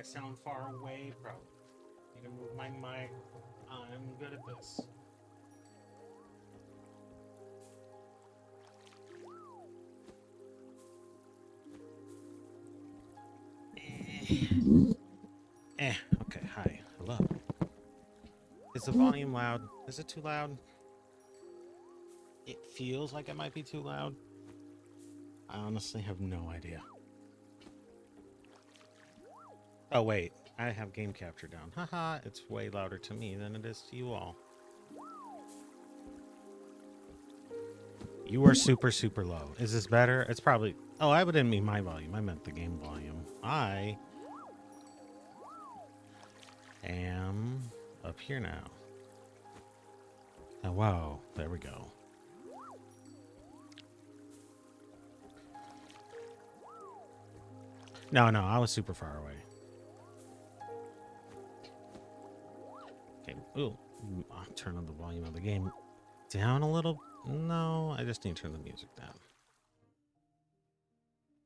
sound far away, probably. Need to move my mic. I'm good at this. Okay, hi. Hello. Is the volume loud? Is it too loud? It feels like it might be too loud. I honestly have no idea. Oh, wait. I have game capture down. Haha, it's way louder to me than it is to you all. You are super, super low. Is this better? It's probably... Oh, I didn't mean my volume. I meant the game volume. I am up here now. Oh, wow. There we go. No, I was super far away. Okay. Ooh. I'll turn on the volume of the game down a little. No, I just need to turn the music down.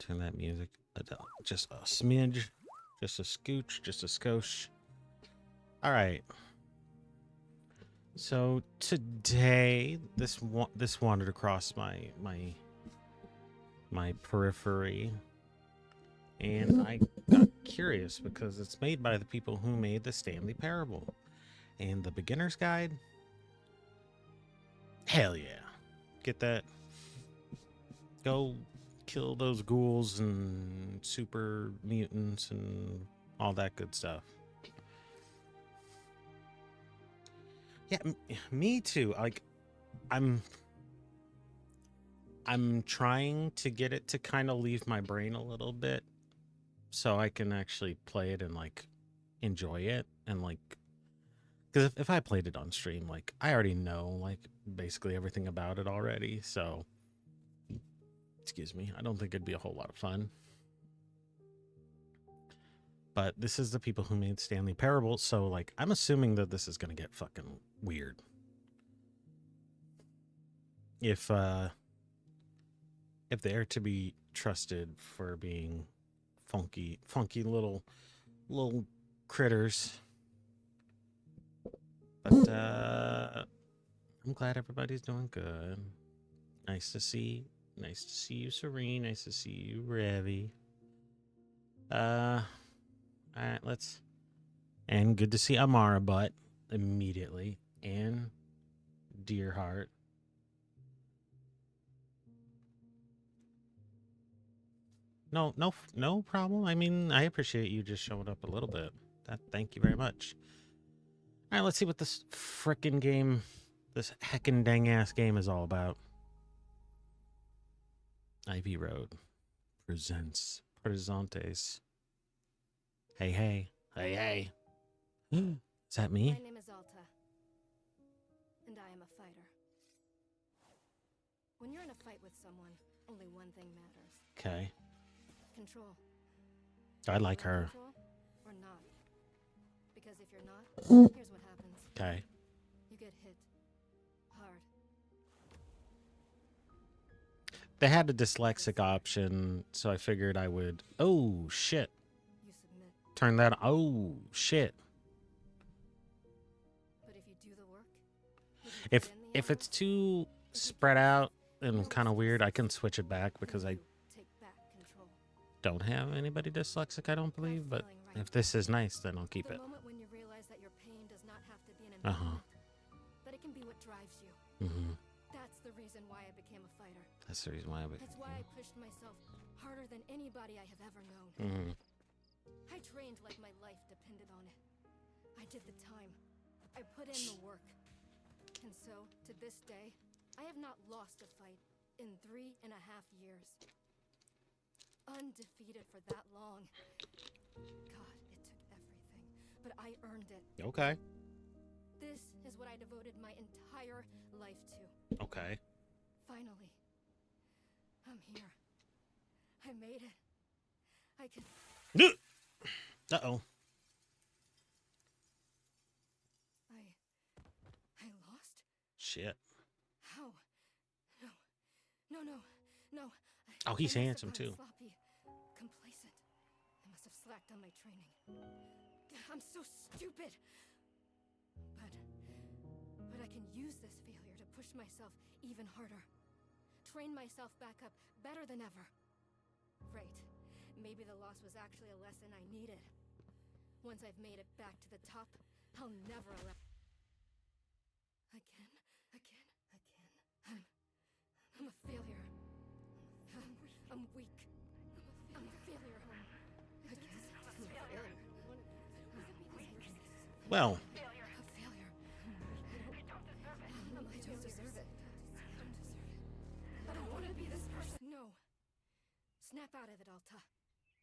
Turn that music down. Just a smidge. Just a scooch. Just a skosh. All right. So today, this wandered across my periphery, and I got curious because it's made by the people who made the Stanley Parable and the Beginner's Guide. Hell yeah! Get that. Go kill those ghouls and super mutants and all that good stuff. Yeah, me too. Like, I'm trying to get it to kind of leave my brain a little bit so I can actually play it and like enjoy it. And like, because if I played it on stream, like I already know like basically everything about it already. So, excuse me, I don't think it'd be a whole lot of fun. But this is the people who made Stanley Parable, so like I'm assuming that this is gonna get fucking weird. If they're to be trusted for being funky little critters. But I'm glad everybody's doing good. Nice to see you, Serene. Nice to see you, Revy. All right, let's. And good to see Amara Butt immediately, and Deerheart. No problem. I mean, I appreciate you just showing up a little bit. Thank you very much. All right, let's see what this frickin' game, this heckin' dang ass game is all about. Ivy Road presents Presentes. Hey. Is that me? My name is Alta, and I am a fighter. When you're in a fight with someone, only one thing matters. Okay. Control. I like her. Control or not. Because if you're not, here's what happens. Okay. You get hit. Hard. They had a dyslexic option, so I figured I would... Oh, shit. You submit. Turn that... Oh, shit. But if you do the work... If it's too spread out and kind of weird, I can switch it back because I take back control. don't have anybody dyslexic, I don't believe. But if this is nice, then I'll keep it. The moment when you realize that your pain does not have to be an environment, but it can be what drives you. Mm-hmm. That's the reason why I became a fighter. That's the reason why It's why I pushed myself harder than anybody I have ever known. Mm-hmm. I trained like my life depended on it. I did the time. I put in the work. And so, to this day, I have not lost a fight in 3.5 years. Undefeated for that long. God, it took everything. But I earned it. Okay. This is what I devoted my entire life to. Okay. Finally. I'm here. I made it. I can... Uh-oh. I lost? Shit. How? No. Oh, he's I must handsome have gotten too. Sloppy, complacent. I must have slacked on my training. I'm so stupid. But I can use this failure to push myself even harder. Train myself back up better than ever. Right. Maybe the loss was actually a lesson I needed. Once I've made it back to the top, I'll never allow... Again. I'm a failure. I'm weak. I'm a failure. Again. I'm a failure. Well, A failure. I don't deserve it. I don't want to be this person. No. Snap out of it, Alta.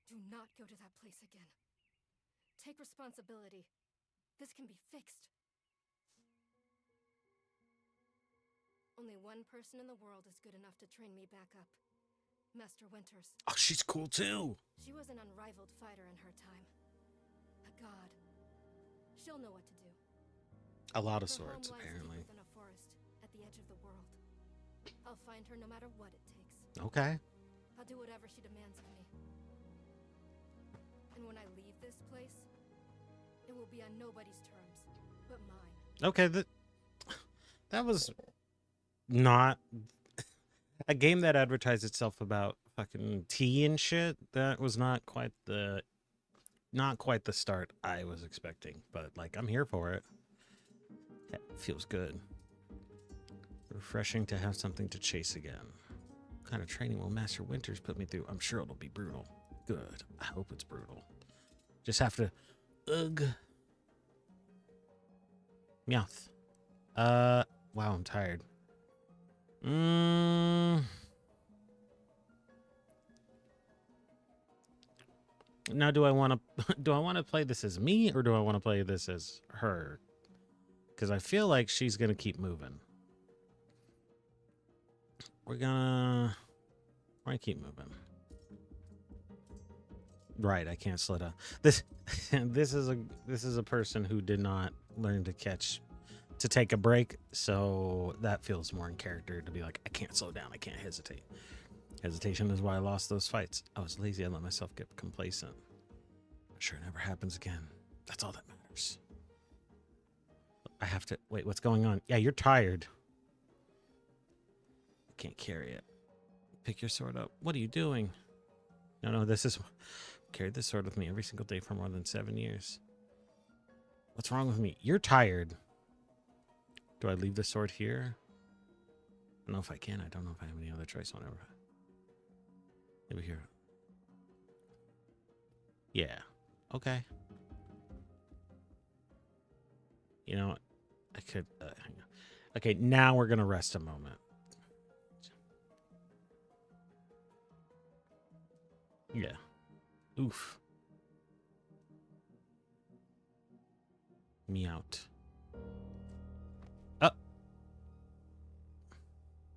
Do not go to that place again. Take responsibility. This can be fixed. Only one person in the world is good enough to train me back up. Master Winters. oh, she's cool too. She was an unrivaled fighter in her time. A god. She'll know what to do. A lot of Her home swords, lies apparently. deep within a forest, at the edge of the world. I'll find her no matter what it takes. Okay. I'll do whatever she demands of me. And when I leave this place, it will be on nobody's terms, but mine. Okay, that was not a game that advertised itself about fucking tea and shit. That was not quite the start I was expecting, but like I'm here for it. It feels good. Refreshing to have something to chase again. What kind of training will Master Winters put me through? I'm sure it'll be brutal. Good. I hope it's brutal. Just have to ugh. Meowth. Wow, I'm tired. Now do I want to play this as me or do I want to play this as her? Cuz I feel like she's going to keep moving. We're going to keep moving. Right, I can't slow down. This is a person who did not learn to take a break, so that feels more in character to be like, I can't slow down, I can't hesitate. Hesitation is why I lost those fights. I was lazy, I let myself get complacent. I'm sure it never happens again. That's all that matters. I have to wait, what's going on? Yeah, you're tired. I can't carry it. Pick your sword up. What are you doing? No, this is carried this sword with me every single day for more than 7 years. What's wrong with me? You're tired. Do I leave the sword here? I don't know if I can. I don't know if I have any other choice on it. Maybe here. Yeah. Okay. You know, I could... hang on. Okay, now we're going to rest a moment. Yeah. Oof. Me out.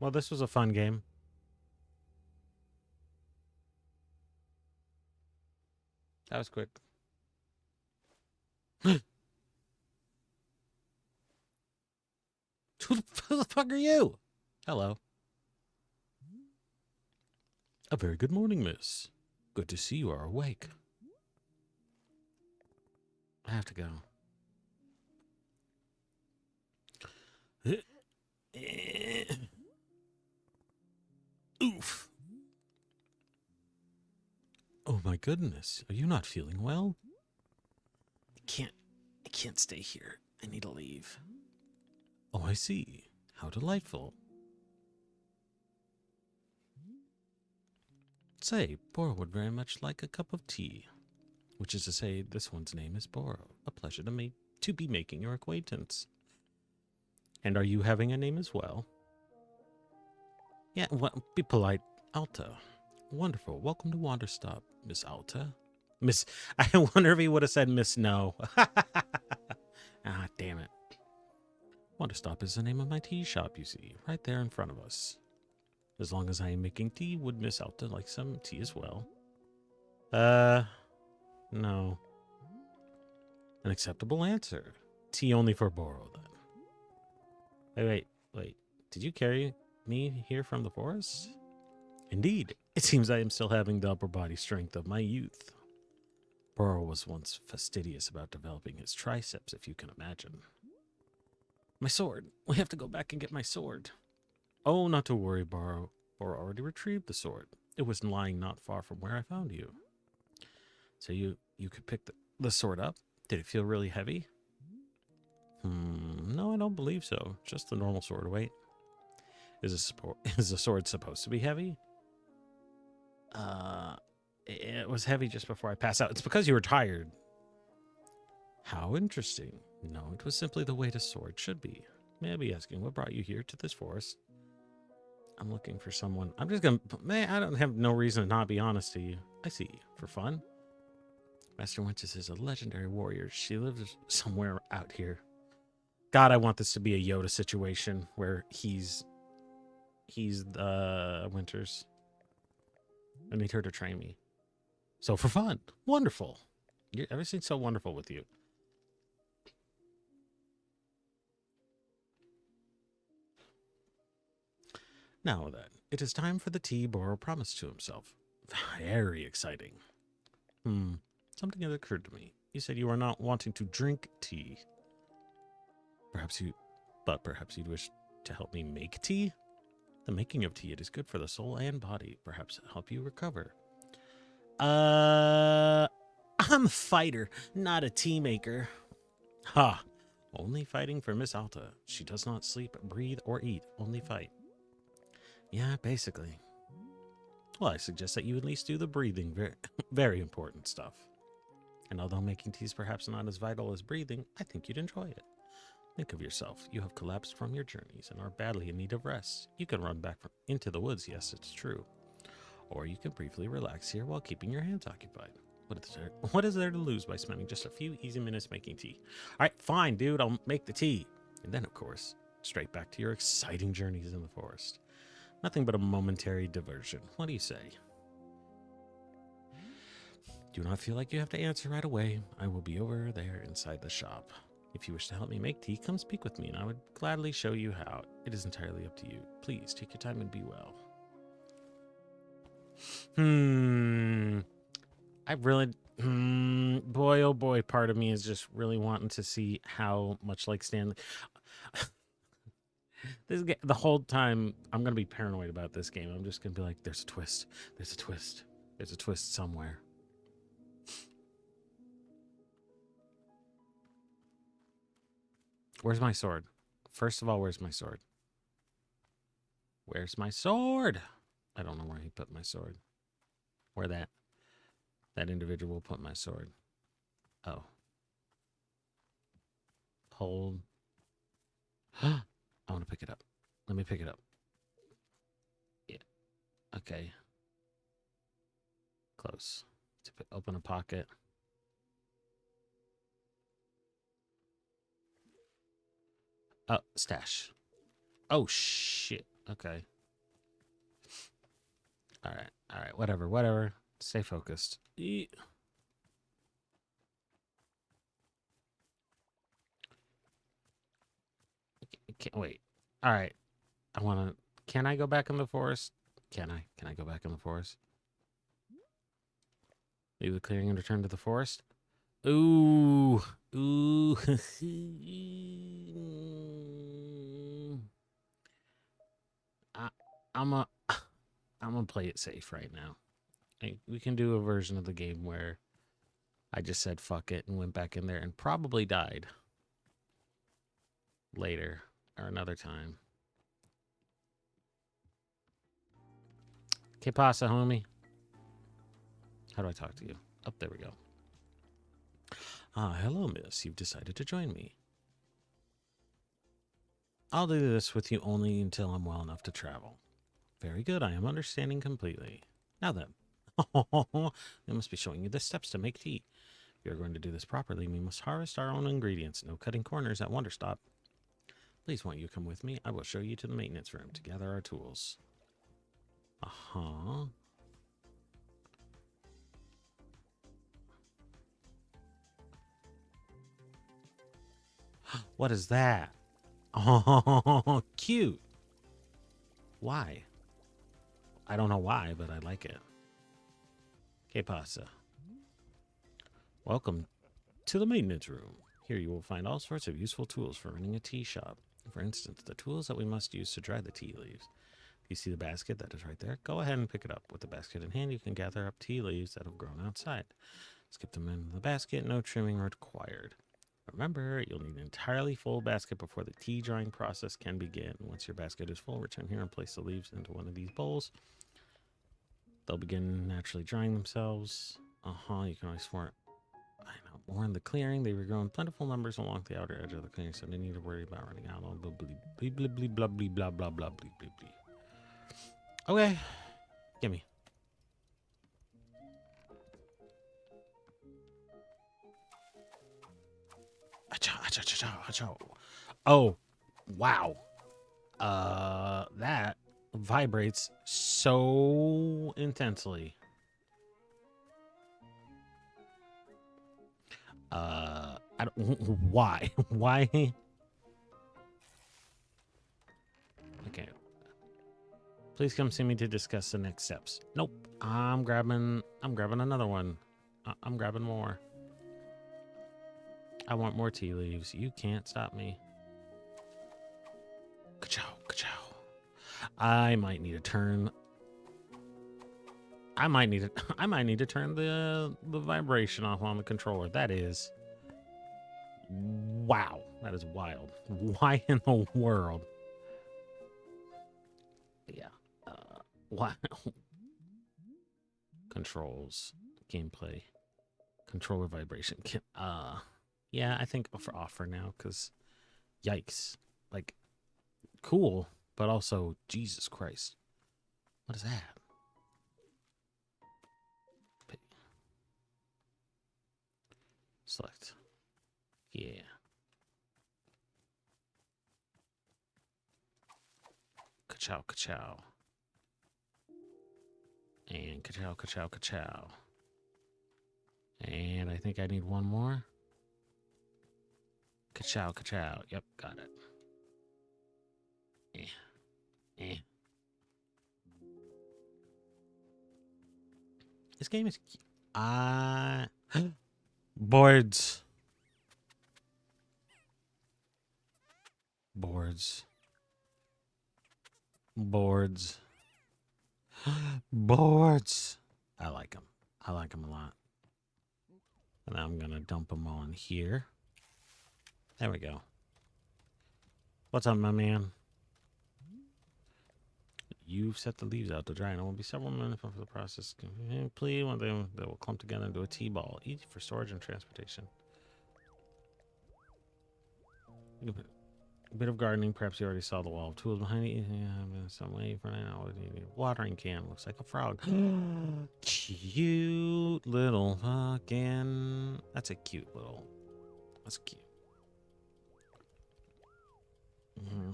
Well, this was a fun game. That was quick. Who the fuck are you? Hello. A very good morning, miss. Good to see you are awake. I have to go. Oof. Oh my goodness. Are you not feeling well? I can't stay here. I need to leave. Oh, I see. How delightful. Say, Boro would very much like a cup of tea. Which is to say, this one's name is Boro. A pleasure to be making your acquaintance. And are you having a name as well? Yeah, well, be polite. Alta. Wonderful. Welcome to Wanderstop, Miss Alta. Miss... I wonder if he would have said Miss No. Ah, damn it. Wanderstop is the name of my tea shop, you see. Right there in front of us. As long as I am making tea, would Miss Alta like some tea as well? No. An acceptable answer. Tea only for Boro, then. Wait. Did you carry me here from the forest? Indeed. It seems I am still having the upper body strength of my youth. Burrow was once fastidious about developing his triceps, if you can imagine. My sword. We have to go back and get my sword. Oh, not to worry, Burrow. Burrow already retrieved the sword. It was lying not far from where I found you. So you could pick the sword up? Did it feel really heavy? No, I don't believe so. Just the normal sword weight. Is the sword supposed to be heavy? It was heavy just before I passed out. It's because you were tired. How interesting. No, it was simply the way a sword should be. May I be asking what brought you here to this forest? I'm looking for someone. I'm just gonna. Man, I don't have no reason to not be honest to you. I see. For fun? Master Wenches is a legendary warrior. She lives somewhere out here. God, I want this to be a Yoda situation where he's the Winters. I need her to train me. So for fun. Wonderful. Everything's so wonderful with you. Now then, it is time for the tea Burrow promised to himself. Very exciting. Something has occurred to me. You said you are not wanting to drink tea. Perhaps you'd wish to help me make tea? The making of tea, it is good for the soul and body. Perhaps help you recover. I'm a fighter, not a tea maker. Ha! Only fighting for Miss Alta. She does not sleep, breathe, or eat. Only fight. Yeah, basically. Well, I suggest that you at least do the breathing. Very, very important stuff. And although making tea is perhaps not as vital as breathing, I think you'd enjoy it. Think of yourself. You have collapsed from your journeys and are badly in need of rest. You can run back into the woods, yes, it's true. Or you can briefly relax here while keeping your hands occupied. What is there to lose by spending just a few easy minutes making tea? All right, fine, dude, I'll make the tea. And then, of course, straight back to your exciting journeys in the forest. Nothing but a momentary diversion. What do you say? Do not feel like you have to answer right away. I will be over there inside the shop. If you wish to help me make tea, come speak with me, and I would gladly show you how. It is entirely up to you. Please, take your time and be well. I really... boy, oh boy, part of me is just really wanting to see how much like Stanley... the whole time, I'm going to be paranoid about this game. I'm just going to be like, there's a twist. There's a twist. There's a twist somewhere. Where's my sword? First of all, where's my sword? Where's my sword? I don't know where he put my sword. Where that individual put my sword. Oh. Hold. I want to pick it up. Let me pick it up. Yeah. Okay. Close. Open a pocket. Oh, stash. Oh, shit. Okay. All right. Whatever. Stay focused. Can't wait. All right. Can I go back in the forest? Can I go back in the forest? Leave the clearing and return to the forest? Ooh. I'm gonna play it safe right now. We can do a version of the game where I just said fuck it and went back in there and probably died later or another time. Que pasa, homie? How do I talk to you? Oh, there we go. Hello, miss. You've decided to join me. I'll do this with you only until I'm well enough to travel. Very good. I am understanding completely. Now then, I must be showing you the steps to make tea. If you're going to do this properly, we must harvest our own ingredients. No cutting corners at Wanderstop. Please, won't you come with me? I will show you to the maintenance room to gather our tools. Uh-huh. What is that? Oh, cute. Why? I don't know why, but I like it. Que pasa? Welcome to the maintenance room. Here you will find all sorts of useful tools for running a tea shop. For instance, the tools that we must use to dry the tea leaves. You see the basket that is right there? Go ahead and pick it up. With the basket in hand, you can gather up tea leaves that have grown outside. Skip them in the basket, no trimming required. Remember, you'll need an entirely full basket before the tea drying process can begin. Once your basket is full, return here and place the leaves into one of these bowls. They'll begin naturally drying themselves. You can always more in the clearing. They were growing plentiful numbers along the outer edge of the clearing, so they need to worry about running out. Blah blah blah blah blah blah blah blah blah blah blah. Okay, gimme. Oh, wow. That vibrates so intensely. I don't. Why? Why? Okay. Please come see me to discuss the next steps. Nope. I'm grabbing another one. I'm grabbing more. I want more tea leaves. You can't stop me. Ka-chow, ka-chow. I might need to turn the vibration off on the controller. That is wow. That is wild. Why in the world? Yeah. Wow. Controls, gameplay, controller vibration. Yeah, I think off for now, because yikes. Like, cool, but also Jesus Christ. What is that? Select. Yeah. Ka-chow, ka-chow. And ka-chow, ka-chow, ka-chow. And I think I need one more. Ka-chow, ka-chow. Yep, got it. This game is... Boards. Boards. Boards. Boards. I like them. I like them a lot. And I'm going to dump them on here. There we go. What's up, my man? You've set the leaves out to dry, and it will be several minutes for the process. Please, one day they will clump together into a tea-ball, easy for storage and transportation. A bit of gardening. Perhaps you already saw the wall of tools behind it. Yeah, some way for now. Watering can looks like a frog. Cute little fucking. That's a cute little. That's cute. Mm-hmm.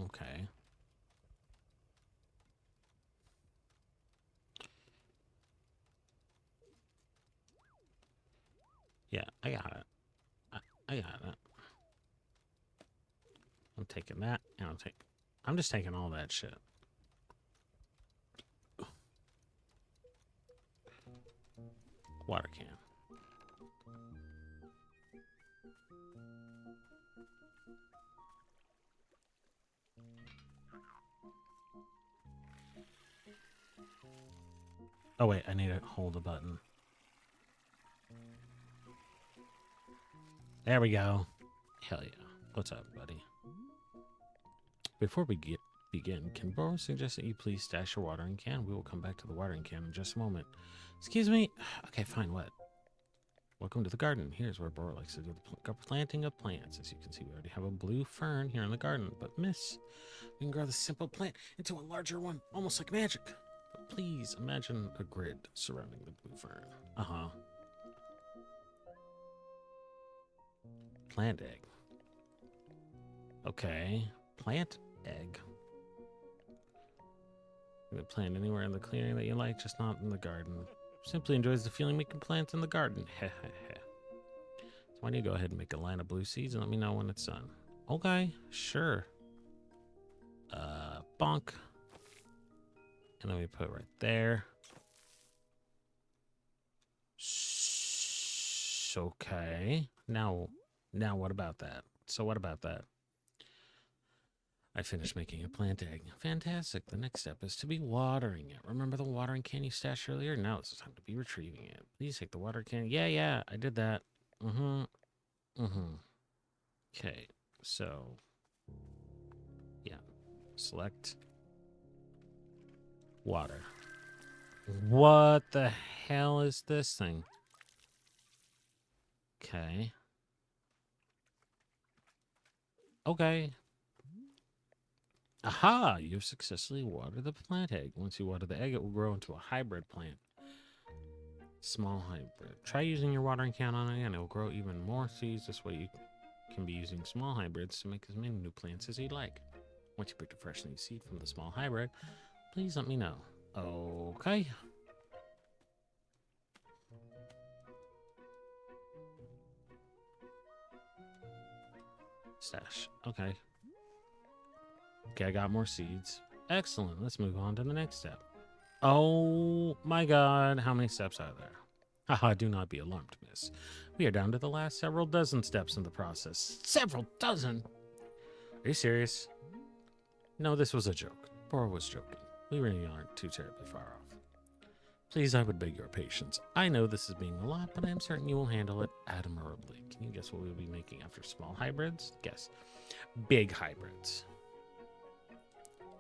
Okay. Yeah, I got it. I got it. I'm taking that, and I'm just taking all that shit. Water can. Oh wait, I need to hold the button. There we go. Hell yeah. What's up, buddy? Before we begin, can Boro suggest that you please stash your watering can? We will come back to the watering can in just a moment. Excuse me? Okay, fine, what? Welcome to the garden. Here's where Boro likes to do the planting of plants. As you can see, we already have a blue fern here in the garden. But miss, we can grow this simple plant into a larger one, almost like magic. But please imagine a grid surrounding the blue fern. Uh-huh. Plant egg. Okay. Plant egg. You can plant anywhere in the clearing that you like, just not in the garden. Simply enjoys the feeling making plants in the garden. Heh heh heh. So why don't you go ahead and make a line of blue seeds and let me know when it's done. Okay, sure. Bonk. And then we put it right there. Okay. Now what about that? So what about that? I finished making a plant egg. Fantastic. The next step is to be watering it. Remember the watering can you stashed earlier? Now it's time to be retrieving it. Please take the water can. Yeah, I did that. Okay. So, yeah. Select water. What the hell is this thing? Okay. Okay. Aha! You've successfully watered the plant egg. Once you water the egg, it will grow into a hybrid plant. Small hybrid. Try using your watering can on it and it will grow even more seeds. This way you can be using small hybrids to make as many new plants as you'd like. Once you pick a fresh new seed from the small hybrid, please let me know. Okay. Stash. Okay. Okay, I got more seeds. Excellent. Let's move on to the next step. Oh my god, how many steps are there? Haha, do not be alarmed, miss. We are down to the last several dozen steps in the process. Several dozen? Are you serious? No, this was a joke. Bora was joking. We really aren't too terribly far off. Please, I would beg your patience. I know this is being a lot, but I am certain you will handle it admirably. Can you guess what we will be making after small hybrids? Guess. Big hybrids.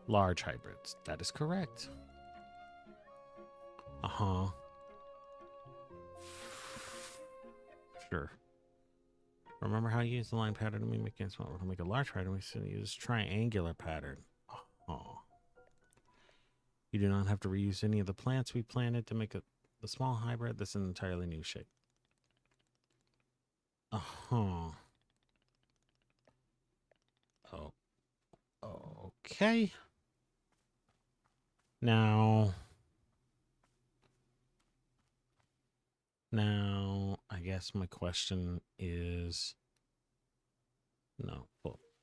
Large hybrids. That is correct. Uh-huh. Sure. Remember how you use the line pattern to make a small, to make a large pattern, we should use triangular pattern. Oh. You do not have to reuse any of the plants we planted to make the small hybrid. This is an entirely new shape. Uh-huh. Oh. Okay. Now, I guess my question is, no,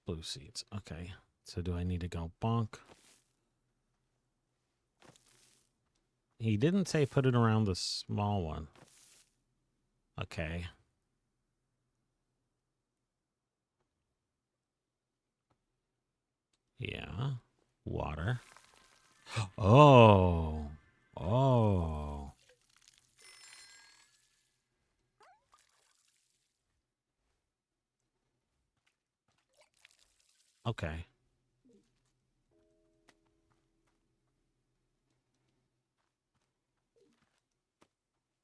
blue seeds. Okay. So do I need to go bonk? He didn't say put it around the small one. Okay. Yeah. Water. Oh. Oh. Okay.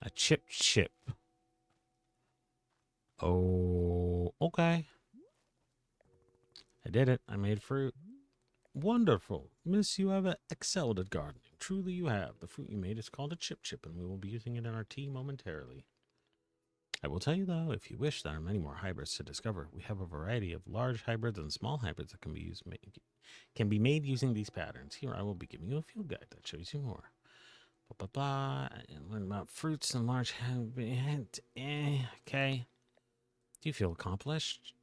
A chip. Oh, okay. I did it. I made fruit. Wonderful. Miss, you have excelled at gardening. Truly you have. The fruit you made is called a chip, and we will be using it in our tea momentarily. I will tell you, though, if you wish, there are many more hybrids to discover. We have a variety of large hybrids and small hybrids that can be made using these patterns. Here, I will be giving you a field guide that shows you more. Blah, blah, blah. And learn about fruits and large hybrids. Okay. Do you feel accomplished?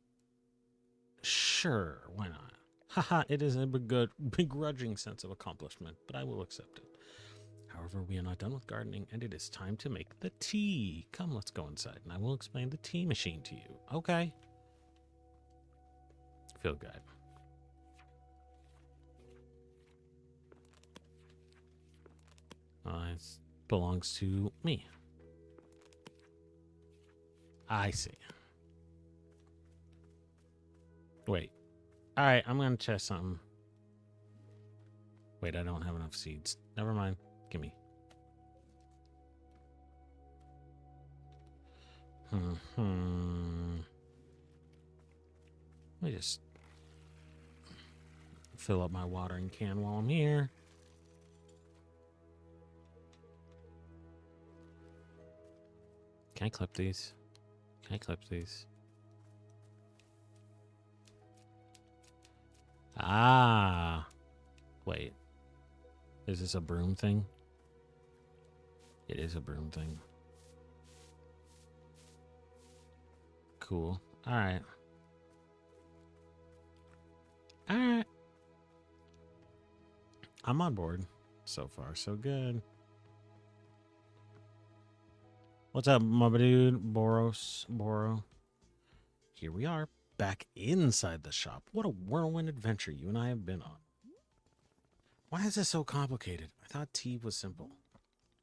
Sure, why not? Haha, it is a begrudging sense of accomplishment, but I will accept it. However, we are not done with gardening, and it is time to make the tea. Come, let's go inside, and I will explain the tea machine to you. Okay. Feel good. It belongs to me. I see. Wait. All right, I'm going to test something. Wait, I don't have enough seeds. Never mind. Gimme. Let me just fill up my watering can while I'm here. Can I clip these? Ah. Wait. Is this a broom thing? It is a broom thing. Cool. All right. I'm on board. So far, so good. What's up, my dude? Boro. Here we are, back inside the shop. What a whirlwind adventure you and I have been on. Why is this so complicated? I thought tea was simple.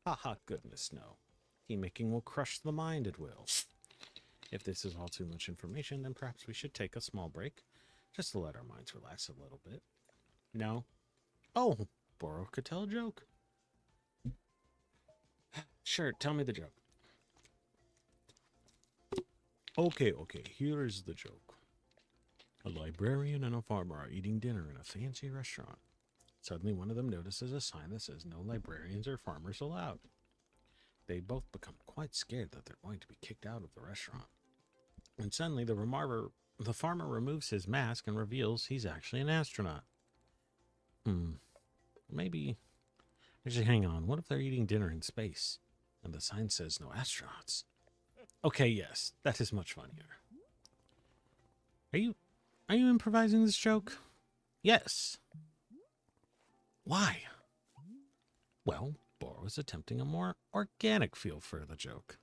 Haha, goodness no. Tea making will crush the mind, it will. If this is all too much information, then perhaps we should take a small break, just to let our minds relax a little bit. No? Oh, Boro could tell a joke. Sure, tell me the joke. Okay, here is the joke. A librarian and a farmer are eating dinner in a fancy restaurant. Suddenly, one of them notices a sign that says no librarians or farmers allowed. They both become quite scared that they're going to be kicked out of the restaurant. And suddenly, the farmer removes his mask and reveals he's actually an astronaut. Maybe... Actually, hang on. What if they're eating dinner in space? And the sign says no astronauts. Okay, yes. That is much funnier. Are you improvising this joke? Yes. Why? Well, Boro is attempting a more organic feel for the joke.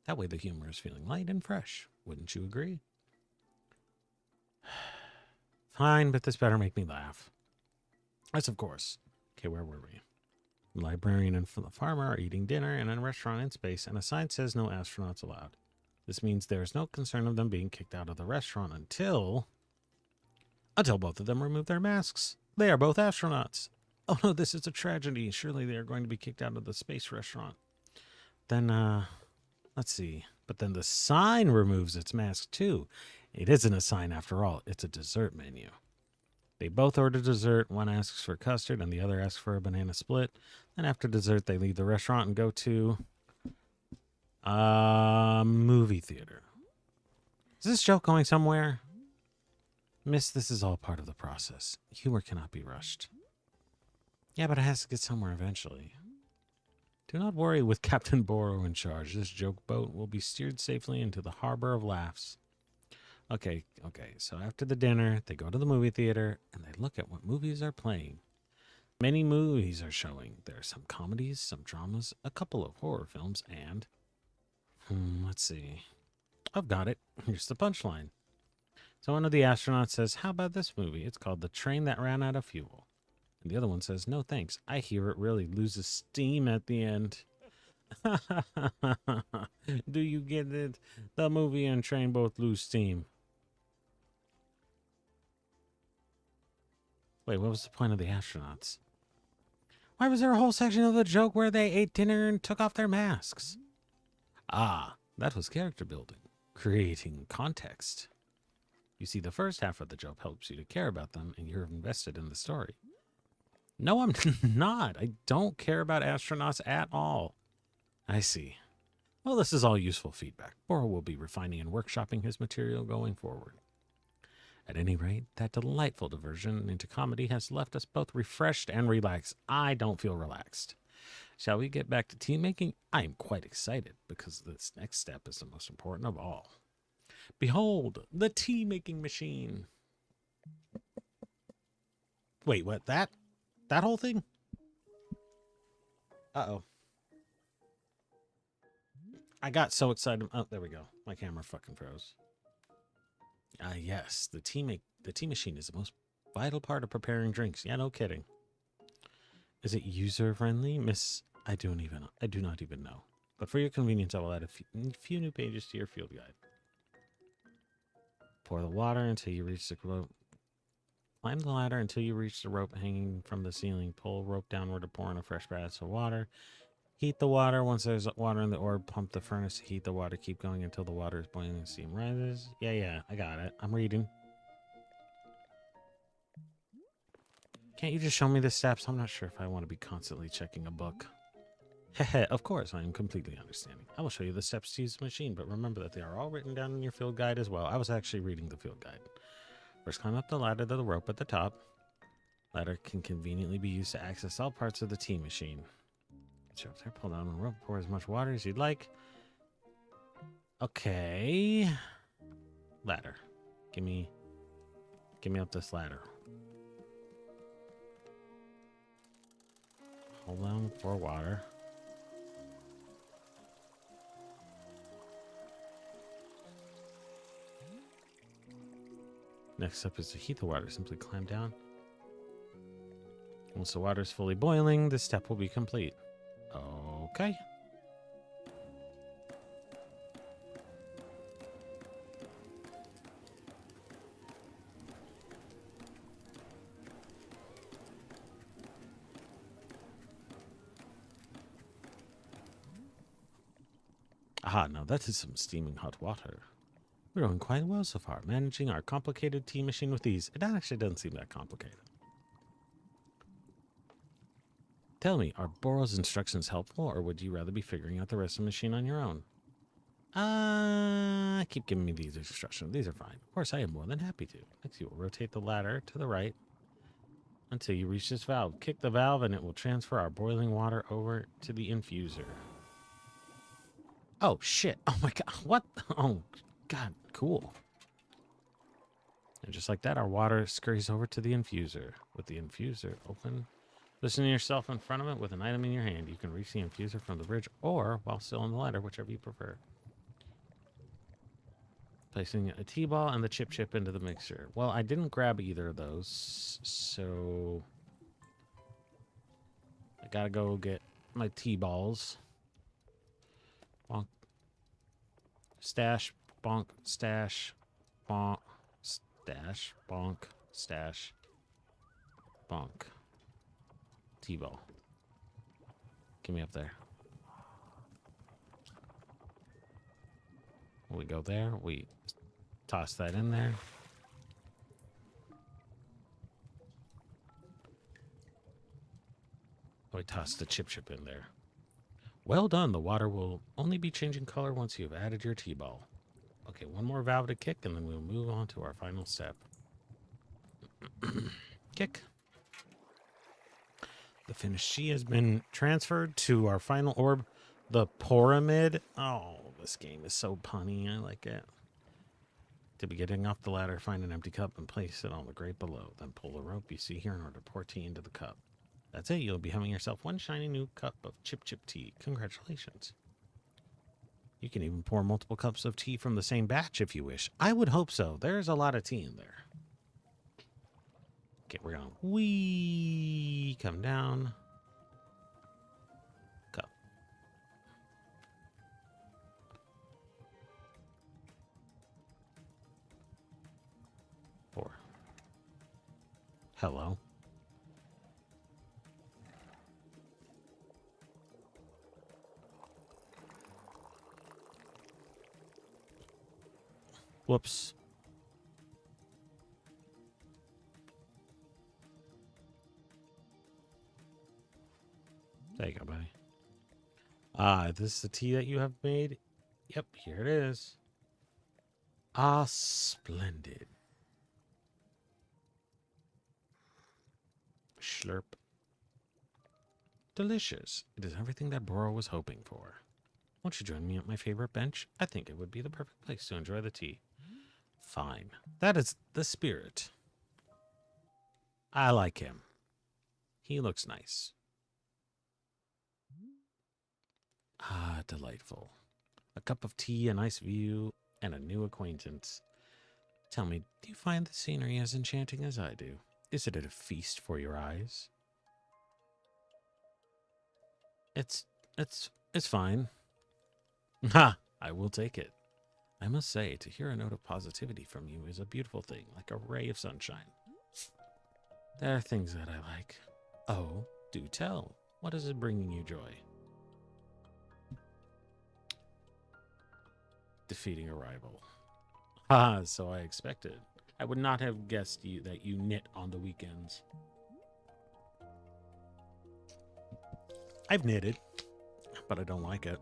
That way the humor is feeling light and fresh. Wouldn't you agree? Fine, but this better make me laugh. Yes, of course. Okay, where were we? The librarian and the farmer are eating dinner in a restaurant in space, and a sign says no astronauts allowed. This means there is no concern of them being kicked out of the restaurant until both of them remove their masks. They are both astronauts. Oh no, this is a tragedy. Surely they are going to be kicked out of the space restaurant. Then, let's see. But then the sign removes its mask too. It isn't a sign after all. It's a dessert menu. They both order dessert. One asks for custard and the other asks for a banana split. Then after dessert, they leave the restaurant and go to a movie theater. Is this joke going somewhere? Miss, this is all part of the process. Humor cannot be rushed. Yeah, but it has to get somewhere eventually. Do not worry with Captain Boro in charge. This joke boat will be steered safely into the harbor of laughs. Okay, so after the dinner, they go to the movie theater and they look at what movies are playing. Many movies are showing. There are some comedies, some dramas, a couple of horror films, and... let's see. I've got it. Here's the punchline. So one of the astronauts says, how about this movie? It's called The Train That Ran Out of Fuel. And the other one says, no thanks. I hear it really loses steam at the end. Do you get it? The movie and train both lose steam. Wait, what was the point of the astronauts? Why was there a whole section of the joke where they ate dinner and took off their masks? Ah, that was character building, creating context. You see, the first half of the joke helps you to care about them and you're invested in the story. No, I'm not. I don't care about astronauts at all. I see. Well, this is all useful feedback. Boro will be refining and workshopping his material going forward. At any rate, that delightful diversion into comedy has left us both refreshed and relaxed. I don't feel relaxed. Shall we get back to tea making? I am quite excited because this next step is the most important of all. Behold, the tea making machine. Wait, what? That whole thing? Uh-oh. I got so excited. Oh, there we go. My camera fucking froze. Yes, the tea machine is the most vital part of preparing drinks. Yeah, no kidding. Is it user friendly, Miss? I do not even know. But for your convenience, I will add a few new pages to your field guide. Pour the water until you reach the rope. Climb the ladder until you reach the rope hanging from the ceiling. Pull rope downward to pour in a fresh batch of water. Heat the water. Once there's water in the orb, pump the furnace to heat the water. Keep going until the water is boiling and steam rises. Yeah, I got it. I'm reading. Can't you just show me the steps? I'm not sure if I want to be constantly checking a book. Heh, of course, I am completely understanding. I will show you the steps to use the machine, but remember that they are all written down in your field guide as well. I was actually reading the field guide. First, climb up the ladder to the rope at the top. Ladder can conveniently be used to access all parts of the tea machine. So up there, pull down the rope, pour as much water as you'd like. Okay. Ladder. Give me up this ladder. Hold on for water. Next step is to heat the water. Simply climb down. Once the water is fully boiling, this step will be complete. Okay. Aha, now that is some steaming hot water. We're doing quite well so far, managing our complicated tea machine with ease. It actually doesn't seem that complicated. Tell me, are Boral's instructions helpful, or would you rather be figuring out the rest of the machine on your own? Keep giving me these instructions. These are fine. Of course, I am more than happy to. Next, you will rotate the ladder to the right until you reach this valve. Kick the valve, and it will transfer our boiling water over to the infuser. Oh, shit. Oh, my God. What? Oh, God. Cool. And just like that, our water scurries over to the infuser. With the infuser open, position yourself in front of it with an item in your hand. You can reach the infuser from the bridge or while still on the ladder, whichever you prefer. Placing a T-ball and the chip into the mixer. Well, I didn't grab either of those, so I gotta go get my T-balls. Bonk. Stash, bonk, stash, bonk, stash, bonk, stash, bonk. T-ball. Get me up there. We go there. We toss that in there. We toss the chip in there. Well done. The water will only be changing color once you have added your T-ball. Okay, one more valve to kick, and then we'll move on to our final step. Kick. The finished tea has been transferred to our final orb, the pyramid. Oh, this game is so punny. I like it. To be getting off the ladder, find an empty cup and place it on the grate below. Then pull the rope you see here in order to pour tea into the cup. That's it. You'll be having yourself one shiny new cup of chip tea. Congratulations. You can even pour multiple cups of tea from the same batch if you wish. I would hope so. There's a lot of tea in there. Okay, we're going to wee come down. Cup. Pour. Hello. Whoops. There you go, buddy. This is the tea that you have made? Yep, here it is. Ah, splendid. Slurp. Delicious. It is everything that Boro was hoping for. Won't you join me at my favorite bench? I think it would be the perfect place to enjoy the tea. Fine. That is the spirit. I like him. He looks nice. Ah, delightful. A cup of tea, a nice view, and a new acquaintance. Tell me, do you find the scenery as enchanting as I do? Is it a feast for your eyes? It's fine. Ha! I will take it. I must say, to hear a note of positivity from you is a beautiful thing, like a ray of sunshine. There are things that I like. Oh, do tell. What is it bringing you joy? Defeating a rival. Ah, so I expected. I would not have guessed that you knit on the weekends. I've knitted, but I don't like it.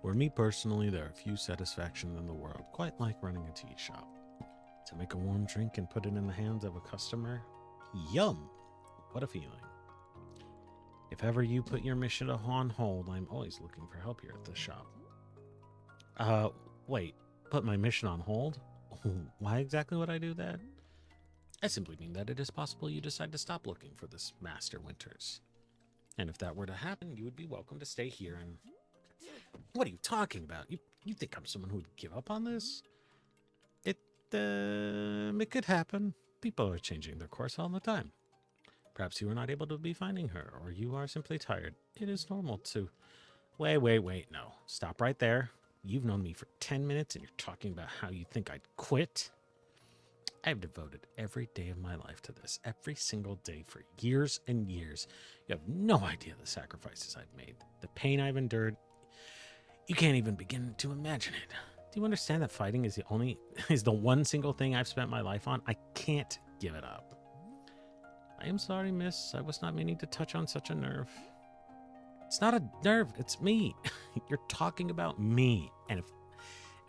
For me personally, there are few satisfactions in the world, quite like running a tea shop. To make a warm drink and put it in the hands of a customer, yum! What a feeling. If ever you put your mission on hold, I'm always looking for help here at the shop. Wait, put my mission on hold? Why exactly would I do that? I simply mean that it is possible you decide to stop looking for this Master Winters. And if that were to happen, you would be welcome to stay here and... What are you talking about? You think I'm someone who would give up on this? It could happen. People are changing their course all the time. Perhaps you are not able to be finding her, or you are simply tired. It is normal to... Wait, no. Stop right there. You've known me for 10 minutes and you're talking about how you think I'd quit? I've devoted every day of my life to this, every single day for years and years. You have no idea the sacrifices I've made, the pain I've endured. You can't even begin to imagine it. Do you understand that fighting is the one single thing I've spent my life on? I can't give it up. I am sorry, miss. I was not meaning to touch on such a nerve. It's not a nerve, it's me. You're talking about me. And if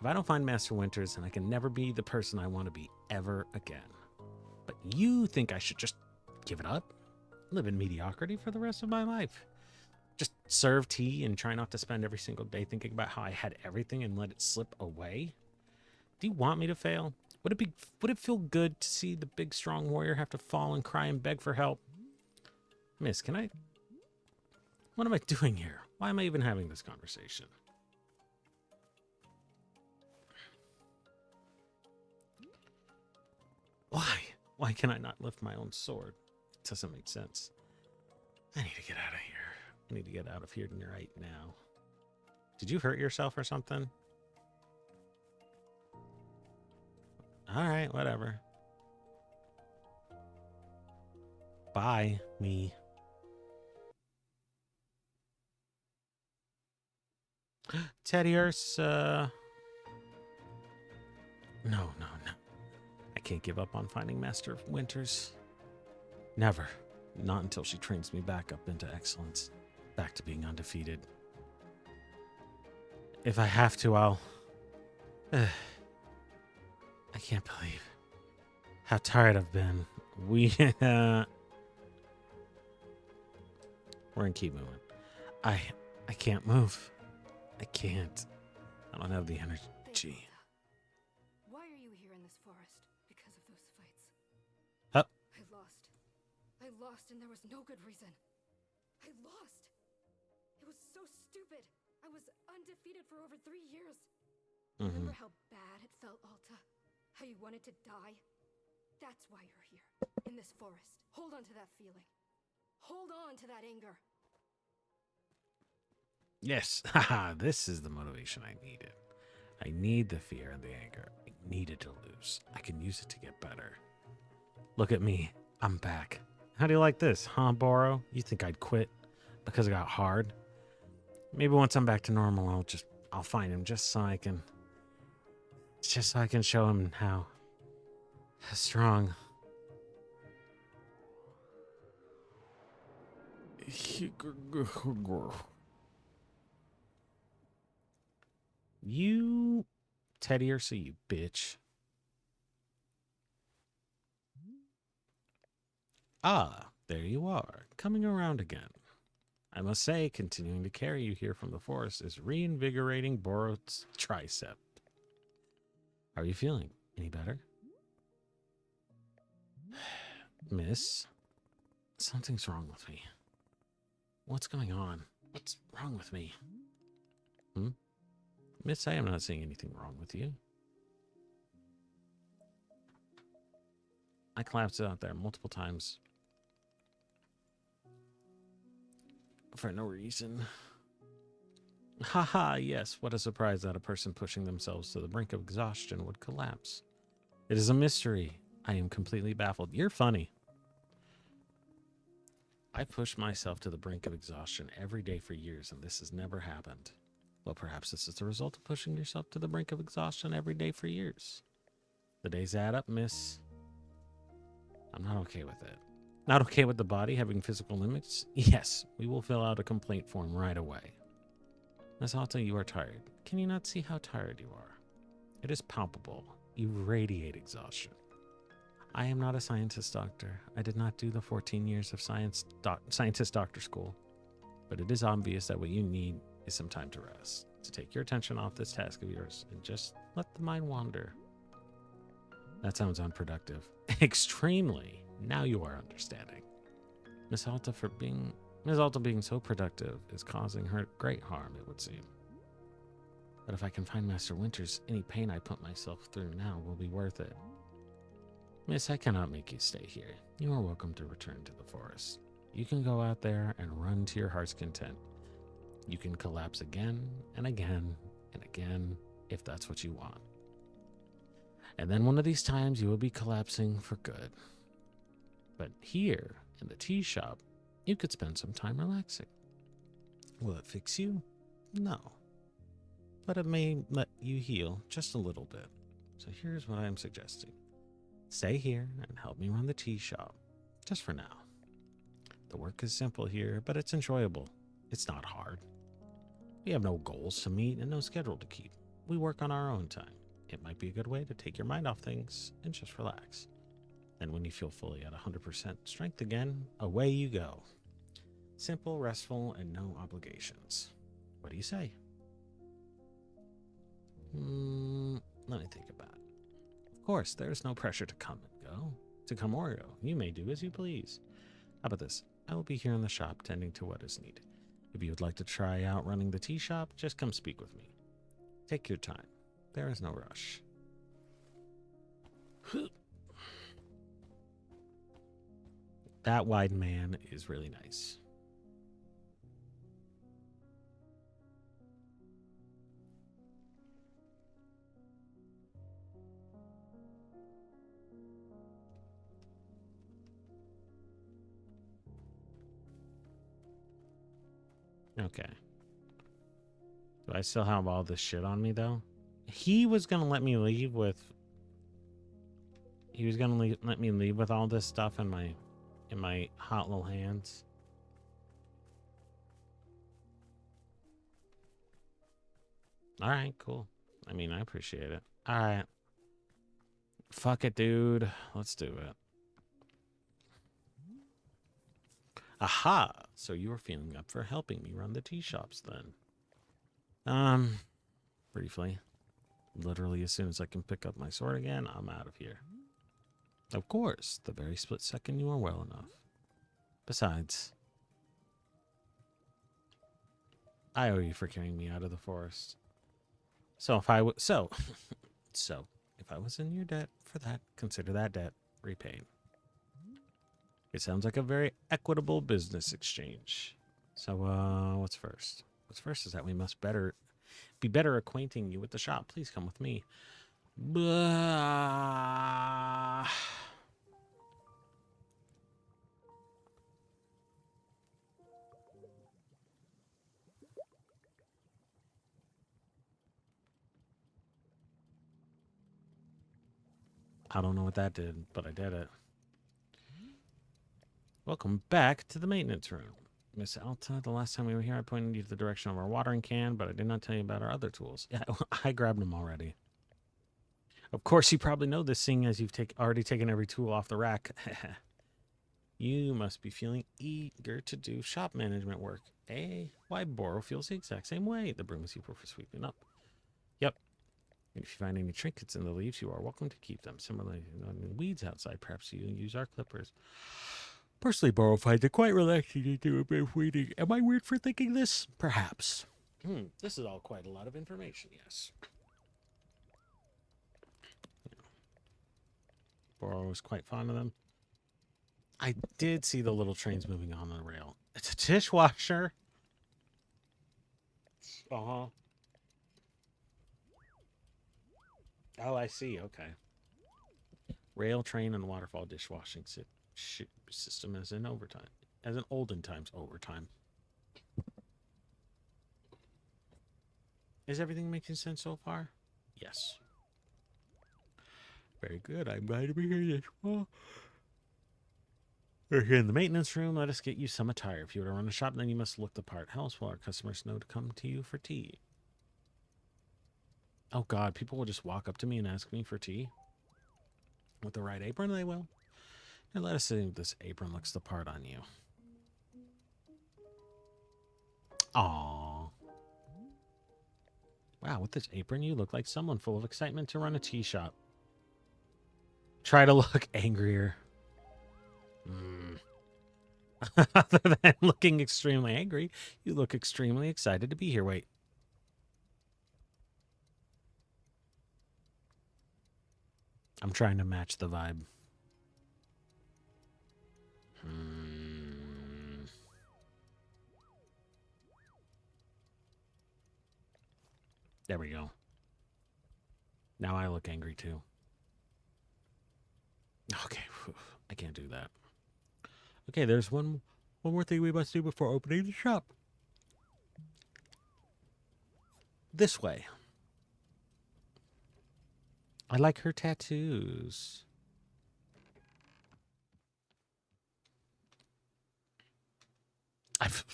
I don't find Master Winters, then I can never be the person I want to be ever again. But you think I should just give it up? Live in mediocrity for the rest of my life? Just serve tea and try not to spend every single day thinking about how I had everything and let it slip away? Do you want me to fail? Would it feel good to see the big strong warrior have to fall and cry and beg for help? Miss, what am I doing here? Why am I even having this conversation? Why? Why can I not lift my own sword? It doesn't make sense. I need to get out of here. I need to get out of here right now. Did you hurt yourself or something? All right, whatever. Bye, me. Teddy Ursa. No. I can't give up on finding Master Winters. Never. Not until she trains me back up into excellence. Back to being undefeated. If I have to, I'll... I can't believe how tired I've been. We're gonna keep moving. I can't move. I can't. I don't have the energy. Why are you here in this forest? Because of those fights. Huh? I lost and there was no good reason. I lost. It was so stupid. I was undefeated for over 3 years. Remember how bad it felt, Alta? How you wanted to die? That's why you're here, in this forest. Hold on to that feeling. Hold on to that anger. Yes, haha, this is the motivation I needed. I need the fear and the anger. I needed to lose. I can use it to get better. Look at me. I'm back. How do you like this, huh, Boro? You think I'd quit because it got hard? Maybe once I'm back to normal, I'll find him just so I can show him how strong. You, Teddy Ursa, you bitch. Ah, there you are, coming around again. I must say, continuing to carry you here from the forest is reinvigorating Boro's tricep. How are you feeling? Any better? Miss, something's wrong with me. What's going on? What's wrong with me? Miss, I am not seeing anything wrong with you. I collapsed out there multiple times. For no reason. Haha, yes, what a surprise that a person pushing themselves to the brink of exhaustion would collapse. It is a mystery. I am completely baffled. You're funny. I pushed myself to the brink of exhaustion every day for years, and this has never happened. Well, perhaps this is the result of pushing yourself to the brink of exhaustion every day for years. The days add up, miss. I'm not okay with it. Not okay with the body having physical limits? Yes, we will fill out a complaint form right away. Miss Alta, you are tired. Can you not see how tired you are? It is palpable. You radiate exhaustion. I am not a scientist doctor. I did not do the 14 years of scientist doctor school. But it is obvious that what you need is some time to rest, to take your attention off this task of yours and just let the mind wander. That sounds unproductive. Extremely. Now you are understanding. Miss Alta being so productive is causing her great harm, it would seem. But if I can find Master Winters, any pain I put myself through now will be worth it. Miss, I cannot make you stay here. You are welcome to return to the forest. You can go out there and run to your heart's content. You can collapse again and again and again if that's what you want. And then one of these times you will be collapsing for good. But here, in the tea shop, you could spend some time relaxing. Will it fix you? No. But it may let you heal just a little bit. So here's what I'm suggesting. Stay here and help me run the tea shop, just for now. The work is simple here, but it's enjoyable. It's not hard. We have no goals to meet and no schedule to keep. We work on our own time. It might be a good way to take your mind off things and just relax. Then when you feel fully at 100% strength again, away you go. Simple, restful, and no obligations. What do you say? Let me think about it. Of course, there's no pressure to come and go. To come or go, you may do as you please. How about this? I will be here in the shop tending to what is needed. If you would like to try out running the tea shop, just come speak with me. Take your time. There is no rush. That wide man is really nice. Okay. Do I still have all this shit on me, though? He was going to let me leave with... He was going to let me leave with all this stuff in my hot little hands. All right, cool. I mean, I appreciate it. All right. Fuck it, dude. Let's do it. Aha! So you are feeling up for helping me run the tea shops then. Briefly. Literally as soon as I can pick up my sword again, I'm out of here. Of course, the very split second you are well enough. Besides, I owe you for carrying me out of the forest. So if I if I was in your debt for that, consider that debt repaid. It sounds like a very equitable business exchange. So, what's first? What's first is that we must be better acquainting you with the shop. Please come with me. Blah. I don't know what that did, but I did it. Welcome back to the maintenance room. Miss Alta, the last time we were here, I pointed you to the direction of our watering can, but I did not tell you about our other tools. Yeah, I grabbed them already. Of course, you probably know this, seeing as you've already taken every tool off the rack. You must be feeling eager to do shop management work. Eh? Why, Boro feels the exact same way. The broom is useful for sweeping up. Yep. And if you find any trinkets in the leaves, you are welcome to keep them. Similarly, weeds outside, perhaps you use our clippers. Personally, Boro finds it quite relaxing to do a bit of weeding. Am I weird for thinking this? Perhaps. This is all quite a lot of information, yes. Boro was quite fond of them. I did see the little trains moving on the rail. It's a dishwasher. Uh-huh. Oh, I see. Okay. Rail, train, and waterfall dishwashing system as in overtime. As in olden times overtime. Is everything making sense so far? Yes. Very good. I'm glad to be here as well. We're here in the maintenance room. Let us get you some attire. If you were to run a shop, then you must look the part. How else will our customers know to come to you for tea? Oh, God. People will just walk up to me and ask me for tea. With the right apron, they will. And let us see if this apron looks the part on you. Aww. Wow, with this apron, you look like someone full of excitement to run a tea shop. Try to look angrier. Mm. Other than looking extremely angry, you look extremely excited to be here. Wait. I'm trying to match the vibe. Hmm. There we go. Now I look angry too. Okay, I can't do that. Okay, there's one more thing we must do before opening the shop. This way. I like her tattoos. I've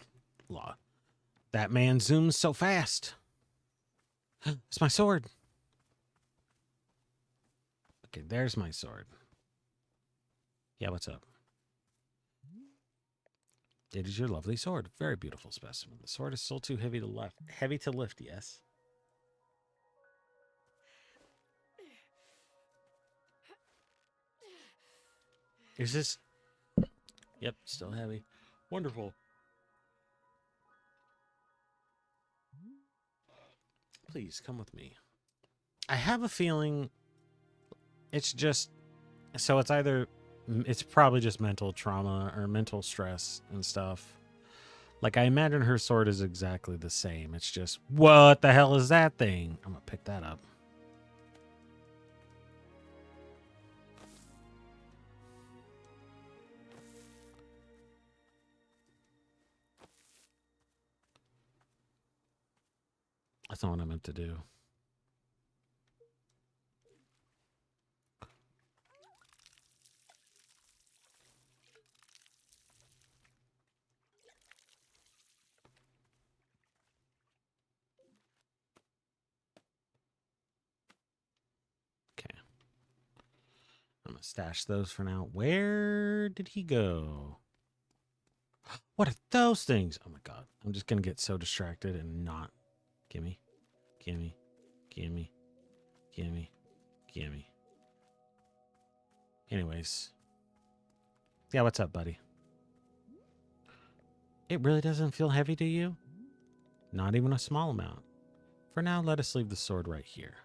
that man zooms so fast. It's my sword. Okay, there's my sword. Yeah, what's up? It is your lovely sword. Very beautiful specimen. The sword is still too heavy to lift. Heavy to lift, yes. Is this? Yep, still heavy. Wonderful. Please come with me. I have a feeling it's just so it's probably just mental trauma or mental stress and stuff. Like I imagine her sword is exactly the same. It's just what the hell is that thing? I'm gonna pick that up. That's not what I meant to do. Okay. I'm gonna stash those for now. Where did he go? What are those things? Oh my god. I'm just gonna get so distracted and not. Gimme. Gimme. Gimme. Gimme. Gimme. Anyways. Yeah, what's up, buddy? It really doesn't feel heavy to you? Not even a small amount. For now, let us leave the sword right here.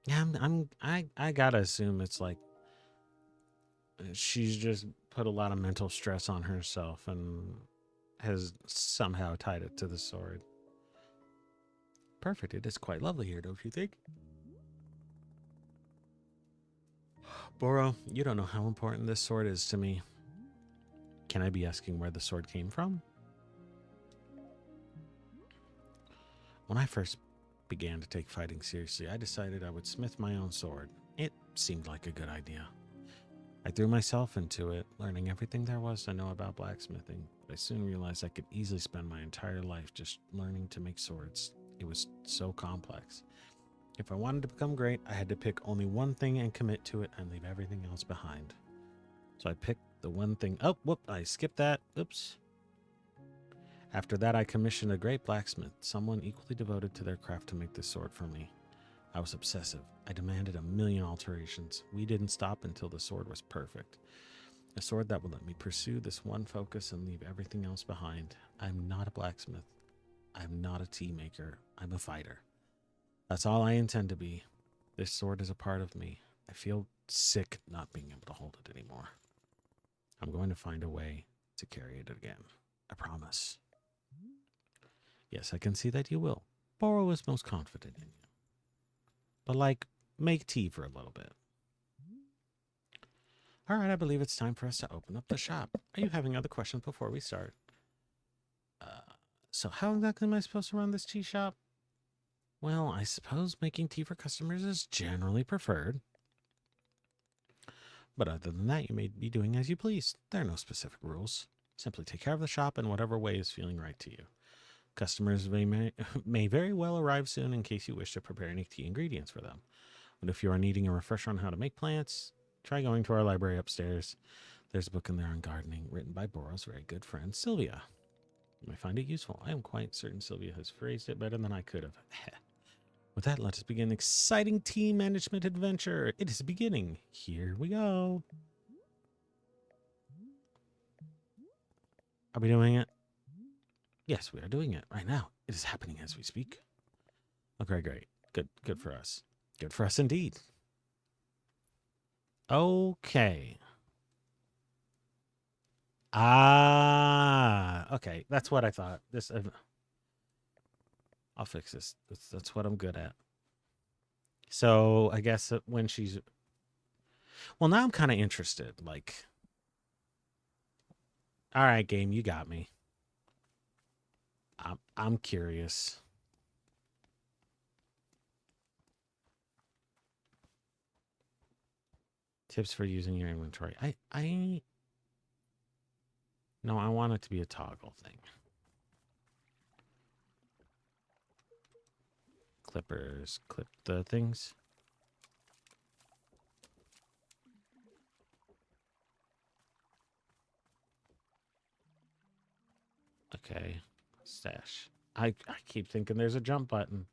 Yeah, I gotta assume it's like she's just put a lot of mental stress on herself and has somehow tied it to the sword. Perfect. It is quite lovely here, don't you think? Boro, you don't know how important this sword is to me. Can I be asking where the sword came from? When I first began to take fighting seriously, I decided I would smith my own sword. It seemed like a good idea. I threw myself into it, learning everything there was to know about blacksmithing, but I soon realized I could easily spend my entire life just learning to make swords. It was so complex. If I wanted to become great, I had to pick only one thing and commit to it and leave everything else behind. So I picked the one thing. Oh, whoop, I skipped that. Oops. After that, I commissioned a great blacksmith, someone equally devoted to their craft to make this sword for me. I was obsessive. I demanded a million alterations. We didn't stop until the sword was perfect. A sword that would let me pursue this one focus and leave everything else behind. I'm not a blacksmith. I'm not a tea maker. I'm a fighter. That's all I intend to be. This sword is a part of me. I feel sick not being able to hold it anymore. I'm going to find a way to carry it again. I promise. Yes, I can see that you will. Boro is most confident in you. But, like, make tea for a little bit. All right, I believe it's time for us to open up the shop. Are you having other questions before we start? So how exactly am I supposed to run this tea shop? Well, I suppose making tea for customers is generally preferred. But other than that, you may be doing as you please. There are no specific rules. Simply take care of the shop in whatever way is feeling right to you. Customers may very well arrive soon in case you wish to prepare any tea ingredients for them. But if you are needing a refresher on how to make plants, try going to our library upstairs. There's a book in there on gardening written by Boro's very good friend, Sylvia. You may find it useful. I am quite certain Sylvia has phrased it better than I could have. With that, let us begin an exciting team management adventure. It is beginning. Here we go. Are we doing it? Yes, we are doing it right now. It is happening as we speak. Okay, great. Good for us. Good for us indeed. Okay. Okay. That's what I thought. I'll fix this. That's what I'm good at. So I guess when she's, well, now I'm kind of interested. Like, all right, game, you got me. I'm curious. Tips for using your inventory. No, I want it to be a toggle thing. Clippers, clip the things. Okay, stash. I keep thinking there's a jump button.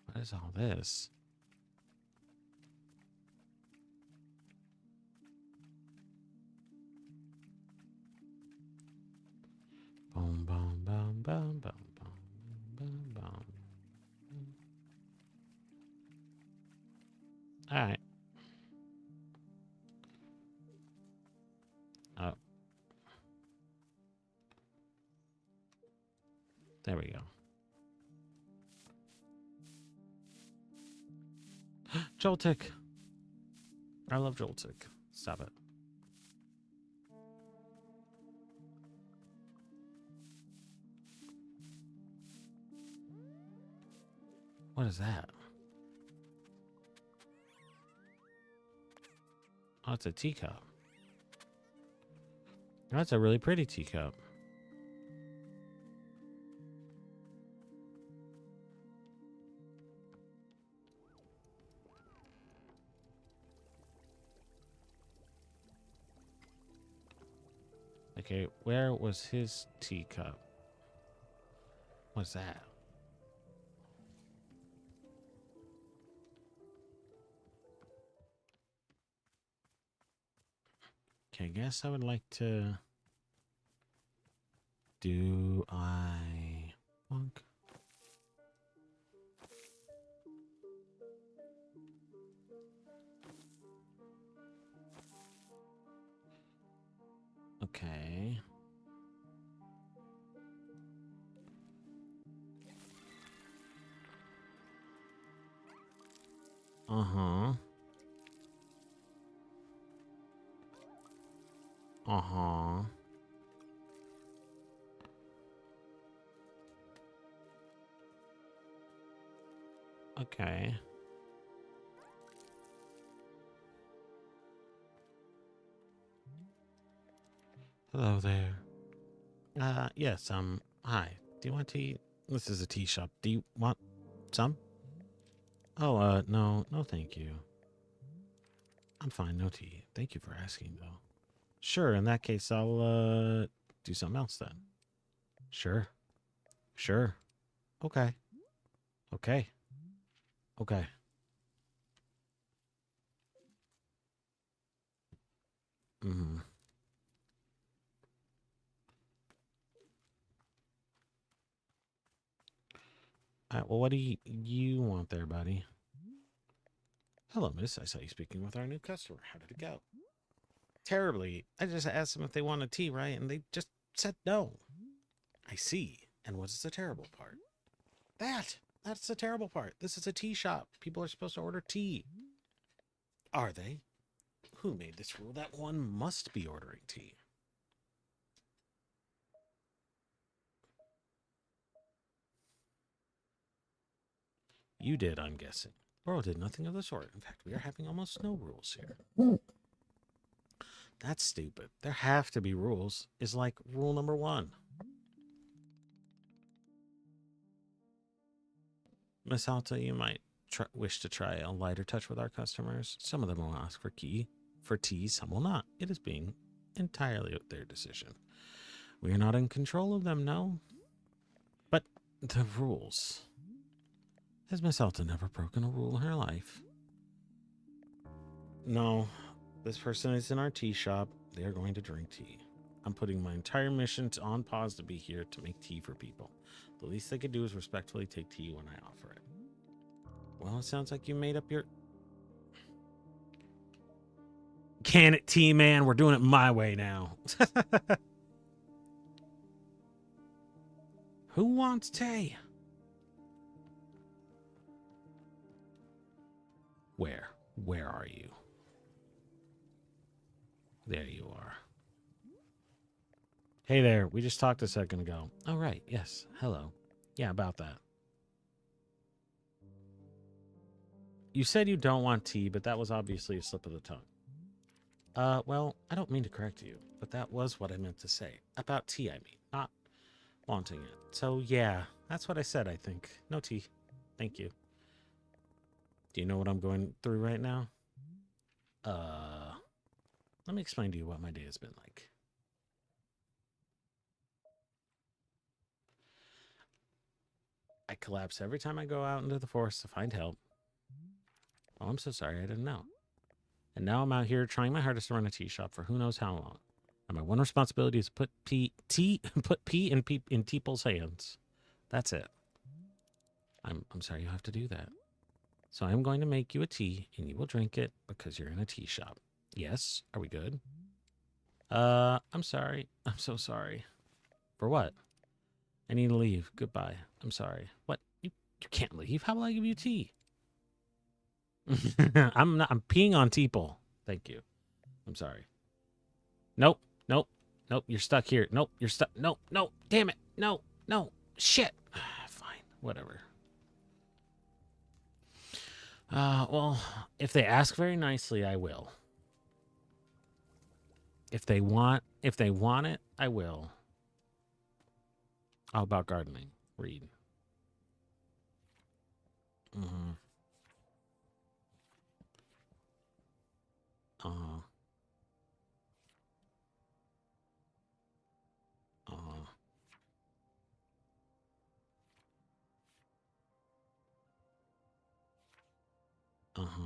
What is all this? Boom, boom, boom, boom, boom, boom, boom, boom. All right. Oh, there we go. Joltik. I love Joltik. Stop it. What is that? Oh, it's a teacup. That's a really pretty teacup. Okay, where was his teacup? What's that? Okay, I guess I would like to. Do I monk? Okay. Uh-huh. Uh-huh. Okay. Hello there. Yes, hi. Do you want tea? This is a tea shop. Do you want some? Oh, no, thank you. I'm fine, no tea. Thank you for asking, though. Sure, in that case, I'll, do something else then. Sure. Sure. Okay. Okay. Okay. Mm-hmm. All right, well, what do you want there, buddy? Hello, miss. I saw you speaking with our new customer. How did it go? Terribly. I just asked them if they wanted tea, right? And they just said no. I see. And what's the terrible part? That's the terrible part. This is a tea shop. People are supposed to order tea. Are they? Who made this rule that one must be ordering tea? You did, I'm guessing. Burrow did nothing of the sort. In fact, we are having almost no rules here. That's stupid. There have to be rules, is like rule number one. Miss Alta, you might wish to try a lighter touch with our customers. Some of them will ask for tea, some will not. It is being entirely their decision. We are not in control of them, no. But the rules. Has Miss Alta never broken a rule in her life? No. This person is in our tea shop. They are going to drink tea. I'm putting my entire mission on pause to be here to make tea for people. The least they could do is respectfully take tea when I offer it. Well, it sounds like you made up your... Can it, tea man? We're doing it my way now. Who wants tea? Where? Where are you? There you are. Hey there, we just talked a second ago. Oh, right, yes, hello. Yeah, about that. You said you don't want tea, but that was obviously a slip of the tongue. Well, I don't mean to correct you, but that was what I meant to say. About tea, I mean, not wanting it. So, yeah, that's what I said, I think. No tea. Thank you. Do you know what I'm going through right now? Let me explain to you what my day has been like. I collapse every time I go out into the forest to find help. Oh, I'm so sorry, I didn't know. And now I'm out here trying my hardest to run a tea shop for who knows how long. And my one responsibility is to put pee in people's hands. That's it. I'm sorry you have to do that. So I'm going to make you a tea, and you will drink it because you're in a tea shop. Yes? Are we good? I'm sorry. I'm so sorry. For what? I need to leave. Goodbye. I'm sorry. What? You can't leave. How will I give you tea? I'm peeing on people. Thank you. I'm sorry. Nope. Nope. Nope. You're stuck here. Nope. You're stuck. Nope. No. Damn it. No. No. Shit. Fine. Whatever. Well, if they ask very nicely, I will. If they want it, I will. How about gardening? Read. Mm-hmm. Uh-huh. Uh-huh. Uh-huh.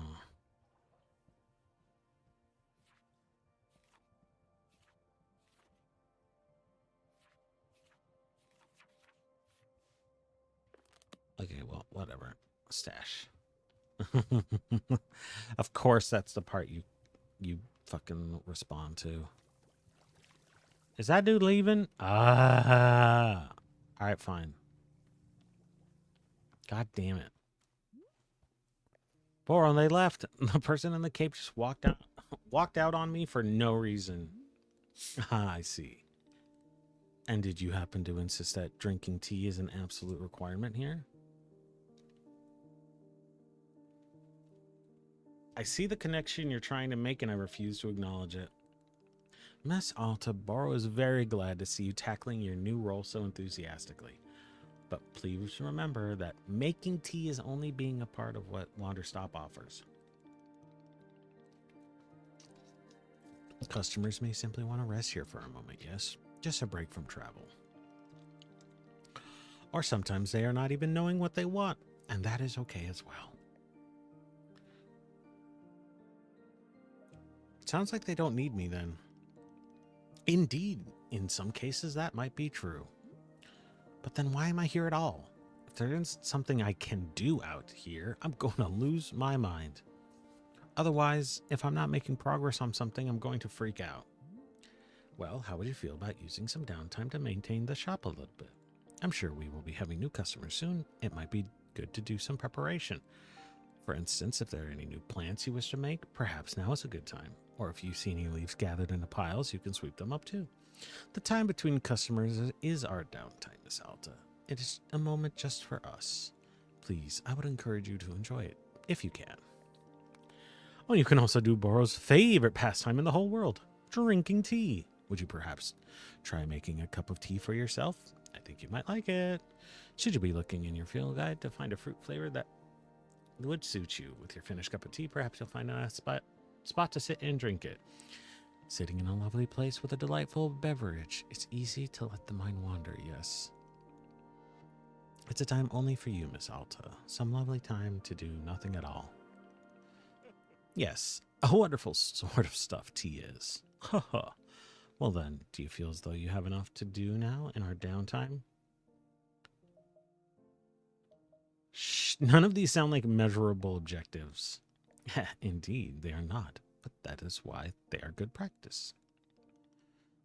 Okay, well, whatever. Stash. Of course that's the part you fucking respond to. Is that dude leaving? Ah. All right, fine. God damn it. Boron, they left. The person in the cape just walked out on me for no reason. Ah, I see. And did you happen to insist that drinking tea is an absolute requirement here? I see the connection you're trying to make, and I refuse to acknowledge it. Miss Alta, Boro is very glad to see you tackling your new role so enthusiastically. But please remember that making tea is only being a part of what Wanderstop offers. Customers may simply want to rest here for a moment, yes? Just a break from travel. Or sometimes they are not even knowing what they want, and that is okay as well. Sounds like they don't need me then. Indeed, in some cases that might be true. But then why am I here at all? If there isn't something I can do out here, I'm going to lose my mind. Otherwise, if I'm not making progress on something, I'm going to freak out. Well, how would you feel about using some downtime to maintain the shop a little bit? I'm sure we will be having new customers soon. It might be good to do some preparation. For instance, if there are any new plants you wish to make, perhaps now is a good time. Or if you see any leaves gathered into piles, you can sweep them up too. The time between customers is our downtime, Miss Alta. It is a moment just for us. Please, I would encourage you to enjoy it, if you can. Oh, you can also do Boro's favorite pastime in the whole world, drinking tea. Would you perhaps try making a cup of tea for yourself? I think you might like it. Should you be looking in your field guide to find a fruit flavor that would suit you. With your finished cup of tea, perhaps you'll find a nice spot to sit and drink it. Sitting in a lovely place with a delightful beverage, it's easy to let the mind wander, yes. It's a time only for you, Miss Alta. Some lovely time to do nothing at all. Yes, a wonderful sort of stuff tea is. Ha ha. Well then, do you feel as though you have enough to do now in our downtime? Shh, none of these sound like measurable objectives. Indeed, they are not, but that is why they are good practice.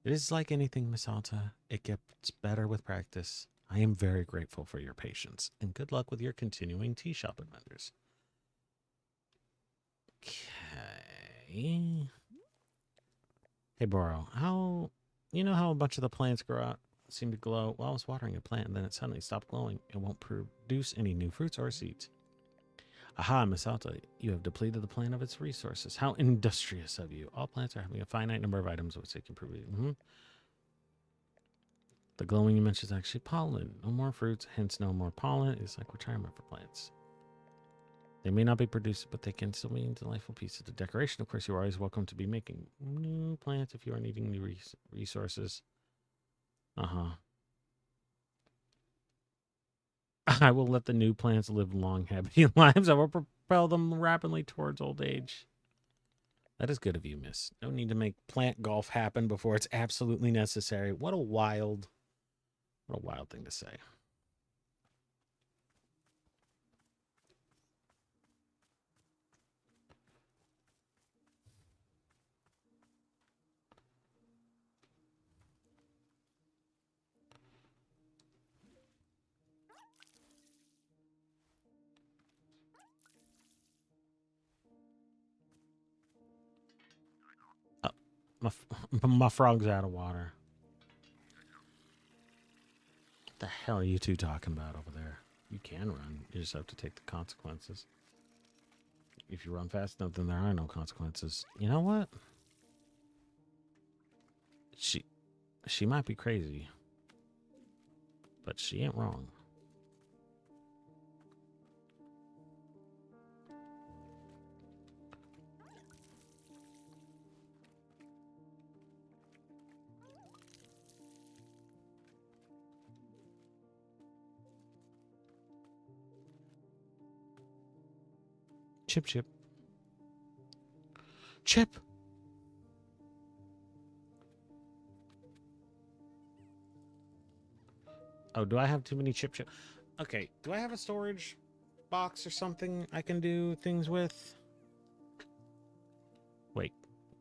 It is like anything, Miss Alta. It gets better with practice. I am very grateful for your patience, and good luck with your continuing tea shop adventures. Okay. Hey, Boro, you know how a bunch of the plants grow out, seem to glow? Well, I was watering a plant, and then it suddenly stopped glowing. It won't produce any new fruits or seeds. Aha, Miss Alta, you have depleted the plant of its resources. How industrious of you. All plants are having a finite number of items which they can produce. The glowing you mentioned is actually pollen. No more fruits, hence no more pollen. It's like retirement for plants. They may not be produced, but they can still be delightful pieces of decoration. Of course, you are always welcome to be making new plants if you are needing new resources. I will let the new plants live long, happy lives. I will propel them rapidly towards old age. That is good of you, miss. No need to make plant golf happen before it's absolutely necessary. What a wild thing to say. My frog's out of water. What the hell are you two talking about over there? You can run. You just have to take the consequences. If you run fast enough, then there are no consequences. You know what? She might be crazy, but she ain't wrong. Chip, chip. Chip! Oh, do I have too many chip? Okay, do I have a storage box or something I can do things with? Wait,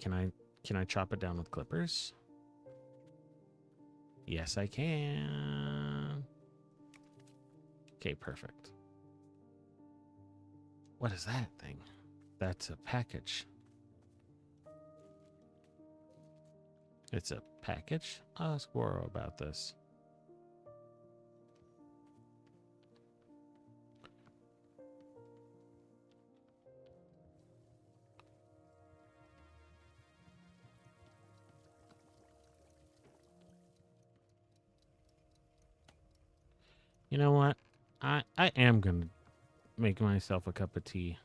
can I chop it down with clippers? Yes, I can. Okay, perfect. What is that thing? That's a package. It's a package? I'll ask Goro about this. You know what? I am going to make myself a cup of tea.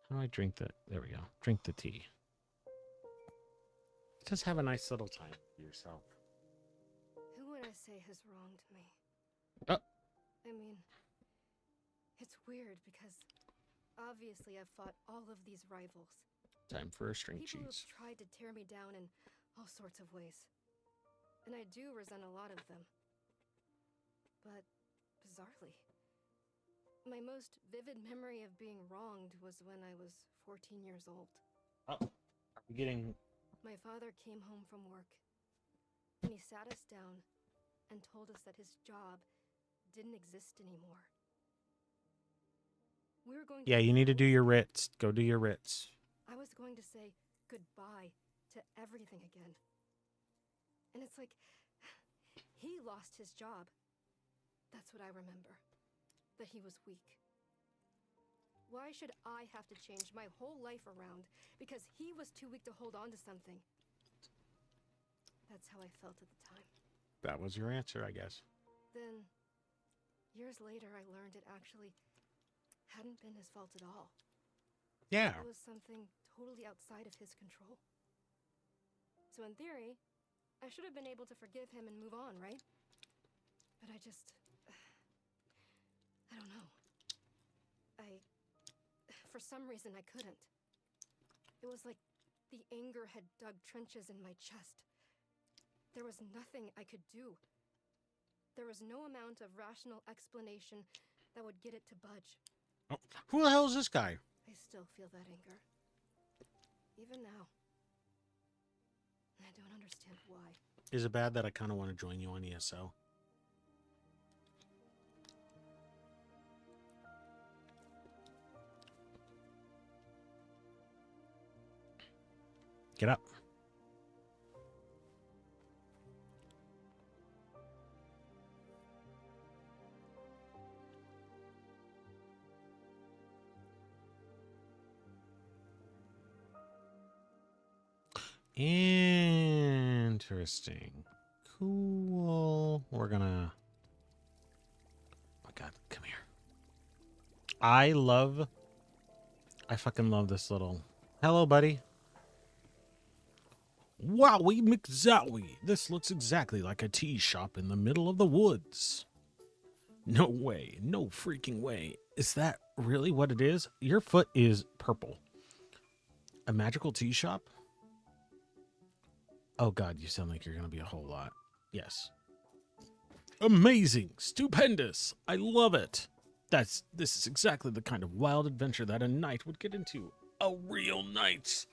How do I drink the... There we go. Drink the tea. Just have a nice little time for yourself. Who would I say has wronged me? Oh. I mean, it's weird because obviously I've fought all of these rivals. Time for a string People cheese. who've tried to tear me down in all sorts of ways. And I do resent a lot of them. But, bizarrely, my most vivid memory of being wronged was when I was 14 years old. Oh, are we getting... My father came home from work, and he sat us down and told us that his job didn't exist anymore. We were going Yeah, you need to do your writs. Go do your writs. was going to say goodbye to everything again. And it's like, he lost his job. That's what I remember. That he was weak. Why should I have to change my whole life around because he was too weak to hold on to something? That's how I felt at the time. That was your answer, I guess. Then, years later, I learned it actually hadn't been his fault at all. Yeah. It was something totally outside of his control. So in theory, I should have been able to forgive him and move on, right? But I don't know. For some reason, I couldn't. It was like the anger had dug trenches in my chest. There was nothing I could do. There was no amount of rational explanation that would get it to budge. Oh, who the hell is this guy? I still feel that anger. Even now. I don't understand why. Is it bad that I kind of want to join you on ESO? Get up. Interesting. Cool. We're gonna... Oh my god, come here. I fucking love this little... Hello, buddy. Wowie McZowie. This looks exactly like a tea shop in the middle of the woods. No way. No freaking way. Is that really what it is? Your foot is purple. A magical tea shop? Oh god, you sound like you're going to be a whole lot. Yes. Amazing. Stupendous. I love it. This is exactly the kind of wild adventure that a knight would get into. A real knight.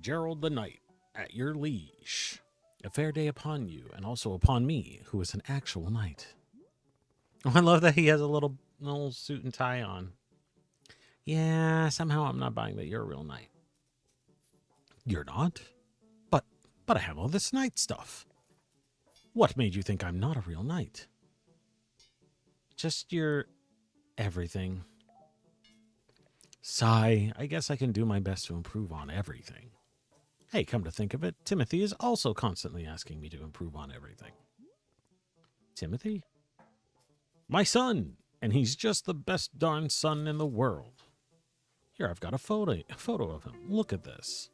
Gerald the Knight, at your liege. A fair day upon you, and also upon me, who is an actual knight. Oh, I love that he has a little suit and tie on. Yeah, somehow I'm not buying that you're a real knight. You're not? But I have all this knight stuff. What made you think I'm not a real knight? Just your everything. Sigh, I guess I can do my best to improve on everything. Hey, come to think of it, Timothy is also constantly asking me to improve on everything. Timothy? My son! And he's just the best darn son in the world. Here, I've got a photo of him. Look at this.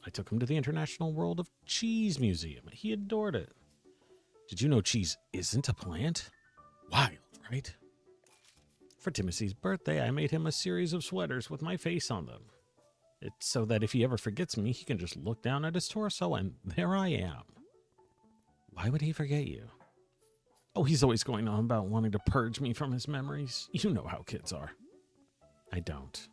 I took him to the International World of Cheese Museum. He adored it. Did you know cheese isn't a plant? Wild, right? For Timothy's birthday, I made him a series of sweaters with my face on them. It's so that if he ever forgets me, he can just look down at his torso and there I am. Why would he forget you? Oh, he's always going on about wanting to purge me from his memories. You know how kids are. I don't.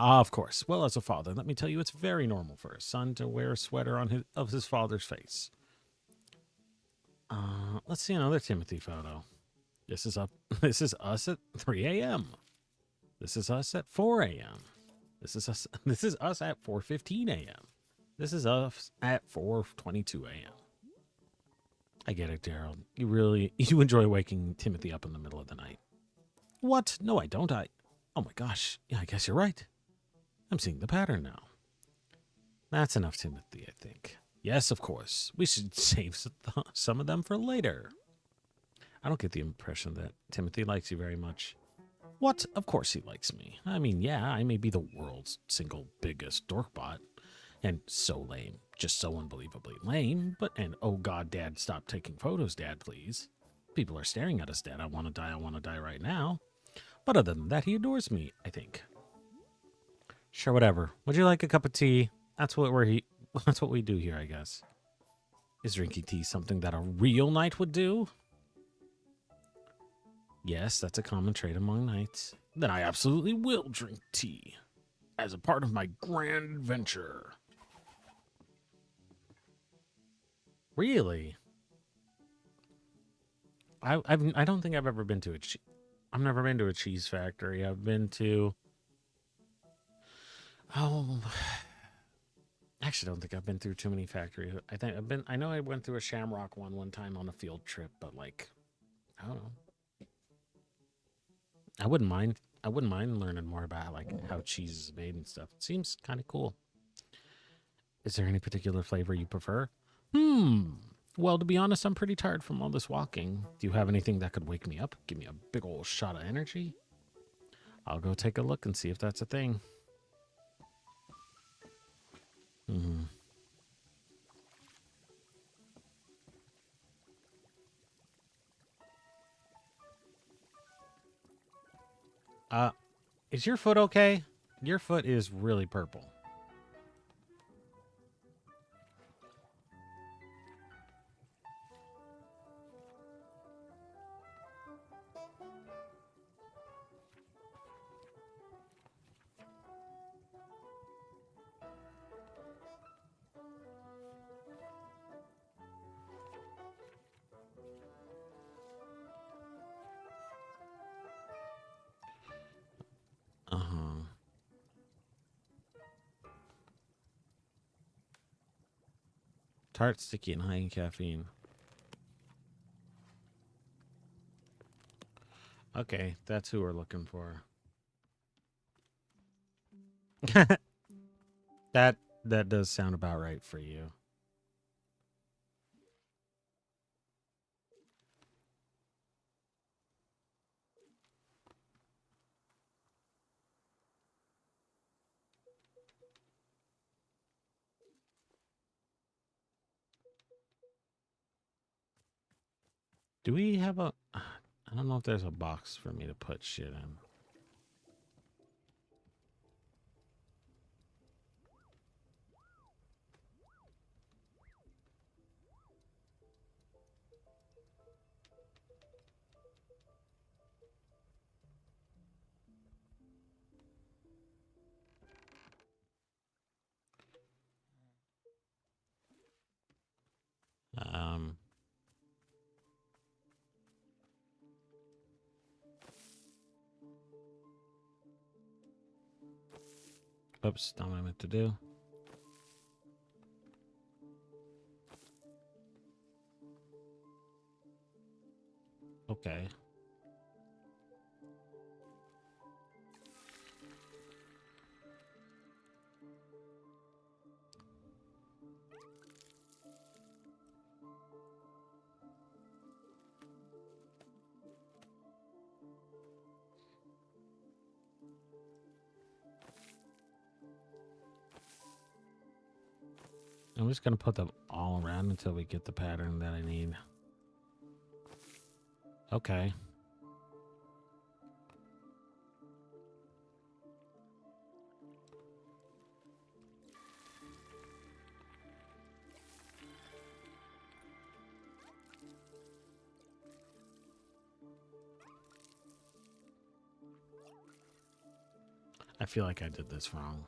Ah, of course. Well, as a father, let me tell you, it's very normal for a son to wear a sweater on his father's face. Let's see another Timothy photo. This is us at 3 a.m. This is us at 4 a.m. This is us at 4:15 a.m. This is us at 4:22 a.m. I get it, Daryl. You enjoy waking Timothy up in the middle of the night. What? No, I don't. Oh my gosh. Yeah, I guess you're right. I'm seeing the pattern now. That's enough, Timothy, I think. Yes, of course. We should save some of them for later. I don't get the impression that Timothy likes you very much. What? Of course he likes me. I mean, yeah, I may be the world's single biggest dorkbot. And so lame. Just so unbelievably lame. And oh god, Dad, stop taking photos, Dad, please. People are staring at us, Dad. I want to die right now. But other than that, he adores me, I think. Sure, whatever. Would you like a cup of tea? That's what we do here, I guess. Is drinking tea something that a real knight would do? Yes, that's a common trait among knights. Then I absolutely will drink tea as a part of my grand adventure. Really? I don't think I've ever been to I've never been to a cheese factory. I've been to Oh, actually, I don't think I've been through too many factories. I think I've been. I know I went through a Shamrock one time on a field trip, but like, I don't know. I wouldn't mind. I wouldn't mind learning more about like how cheese is made and stuff. It seems kind of cool. Is there any particular flavor you prefer? Hmm. Well, to be honest, I'm pretty tired from all this walking. Do you have anything that could wake me up? Give me a big old shot of energy? I'll go take a look and see if that's a thing. Hmm. Uh, is your foot okay? Your foot is really purple. Uh huh. Tart, sticky, and high in caffeine. Okay, that's who we're looking for. that that does sound about right for you. Do we have a? I don't know if there's a box for me to put shit in. Um. Oops, not what I meant to do. Okay. I'm just gonna put them all around until we get the pattern that I need. Okay. I feel like I did this wrong.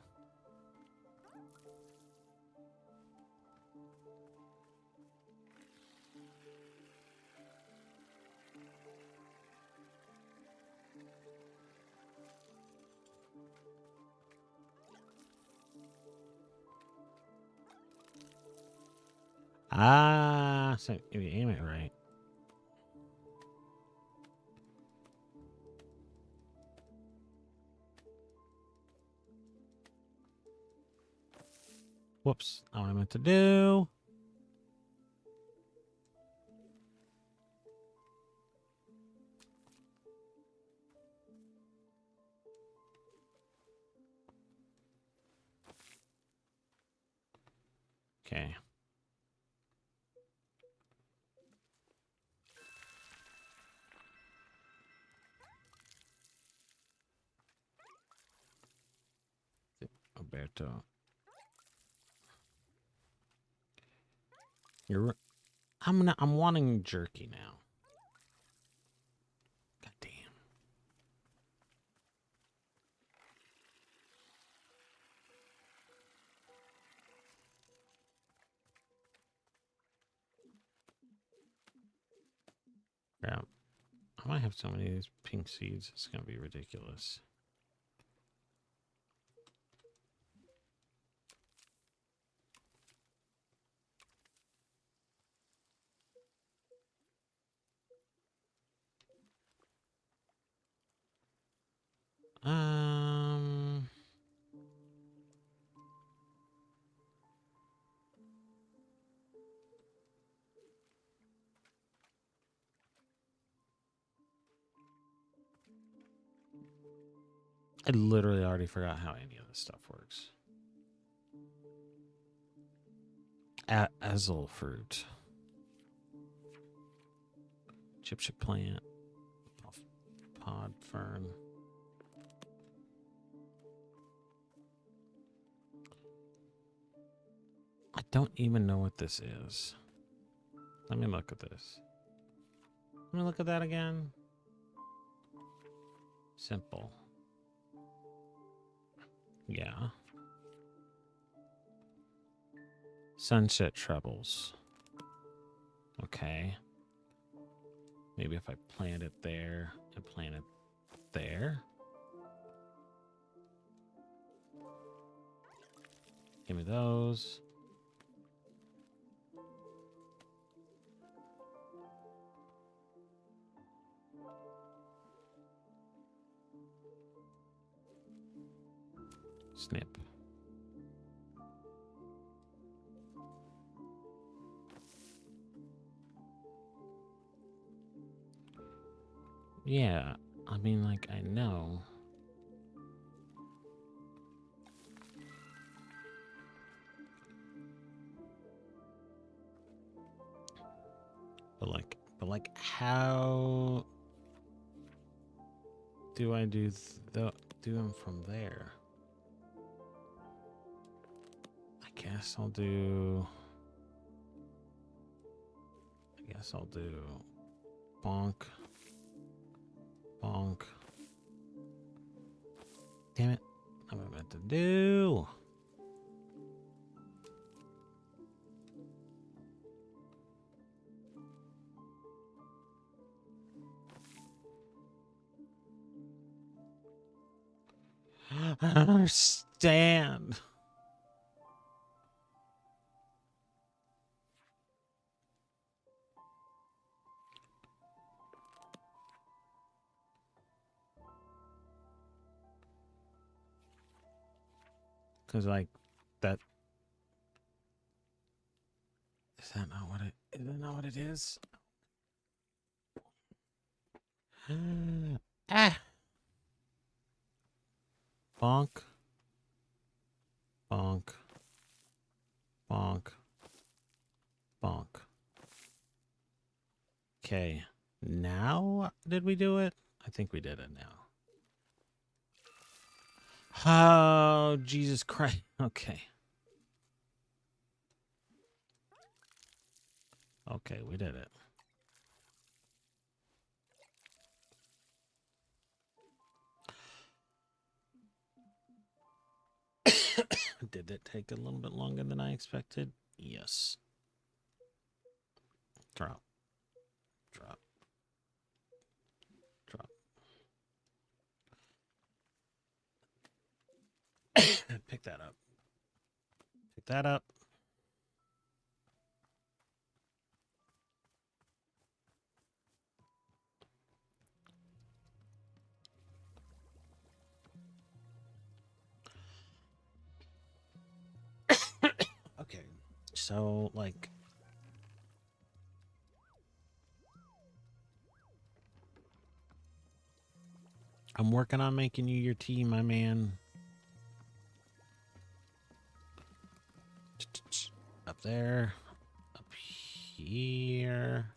Ah, so if you aim it right. Whoops, not what I meant to do. Okay. Alberto. You're I'm wanting jerky now. God damn. Crap. I might have so many of these pink seeds. It's gonna be ridiculous. Um. I literally already forgot how any of this stuff works. Azul fruit. Chipship plant. Pod fern. I don't even know what this is. Let me look at this. Let me look at that again. Simple. Yeah. Sunset trebles. Okay. Maybe if I plant it there and plant it there. Give me those. Snip. Yeah, I mean, like, I know. But like, how do I do them from there? I guess I'll do bonk, bonk. Damn it! What am I meant to do? I don't understand. Cause like that is that not what it is? That not what it is? Ah, bonk, bonk, bonk, bonk. Okay, now did we do it? I think we did it now. Oh, Jesus Christ. Okay. Okay, we did it. Did it take a little bit longer than I expected? Yes. Drop. Drop. Drop. Pick that up. Pick that up. Okay. So, like, I'm working on making you your tea, my man. Up there. Up here.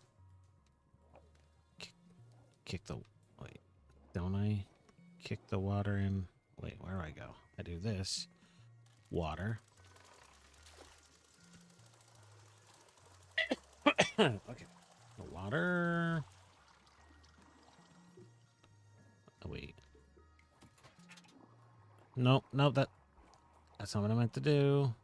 Kick the... Wait. Don't I? Kick the water in. Wait, where do I go? I do this. Water. Okay. The water. Oh, wait. Nope, nope, that's not what I meant to do.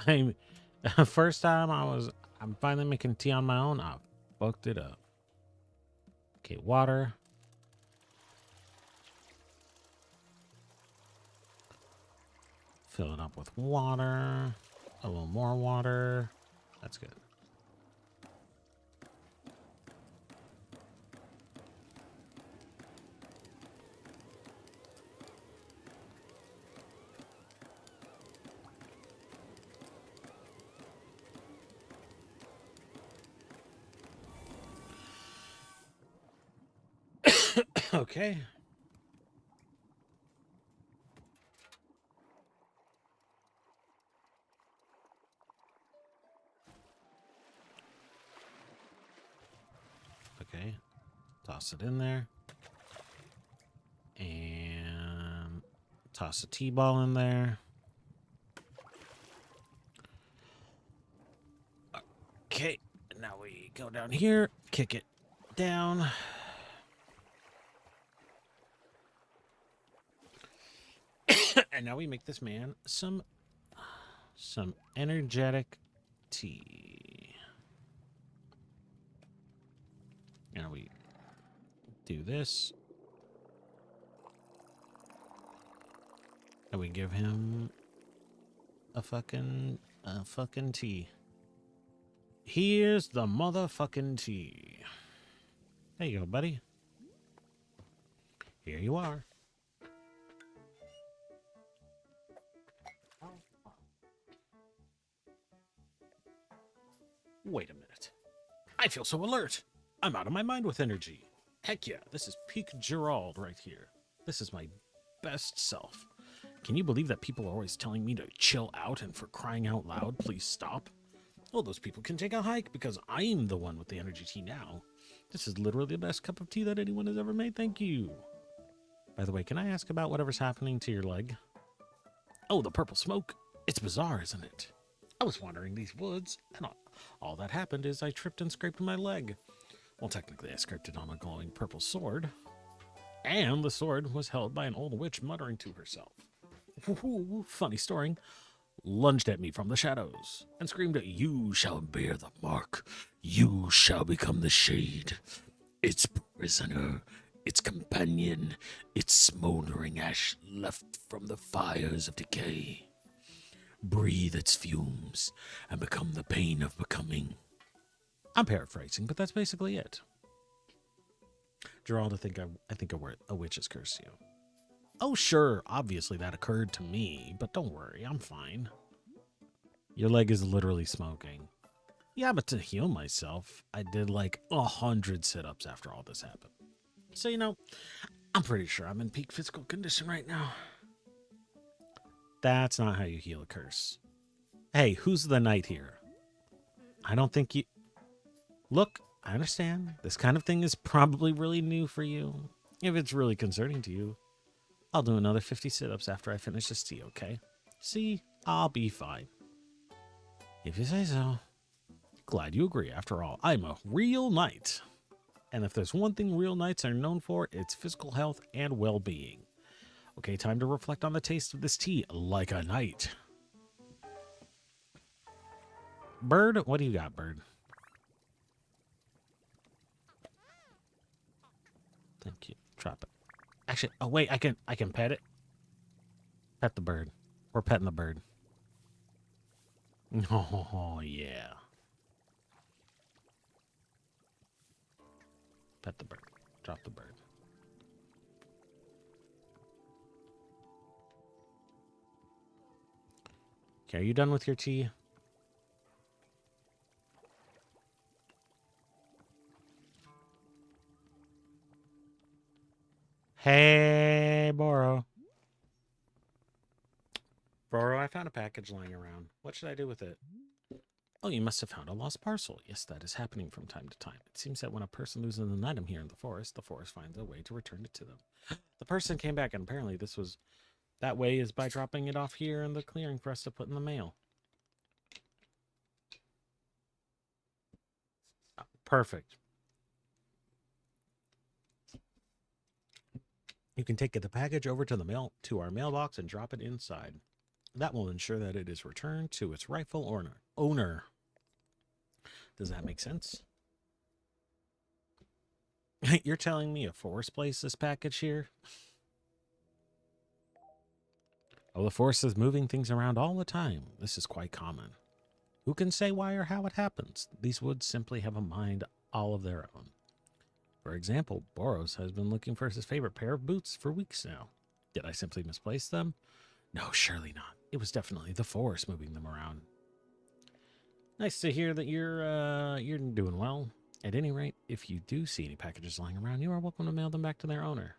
I'm first time I'm finally making tea on my own. Fucked it up. Okay, water. Fill it up with water. A little more water. That's good. Okay. Okay. Toss it in there. And toss a T-ball in there. Okay. Now we go down here. Kick it down. And now we make this man some energetic tea. Now we do this. And we give him a fucking tea. Here's the motherfucking tea. There you go, buddy. Here you are. Wait a minute. I feel so alert. I'm out of my mind with energy. Heck yeah, this is peak Gerald right here. This is my best self. Can you believe that people are always telling me to chill out and for crying out loud, please stop? Well, those people can take a hike because I'm the one with the energy tea now. This is literally the best cup of tea that anyone has ever made. Thank you. By the way, can I ask about whatever's happening to your leg? Oh, the purple smoke. It's bizarre, isn't it? I was wandering these woods, and all that happened is I tripped and scraped my leg. Well, technically, I scraped it on a glowing purple sword. And the sword was held by an old witch muttering to herself. Funny story. Lunged at me from the shadows and screamed, "You shall bear the mark. You shall become the shade. Its prisoner, its companion, its smoldering ash left from the fires of decay. Breathe its fumes and become the pain of becoming." I'm paraphrasing, but that's basically it. Gerald, I think a witch has cursed you. Oh, sure, obviously that occurred to me, but don't worry, I'm fine. Your leg is literally smoking. Yeah, but to heal myself, I did like 100 sit-ups after all this happened. So, I'm pretty sure I'm in peak physical condition right now. That's not how you heal a curse. Hey, who's the knight here? I don't think you... Look, I understand. This kind of thing is probably really new for you. If it's really concerning to you, I'll do another 50 sit-ups after I finish this tea, okay? See, I'll be fine. If you say so. Glad you agree. After all, I'm a real knight. And if there's one thing real knights are known for, it's physical health and well-being. Okay, time to reflect on the taste of this tea like a knight. Bird, what do you got, bird? Thank you. Drop it. Actually, oh wait, I can pet it. Pet the bird. We're petting the bird. Oh yeah. Pet the bird. Drop the bird. Okay, are you done with your tea? Hey, Boro. Boro, I found a package lying around. What should I do with it? Oh, you must have found a lost parcel. Yes, that is happening from time to time. It seems that when a person loses an item here in the forest finds a way to return it to them. The person came back, and apparently that way is by dropping it off here in the clearing for us to put in the mail. Oh, perfect. You can take the package over to our mailbox and drop it inside. That will ensure that it is returned to its rightful owner. Does that make sense? You're telling me a force placed this package here? Oh, the force is moving things around all the time. This is quite common. Who can say why or how it happens? These woods simply have a mind all of their own. For example, Boros has been looking for his favorite pair of boots for weeks now. Did I simply misplace them? No, surely not. It was definitely the force moving them around. Nice to hear that you're doing well. At any rate, if you do see any packages lying around, you are welcome to mail them back to their owner.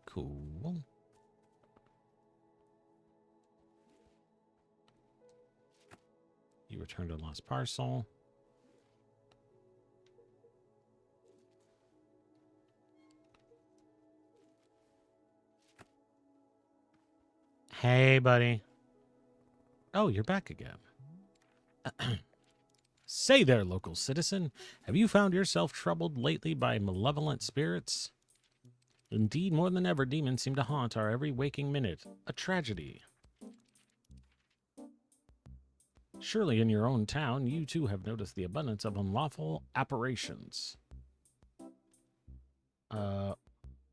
Cool. You returned a lost parcel. Hey, buddy. Oh, you're back again. Say there, local citizen, have you found yourself troubled lately by malevolent spirits? Indeed, more than ever, demons seem to haunt our every waking minute. A tragedy. Surely in your own town, you too have noticed the abundance of unlawful apparitions.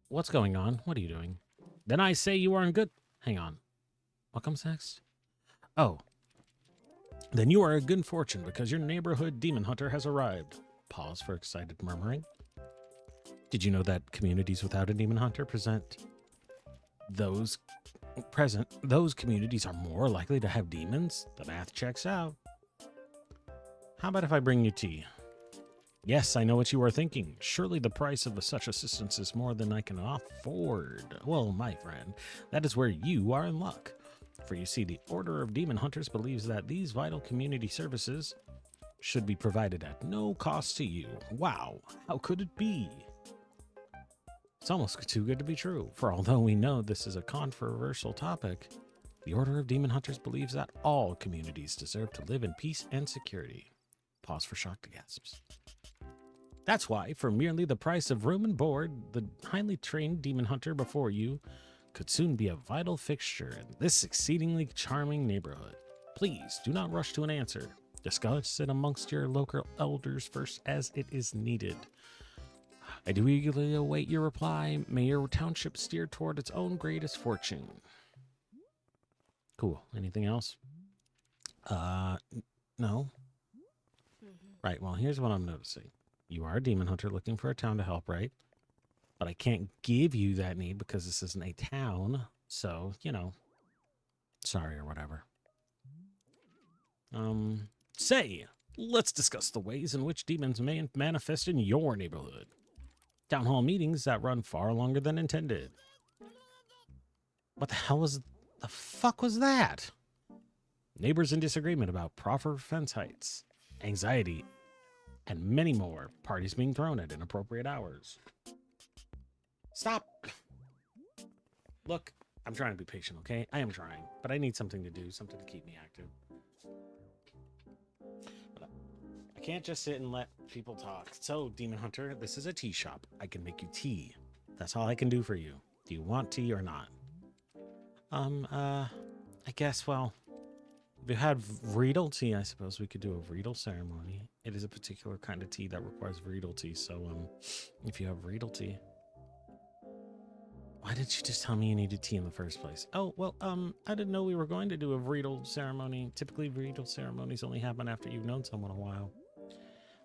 What's going on? What are you doing? Then I say you are in good... Hang on. What comes next? Oh. Then you are in good fortune because your neighborhood demon hunter has arrived. Pause for excited murmuring. Did you know that communities without a demon hunter those communities are more likely to have demons? The math checks out. How about if I bring you tea? Yes, I know what you are thinking. Surely the price of such assistance is more than I can afford. Well, my friend, that is where you are in luck. For you see, the Order of Demon Hunters believes that these vital community services should be provided at no cost to you. Wow, how could it be? It's almost too good to be true, for although we know this is a controversial topic, the Order of Demon Hunters believes that all communities deserve to live in peace and security. Pause for shocked gasps. That's why, for merely the price of room and board, the highly trained demon hunter before you could soon be a vital fixture in this exceedingly charming neighborhood. Please do not rush to an answer. Discuss it amongst your local elders first as it is needed. I do eagerly await your reply. May your township steer toward its own greatest fortune. Cool. Anything else? No. Right, well, here's what I'm noticing. You are a demon hunter looking for a town to help, right? But I can't give you that need because this isn't a town. So, sorry or whatever. Say, let's discuss the ways in which demons may manifest in your neighborhood. Town hall meetings that run far longer than intended. What the fuck was that? Neighbors in disagreement about proper fence heights, anxiety, and many more. Parties being thrown at inappropriate hours. Stop. Look, I'm trying to be patient, okay? I am trying, but I need something to do, something to keep me active. But I can't just sit and let people talk. So, Demon Hunter, this is a tea shop. I can make you tea. That's all I can do for you. Do you want tea or not? I guess, well, if you had Vreedle tea, I suppose we could do a Vreedle ceremony. It is a particular kind of tea that requires Vreedle tea, so, if you have Vreedle tea. Why didn't you just tell me you needed tea in the first place? Oh, well, I didn't know we were going to do a Vreedle ceremony. Typically, Vreedle ceremonies only happen after you've known someone a while.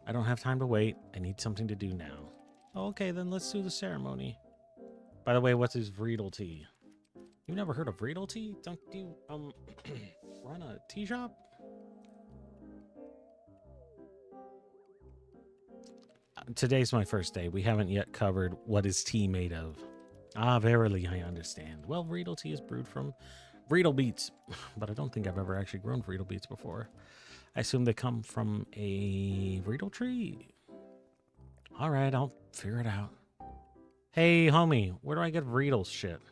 I don't have time to wait. I need something to do now. Oh, okay, then let's do the ceremony. By the way, what is Vreedle tea? You've never heard of Vreedle tea? Don't you, run a tea shop? Today's my first day. We haven't yet covered what is tea made of. Ah, verily, I understand. Well, Vreedle tea is brewed from Vreedle beets, but I don't think I've ever actually grown Vreedle beets before. I assume they come from a Vreedle tree. All right, I'll figure it out. Hey, homie, where do I get Vreedle's shit?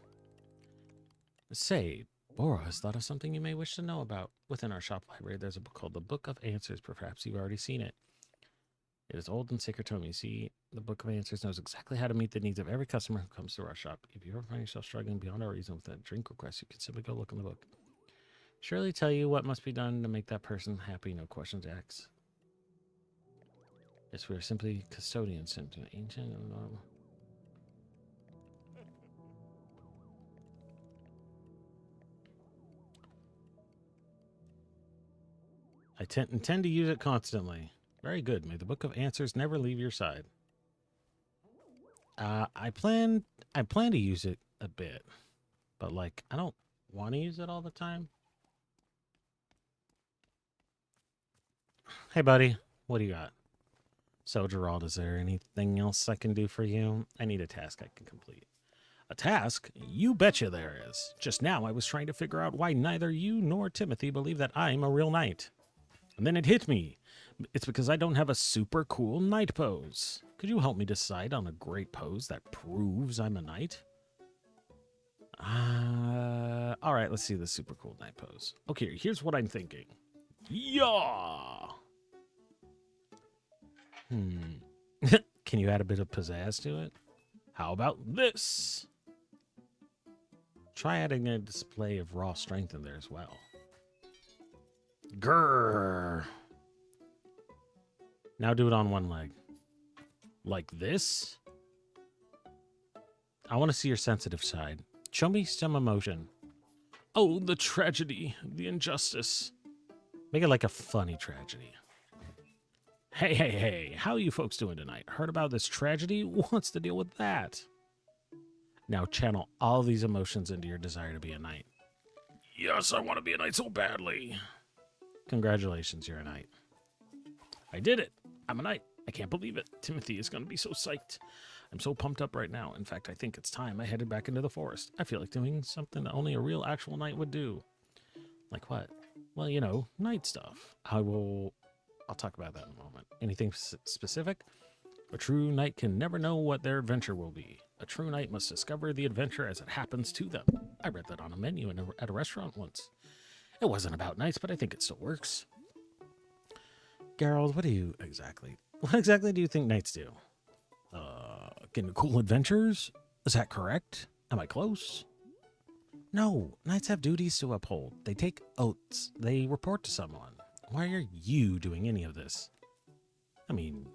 Say, Bora has thought of something you may wish to know about. Within our shop library, there's a book called The Book of Answers. Perhaps you've already seen it. It is old and sacred tome. You see, the Book of Answers knows exactly how to meet the needs of every customer who comes to our shop. If you ever find yourself struggling beyond our reason with a drink request, you can simply go look in the book. Surely tell you what must be done to make that person happy, no questions asked. Yes, we are simply custodians into ancient and normal. I intend to use it constantly. Very good. May the Book of Answers never leave your side. I plan to use it a bit, but like I don't want to use it all the time. Hey, buddy, what do you got? So, Gerald, is there anything else I can do for you? I need a task I can complete. A task? You betcha there is. Just now I was trying to figure out why neither you nor Timothy believe that I'm a real knight. And then it hit me. It's because I don't have a super cool knight pose. Could you help me decide on a great pose that proves I'm a knight? All right, let's see the super cool knight pose. Okay, here's what I'm thinking. Yeah. Can you add a bit of pizzazz to it? How about this? Try adding a display of raw strength in there as well. Grrr. Now do it on one leg. Like this? I want to see your sensitive side. Show me some emotion. Oh, the tragedy, the injustice. Make it like a funny tragedy. Hey, hey, hey, how are you folks doing tonight? Heard about this tragedy? What's the deal with that? Now channel all these emotions into your desire to be a knight. Yes, I want to be a knight so badly. Congratulations, you're a knight. I did it. I'm a knight. I can't believe it. Timothy is going to be so psyched. I'm so pumped up right now. In fact, I think it's time I headed back into the forest. I feel like doing something that only a real actual knight would do. Like what? Well, you know, knight stuff. I'll talk about that in a moment. Anything specific? A true knight can never know what their adventure will be. A true knight must discover the adventure as it happens to them. I read that on a menu at a restaurant once. It wasn't about knights, but I think it still works. Gerald, what exactly do you think knights do? Get into cool adventures? Is that correct? Am I close? No, knights have duties to uphold. They take oaths. They report to someone. Why are you doing any of this? I mean,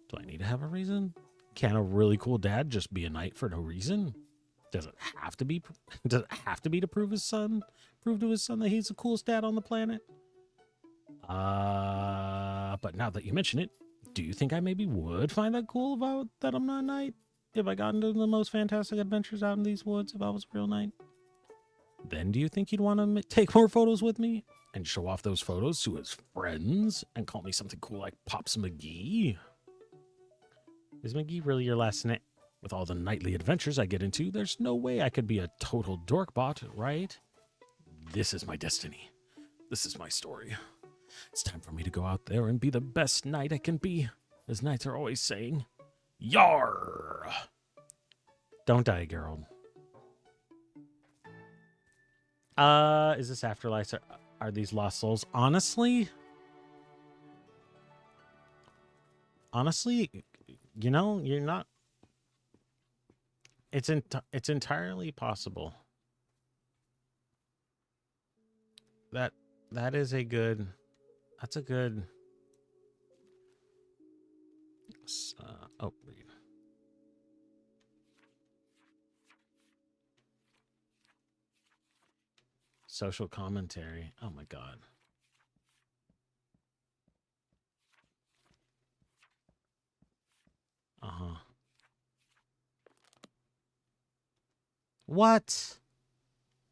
do I need to have a reason? Can a really cool dad just be a knight for no reason? Does it have to be? Does it have to be to prove to his son that he's the coolest dad on the planet? But now that you mention it, do you think I maybe would find that cool about that I'm not a knight? If I got into the most fantastic adventures out in these woods, if I was a real knight? Then do you think he'd want to take more photos with me? And show off those photos to his friends? And call me something cool like Pops McGee? Is McGee really your last name? With all the nightly adventures I get into, there's no way I could be a total dorkbot, right? This is my destiny. This is my story. It's time for me to go out there and be the best knight I can be. As knights are always saying, Yar! Don't die, Geralt. Is this afterlife? Are these lost souls? Honestly, you know, you're not. It's entirely possible. That is a good. That's a good. Read. Social commentary. Oh my god. Uh-huh. What?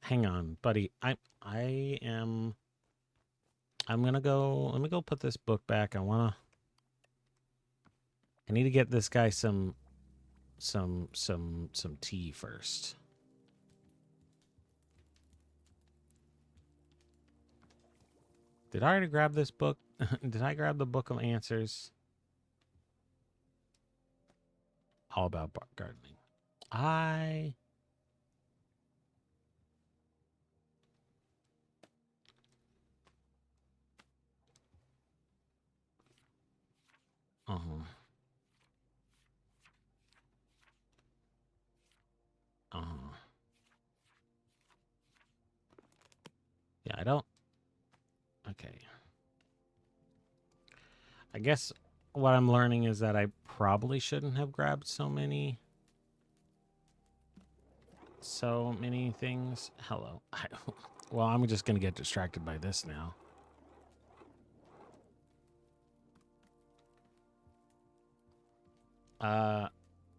Hang on, buddy. I'm gonna go. Let me go put this book back. I need to get this guy some tea first. Did I already grab this book? Did I grab the Book of Answers? All about gardening. Uh-huh. Uh-huh. Yeah, I don't. Okay. I guess what I'm learning is that I probably shouldn't have grabbed so many things. Hello. Well, I'm just gonna get distracted by this now.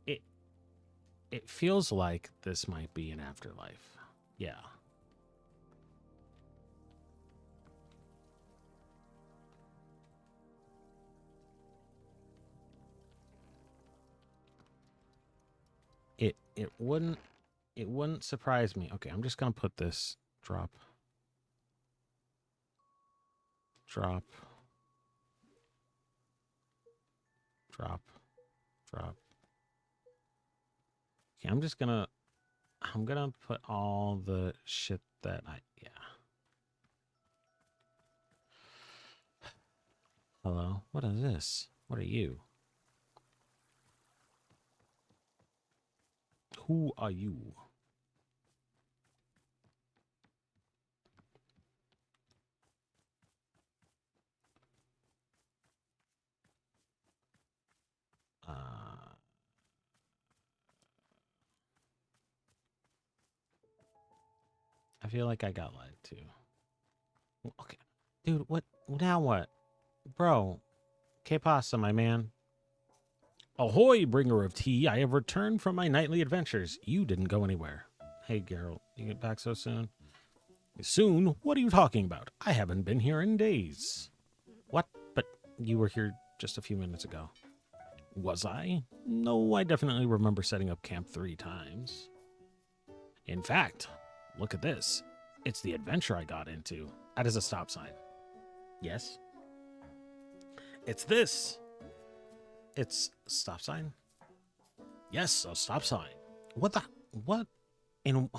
It it feels like this might be an afterlife. Yeah. It wouldn't surprise me. Okay, I'm just gonna put this drop. Drop. Drop. Drop. Okay, I'm gonna put all the shit that yeah. Hello? What is this? What are you? Who are you? I feel like I got lied to. Okay. Dude, what? Now what? Bro. Que pasa, my man? Ahoy, bringer of tea. I have returned from my nightly adventures. You didn't go anywhere. Hey, Geralt. You get back so soon? Soon? What are you talking about? I haven't been here in days. What? But you were here just a few minutes ago. Was I? No, I definitely remember setting up camp 3 times. In fact, look at this. It's the adventure I got into. That is a stop sign. Yes? It's this. It's a stop sign? Yes, a stop sign. What the? What? In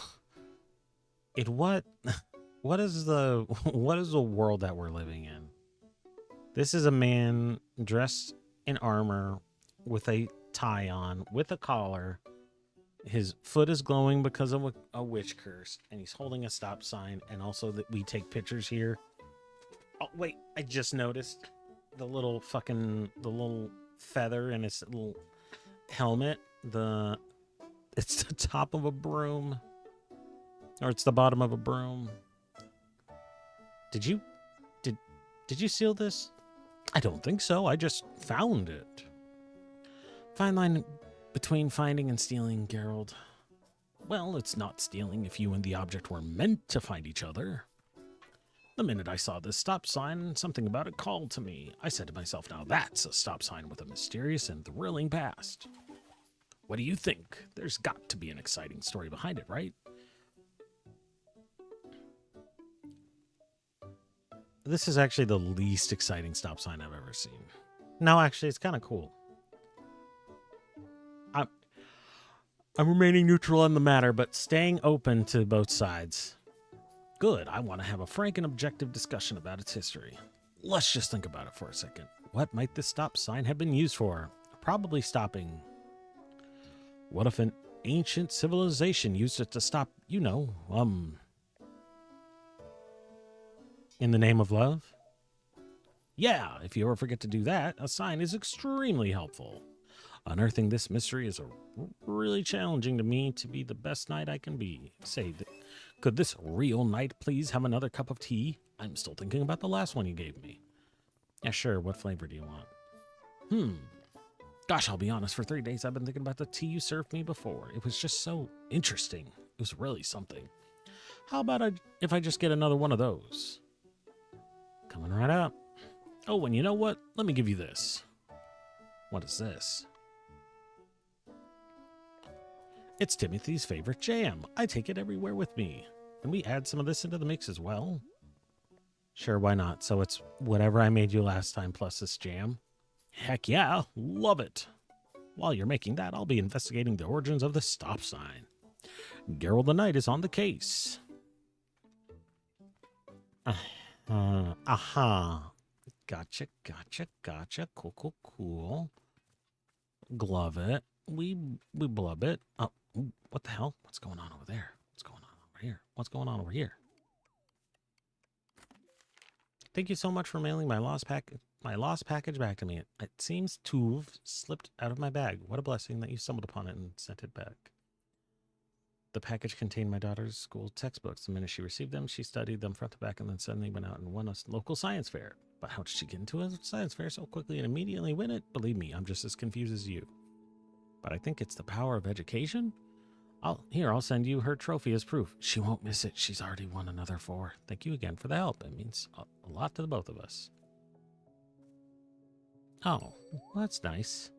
what? What is the world that we're living in? This is a man dressed in armor with a tie on, with a collar. His foot is glowing because of a witch curse, and he's holding a stop sign, and also that we take pictures here. Oh, wait, I just noticed the little feather in his little helmet. It's the top of a broom. Or it's the bottom of a broom. Did you seal this? I don't think so. I just found it. Fine line between finding and stealing, Geralt. Well, it's not stealing if you and the object were meant to find each other. The minute I saw this stop sign, something about it called to me. I said to myself, now that's a stop sign with a mysterious and thrilling past. What do you think? There's got to be an exciting story behind it, right? This is actually the least exciting stop sign I've ever seen. No, actually, it's kind of cool. I'm remaining neutral on the matter, but staying open to both sides. Good, I want to have a frank and objective discussion about its history. Let's just think about it for a second. What might this stop sign have been used for? Probably stopping. What if an ancient civilization used it to stop, in the name of love? Yeah, if you ever forget to do that, a sign is extremely helpful. Unearthing this mystery is really challenging to me to be the best knight I can be. Could this real knight please have another cup of tea? I'm still thinking about the last one you gave me. Yeah, sure. What flavor do you want? Gosh, I'll be honest. For 3 days, I've been thinking about the tea you served me before. It was just so interesting. It was really something. How about if I just get another one of those? Coming right up. Oh, and you know what? Let me give you this. What is this? It's Timothy's favorite jam. I take it everywhere with me. Can we add some of this into the mix as well? Sure, why not? So it's whatever I made you last time plus this jam? Heck yeah, love it. While you're making that, I'll be investigating the origins of the stop sign. Geralt the Knight is on the case. Aha. Gotcha. Cool. Glove it. We blub it. Oh, what the hell? What's going on over there? What's going on over here? What's going on over here? Thank you so much for mailing my lost my lost package back to me. It seems to have slipped out of my bag. What a blessing that you stumbled upon it and sent it back. The package contained my daughter's school textbooks. The minute she received them, she studied them front to back and then suddenly went out and won a local science fair. But how did she get into a science fair so quickly and immediately win it? Believe me, I'm just as confused as you. But I think it's the power of education. I'll send you her trophy as proof. She won't miss it. She's already won another 4. Thank you again for the help. It means a lot to the both of us. Oh, well, that's nice.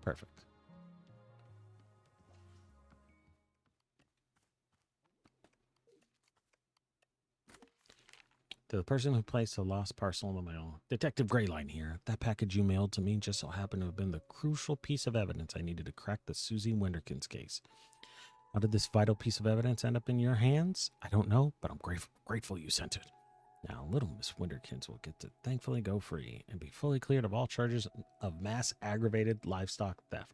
Perfect. To the person who placed a lost parcel in the mail, Detective Greyline here. That package you mailed to me just so happened to have been the crucial piece of evidence I needed to crack the Susie Winderkins case. How did this vital piece of evidence end up in your hands? I don't know, but I'm grateful you sent it. Now, little Miss Winderkins will get to thankfully go free and be fully cleared of all charges of mass aggravated livestock theft.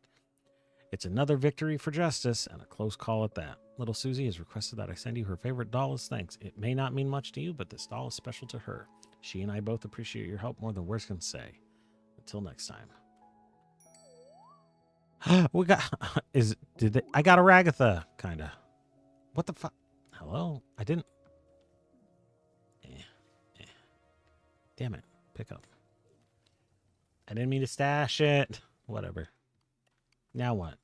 It's another victory for justice, and a close call at that. Little Susie has requested that I send you her favorite doll as thanks. It may not mean much to you, but this doll is special to her. She and I both appreciate your help more than words can say. Until next time. We got... I got a Ragatha, kinda. What the fuck? Hello? I didn't... Damn it. Pick up. I didn't mean to stash it. Whatever. Now what?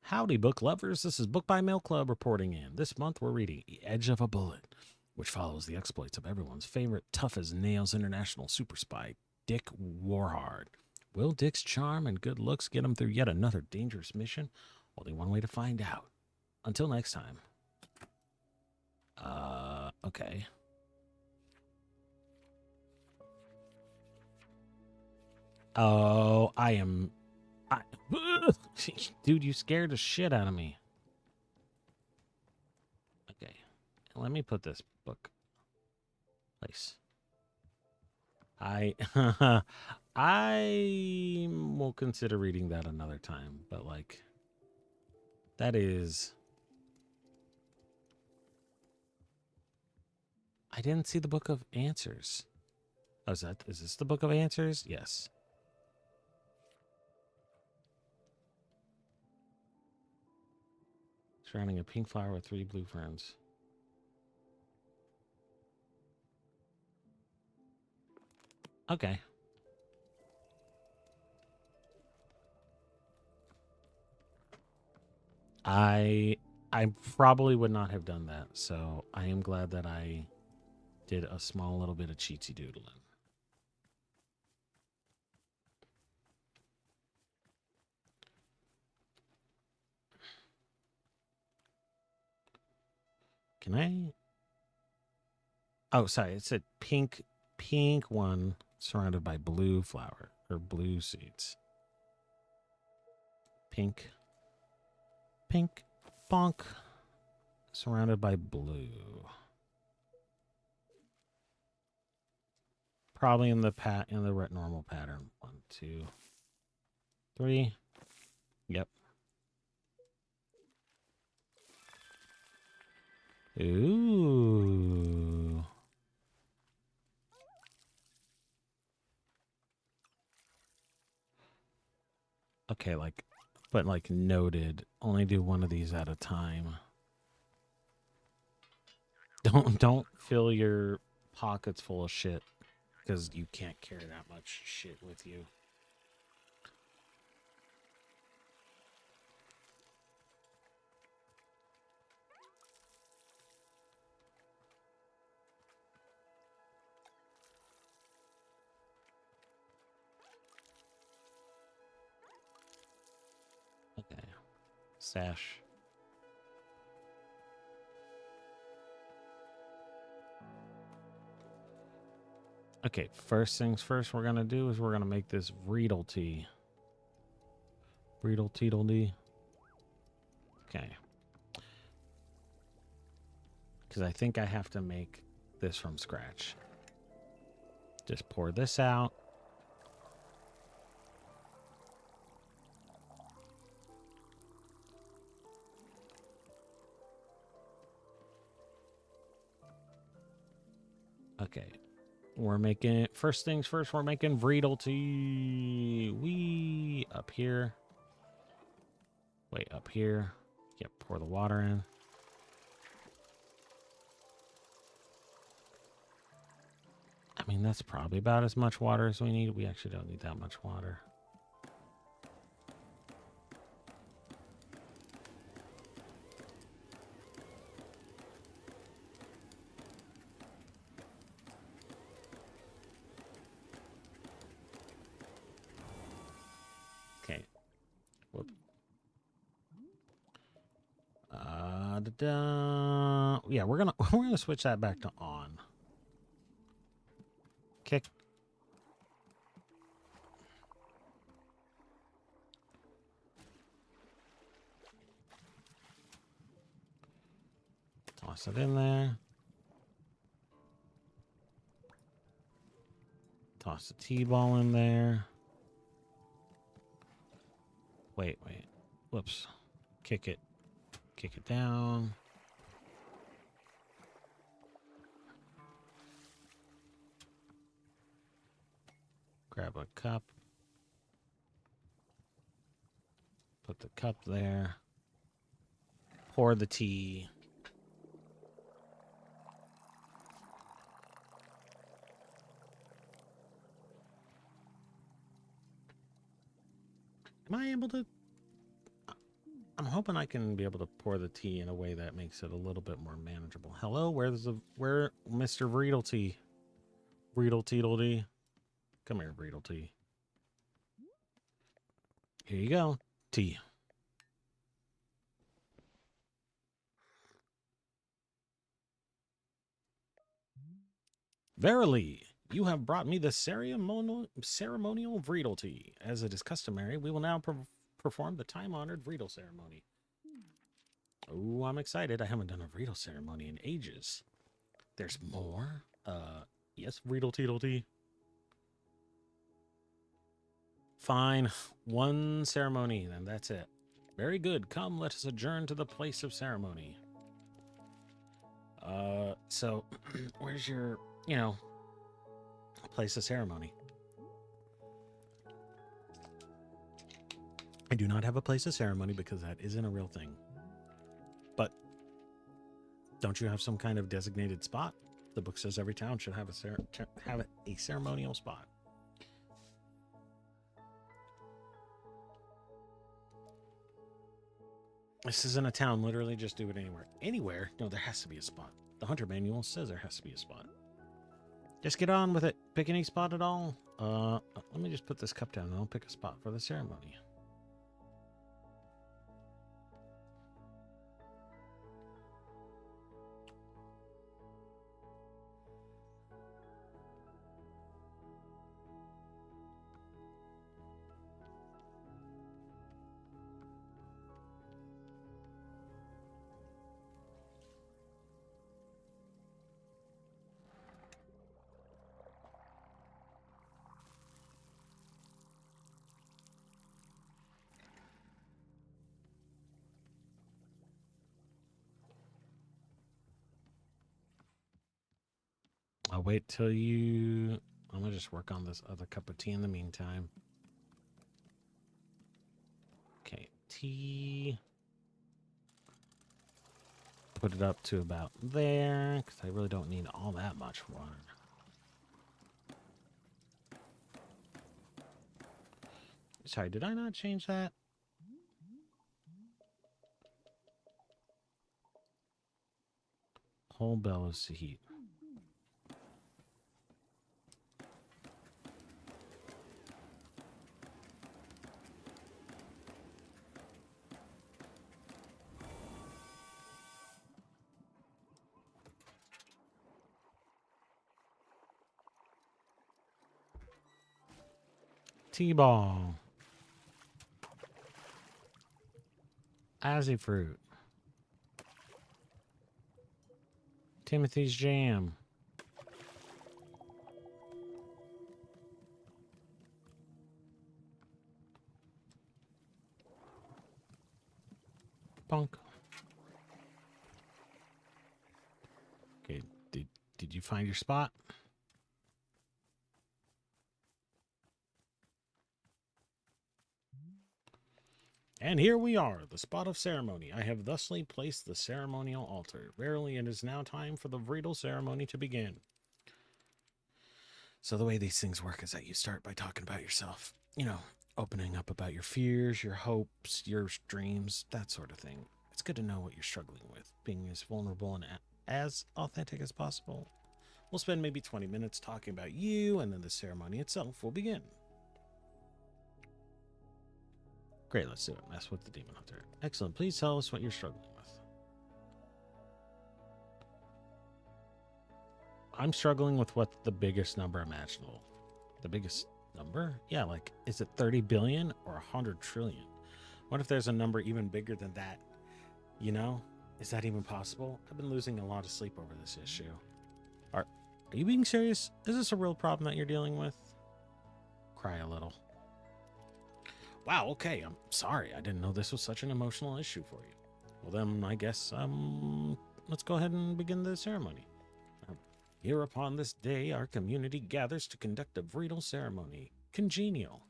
Howdy, book lovers. This is Book by Mail Club reporting in. This month we're reading The Edge of a Bullet, which follows the exploits of everyone's favorite tough-as-nails international super spy, Dick Warhard. Will Dick's charm and good looks get him through yet another dangerous mission? Only one way to find out. Until next time. Okay. Oh, dude, you scared the shit out of me. Okay. Let me put this book place. I will consider reading that another time, but like that is I didn't see the Book of Answers. Oh, is this the Book of Answers? Yes. Surrounding a pink flower with 3 blue ferns. Okay. I probably would not have done that, so I am glad that I did a small little bit of cheatsy doodling. Can I? Oh, sorry. It said pink one surrounded by blue flower or blue seeds. Pink, bonk, surrounded by blue. Probably in the normal pattern. 1, 2, 3. Yep. Ooh. Okay, but noted. Only do one of these at a time. Don't fill your pockets full of shit because you can't carry that much shit with you. Okay. Sash. Okay, first things first we're going to do is we're going to make this Reedle tea. Reedle Teedledee. Okay. Because I think I have to make this from scratch. Just pour this out. Okay. We're making, first things first, we're making Vreedle tea. We up here. Wait, up here. Yep, pour the water in. I mean, that's probably about as much water as we need. We actually don't need that much water. Okay. Whoop. Yeah, we're gonna switch that back to on. Kick. Toss it in there. Toss the T-ball in there. Wait. Whoops. Kick it. Kick it down. Grab a cup. Put the cup there. Pour the tea. Am I able to? I'm hoping I can be able to pour the tea in a way that makes it a little bit more manageable. Hello, where Mr. Vreedle tea? Vreedle Teedledee. Come here, Vreedle tea. Here you go. Tea. Verily, you have brought me the ceremonial Vreedle tea. As it is customary, we will now perform the time-honored Vreedle ceremony. Oh, I'm excited. I haven't done a Vreedle ceremony in ages. There's more? Yes, Vreedle Teedledee. Fine. One ceremony, and that's it. Very good. Come, let us adjourn to the place of ceremony. So, where's your, place of ceremony? I do not have a place of ceremony because that isn't a real thing. But don't you have some kind of designated spot? The book says every town should have a ceremonial spot. This isn't a town. Literally just do it anywhere. Anywhere? No, there has to be a spot. The Hunter Manual says there has to be a spot. Just get on with it. Pick any spot at all. Let me just put this cup down and I'll pick a spot for the ceremony. I'll wait till you... I'm going to just work on this other cup of tea in the meantime. Okay, tea. Put it up to about there, because I really don't need all that much water. Sorry, did I not change that? Whole bellows to heat. T-ball. Azzy fruit. Timothy's jam. Punk. Okay, did Did you find your spot? And here we are, the spot of ceremony. I have thusly placed the ceremonial altar. Verily, it is now time for the bridal ceremony to begin. So the way these things work is that you start by talking about yourself. You know, opening up about your fears, your hopes, your dreams, that sort of thing. It's good to know what you're struggling with, being as vulnerable and as authentic as possible. We'll spend maybe 20 minutes talking about you, and then the ceremony itself will begin. Great, let's do it. Mess with the demon hunter. Excellent. Please tell us what you're struggling with. I'm struggling with what's the biggest number imaginable. The biggest number? Yeah, like, is it 30 billion or 100 trillion? What if there's a number even bigger than that? You know? Is that even possible? I've been losing a lot of sleep over this issue. Are you being serious? Is this a real problem that you're dealing with? Cry a little. Wow, okay, I'm sorry. I didn't know this was such an emotional issue for you. Well then, I guess, let's go ahead and begin the ceremony. Here upon this day, our community gathers to conduct a bridal ceremony. Congenial.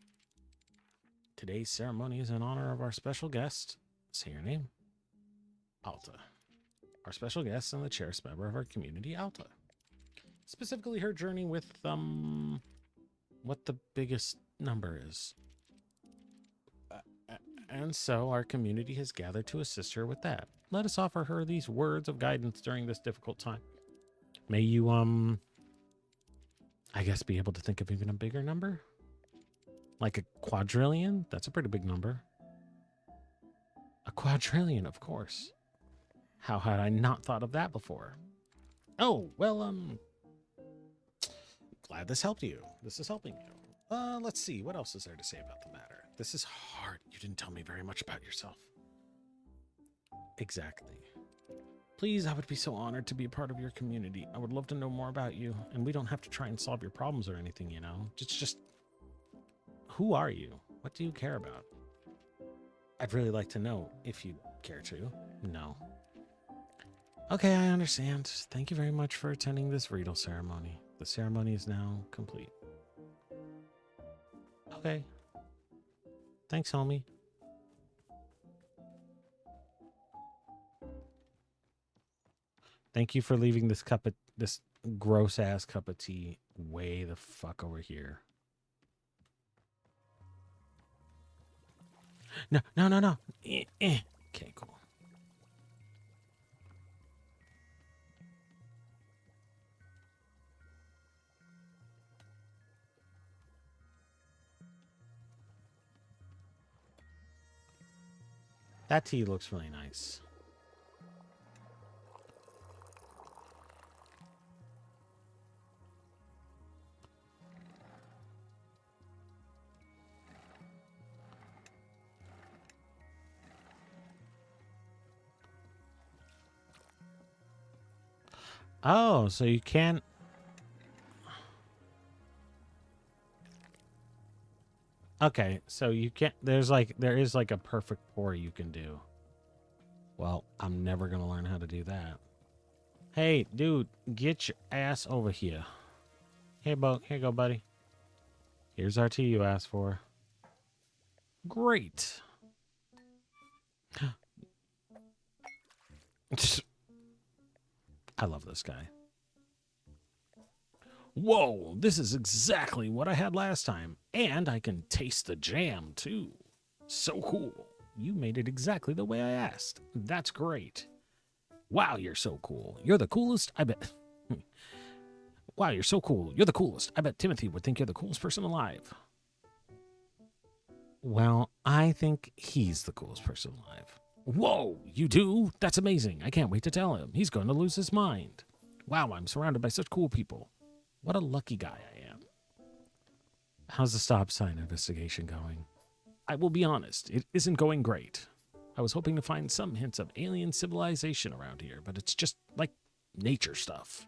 Today's ceremony is in honor of our special guest. Say your name. Alta. Our special guest and the cherished member of our community, Alta. Specifically her journey with, what the biggest number is. And so our community has gathered to assist her with that. Let us offer her these words of guidance during this difficult time. May you, I guess be able to think of even a bigger number? Like a quadrillion? That's a pretty big number. A quadrillion, of course. How had I not thought of that before? Oh, well, glad this helped you. This is helping you. Let's see. What else is there to say about the matter? This is hard. You didn't tell me very much about yourself. Exactly. Please, I would be so honored to be a part of your community. I would love to know more about you, and we don't have to try and solve your problems or anything, you know? Just who are you? What do you care about? I'd really like to know if you care to. No. Okay, I understand. Thank you very much for attending this bridal ceremony. The ceremony is now complete. Okay. Thanks, homie. Thank you for leaving this gross ass cup of tea way the fuck over here. No. Okay, cool. That tea looks really nice. Oh, so you can't... Okay, so you can't... there is like a perfect pour you can do. Well, I'm never gonna learn how to do that. Hey, dude, get your ass over here. Here you go, buddy. Here's our tea you asked for. Great. I love this guy. Whoa, this is exactly what I had last time. And I can taste the jam, too. So cool. You made it exactly the way I asked. That's great. Wow, you're so cool. You're the coolest, I bet. Wow, you're so cool. You're the coolest. I bet Timothy would think you're the coolest person alive. Well, I think he's the coolest person alive. Whoa, you do? That's amazing. I can't wait to tell him. He's going to lose his mind. Wow, I'm surrounded by such cool people. What a lucky guy I am. How's the stop sign investigation going? I will be honest, it isn't going great. I was hoping to find some hints of alien civilization around here, but it's just like nature stuff.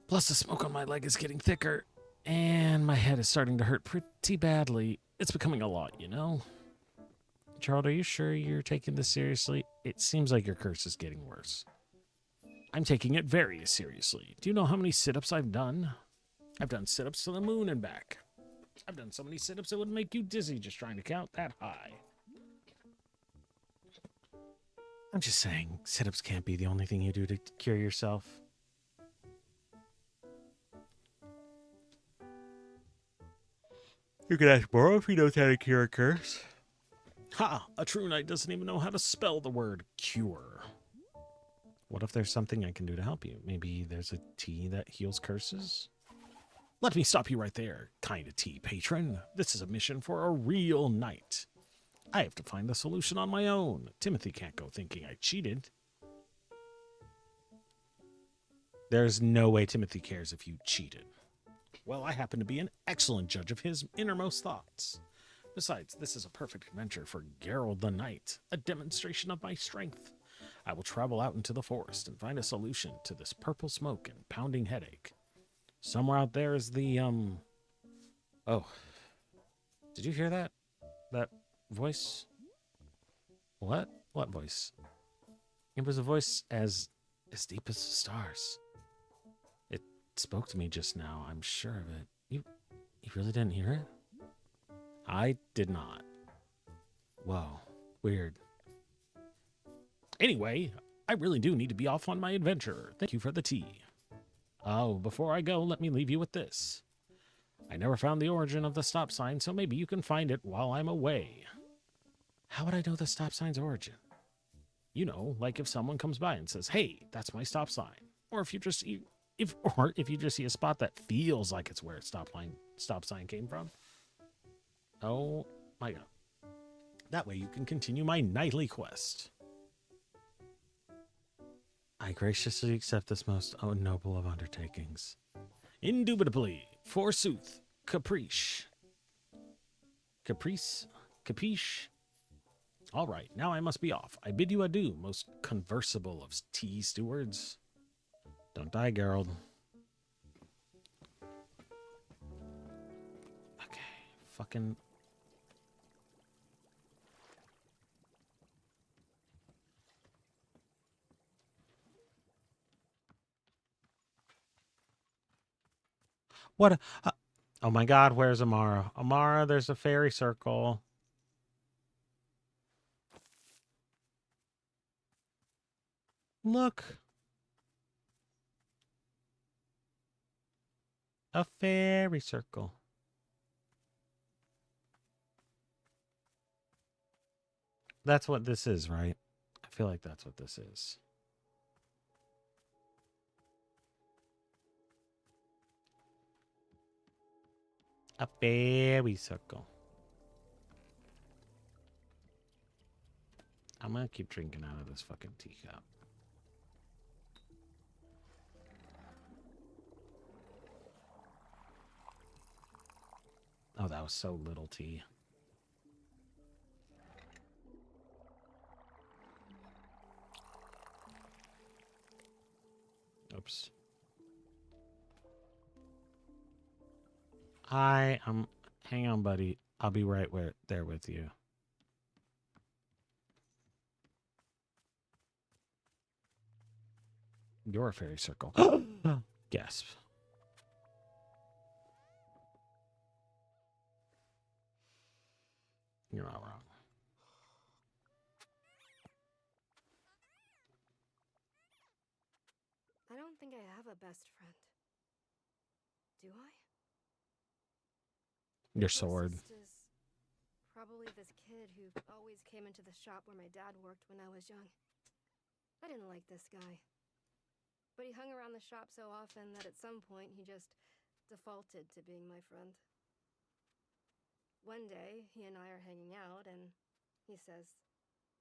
Plus the smoke on my leg is getting thicker, and my head is starting to hurt pretty badly. It's becoming a lot, you know? Gerald, are you sure you're taking this seriously? It seems like your curse is getting worse. I'm taking it very seriously. Do you know how many sit-ups I've done? I've done sit-ups to the moon and back. I've done so many sit-ups it would make you dizzy just trying to count that high. I'm just saying, sit-ups can't be the only thing you do to cure yourself. You can ask Boro if he knows how to cure a curse. Ha! A true knight doesn't even know how to spell the word cure. What if there's something I can do to help you? Maybe there's a tea that heals curses? Let me stop you right there, kind of tea patron. This is a mission for a real knight. I have to find the solution on my own. Timothy can't go thinking I cheated. There's no way Timothy cares if you cheated. Well, I happen to be an excellent judge of his innermost thoughts. Besides, this is a perfect adventure for Gerald the Knight, a demonstration of my strength. I will travel out into the forest and find a solution to this purple smoke and pounding headache. Somewhere out there is the, Oh. Did you hear that? That voice? What? What voice? It was a voice as deep as the stars. It spoke to me just now, I'm sure of it. You really didn't hear it? I did not. Whoa. Weird. Anyway, I really do need to be off on my adventure. Thank you for the tea. Oh, before I go, let me leave you with this. I never found the origin of the stop sign, so maybe you can find it while I'm away. How would I know the stop sign's origin? You know, like if someone comes by and says, "Hey, that's my stop sign," or if you just see a spot that feels like it's where stop sign came from. Oh my god! That way you can continue my nightly quest. I graciously accept this most noble of undertakings. Indubitably, forsooth, caprice. Capiche? All right, now I must be off. I bid you adieu, most conversable of tea stewards. Don't die, Gerald. Okay, fucking... What? Oh my god, where's Amara? Amara, there's a fairy circle. Look. A fairy circle. That's what this is, right? I feel like that's what this is. A fairy circle. I'm gonna keep drinking out of this fucking teacup. Oh, that was so little tea. Oops. Hang on, buddy. I'll be right there with you. You're a fairy circle. Gasp. You're not wrong. I don't think I have a best friend. Do I? Your sword. Closest is probably this kid who always came into the shop where my dad worked when I was young. I didn't like this guy. But he hung around the shop so often that at some point he just defaulted to being my friend. One day, he and I are hanging out, and he says,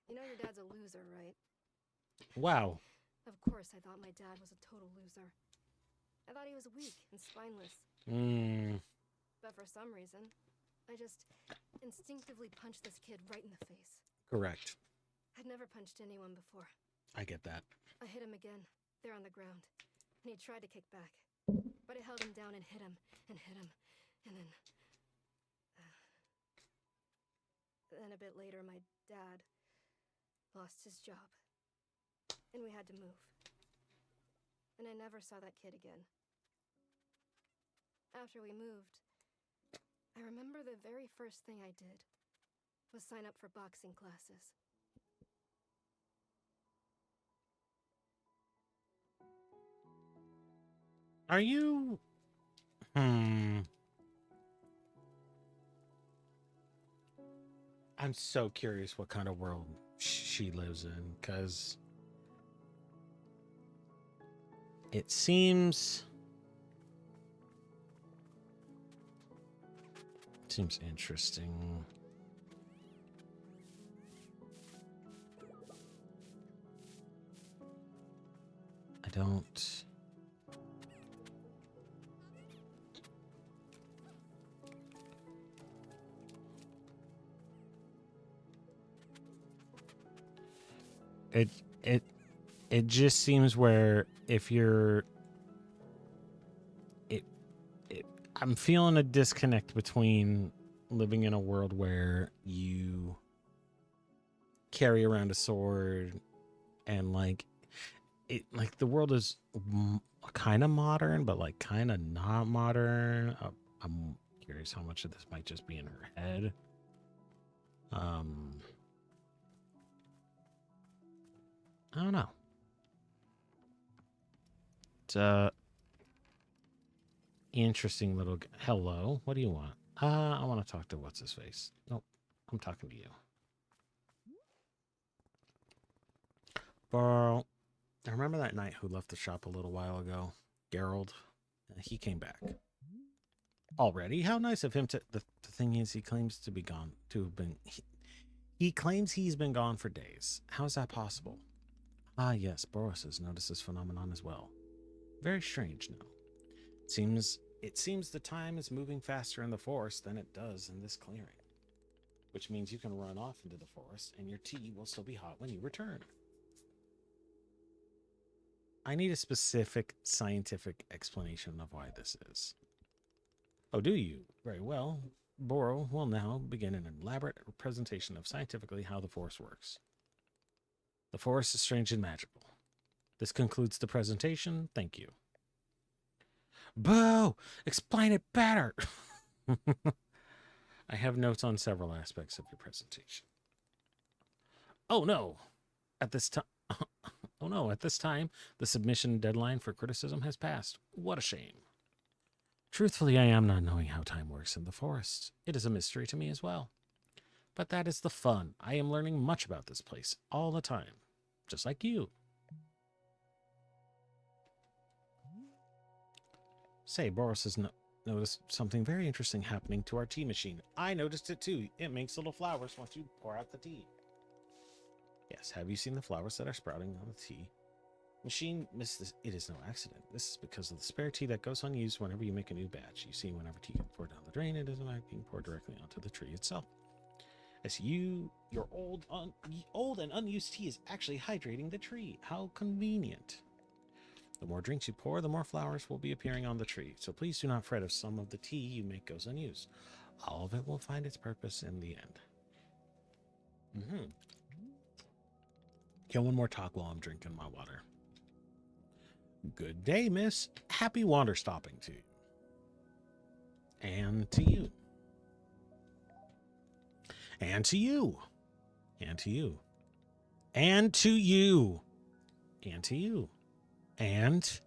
"You know your dad's a loser, right?" Wow. Of course, I thought my dad was a total loser. I thought he was weak and spineless. But for some reason, I just instinctively punched this kid right in the face. Correct. I'd never punched anyone before. I get that. I hit him again, there on the ground, and he tried to kick back. But I held him down and hit him, and then... Then a bit later, my dad lost his job, and we had to move. and I never saw that kid again. After we moved, I remember the very first thing I did was sign up for boxing classes. Are you... I'm so curious what kind of world she lives in, because it seems interesting. I don't... It just seems where if you're I'm feeling a disconnect between living in a world where you carry around a sword and like the world is kind of modern but like kind of not modern. I'm curious how much of this might just be in her head. I don't know. It's interesting little hello. What do you want? I want to talk to what's his face. Nope, I'm talking to you. Bro, I remember that knight who left the shop a little while ago. Gerald. He came back. Already? How nice of him to... The thing is, he claims to be gone. To have been... He claims he's been gone for days. How is that possible? Ah, yes, Boris has noticed this phenomenon as well. Very strange now. It seems the time is moving faster in the forest than it does in this clearing. Which means you can run off into the forest and your tea will still be hot when you return. I need a specific scientific explanation of why this is. Oh, do you? Very well. Boro will now begin an elaborate presentation of scientifically how the force works. The force is strange and magical. This concludes the presentation. Thank you. Boo! Explain it better! I have notes on several aspects of your presentation. Oh no! At this time... Oh no, at this time, the submission deadline for criticism has passed. What a shame. Truthfully, I am not knowing how time works in the forest. It is a mystery to me as well. But that is the fun. I am learning much about this place all the time. Just like you. Say, Boris has noticed something very interesting happening to our tea machine. I noticed it too. It makes little flowers once you pour out the tea. Yes, have you seen the flowers that are sprouting on the tea? Machine missed this. It is no accident. This is because of the spare tea that goes unused whenever you make a new batch. You see, whenever tea gets poured down the drain, it is in fact being poured directly onto the tree itself. As your old and unused tea is actually hydrating the tree. How convenient. The more drinks you pour, the more flowers will be appearing on the tree. So please do not fret if some of the tea you make goes unused. All of it will find its purpose in the end. Get one more talk while I'm drinking my water. Good day, miss. Happy Wanderstopping to you. And to you. And to you. And to you. And to you. And to you. And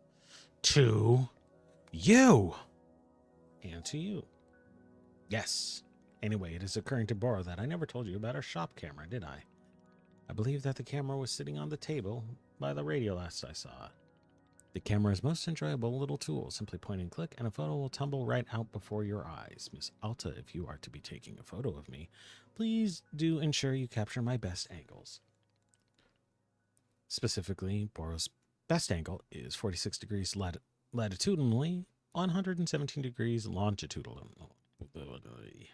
to you. And to you. Yes. Anyway, it is occurring to Boro that I never told you about our shop camera, did I? I believe that the camera was sitting on the table by the radio last I saw it. The camera's most enjoyable little tool. Simply point and click, and a photo will tumble right out before your eyes. Miss Alta, if you are to be taking a photo of me, please do ensure you capture my best angles. Specifically, Boro's best angle is 46 degrees latitudinally, 117 degrees longitudinally.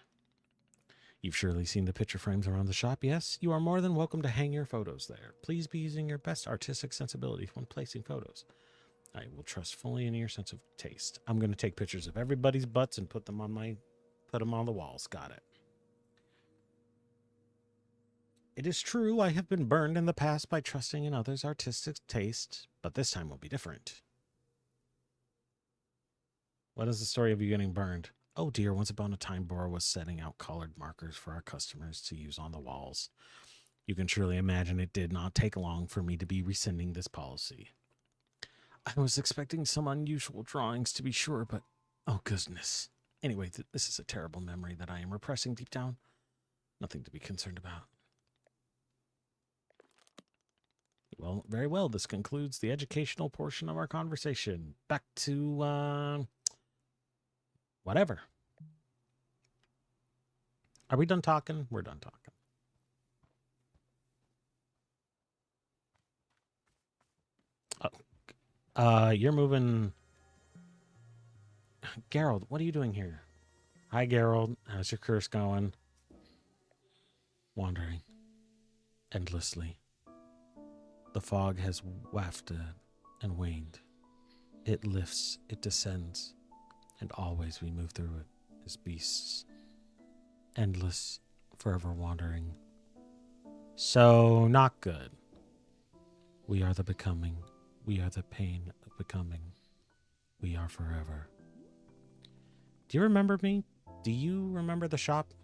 You've surely seen the picture frames around the shop, yes? You are more than welcome to hang your photos there. Please be using your best artistic sensibility when placing photos. I will trust fully in your sense of taste. I'm going to take pictures of everybody's butts and put them on the walls. Got it. It is true I have been burned in the past by trusting in others' artistic taste, but this time will be different. What is the story of you getting burned? Oh dear, once upon a time, Bora was setting out colored markers for our customers to use on the walls. You can surely imagine it did not take long for me to be rescinding this policy. I was expecting some unusual drawings to be sure, but oh goodness. Anyway, this is a terrible memory that I am repressing deep down. Nothing to be concerned about. Well, very well. This concludes the educational portion of our conversation. Back to, whatever. Are we done talking? We're done talking. You're moving. Gerald, what are you doing here? Hi, Gerald. How's your curse going? Wandering endlessly. The fog has wafted and waned. It lifts, it descends, and always we move through it as beasts. Endless, forever wandering. So, not good. We are the becoming. We are the pain of becoming. We are forever. Do you remember me? Do you remember the shop?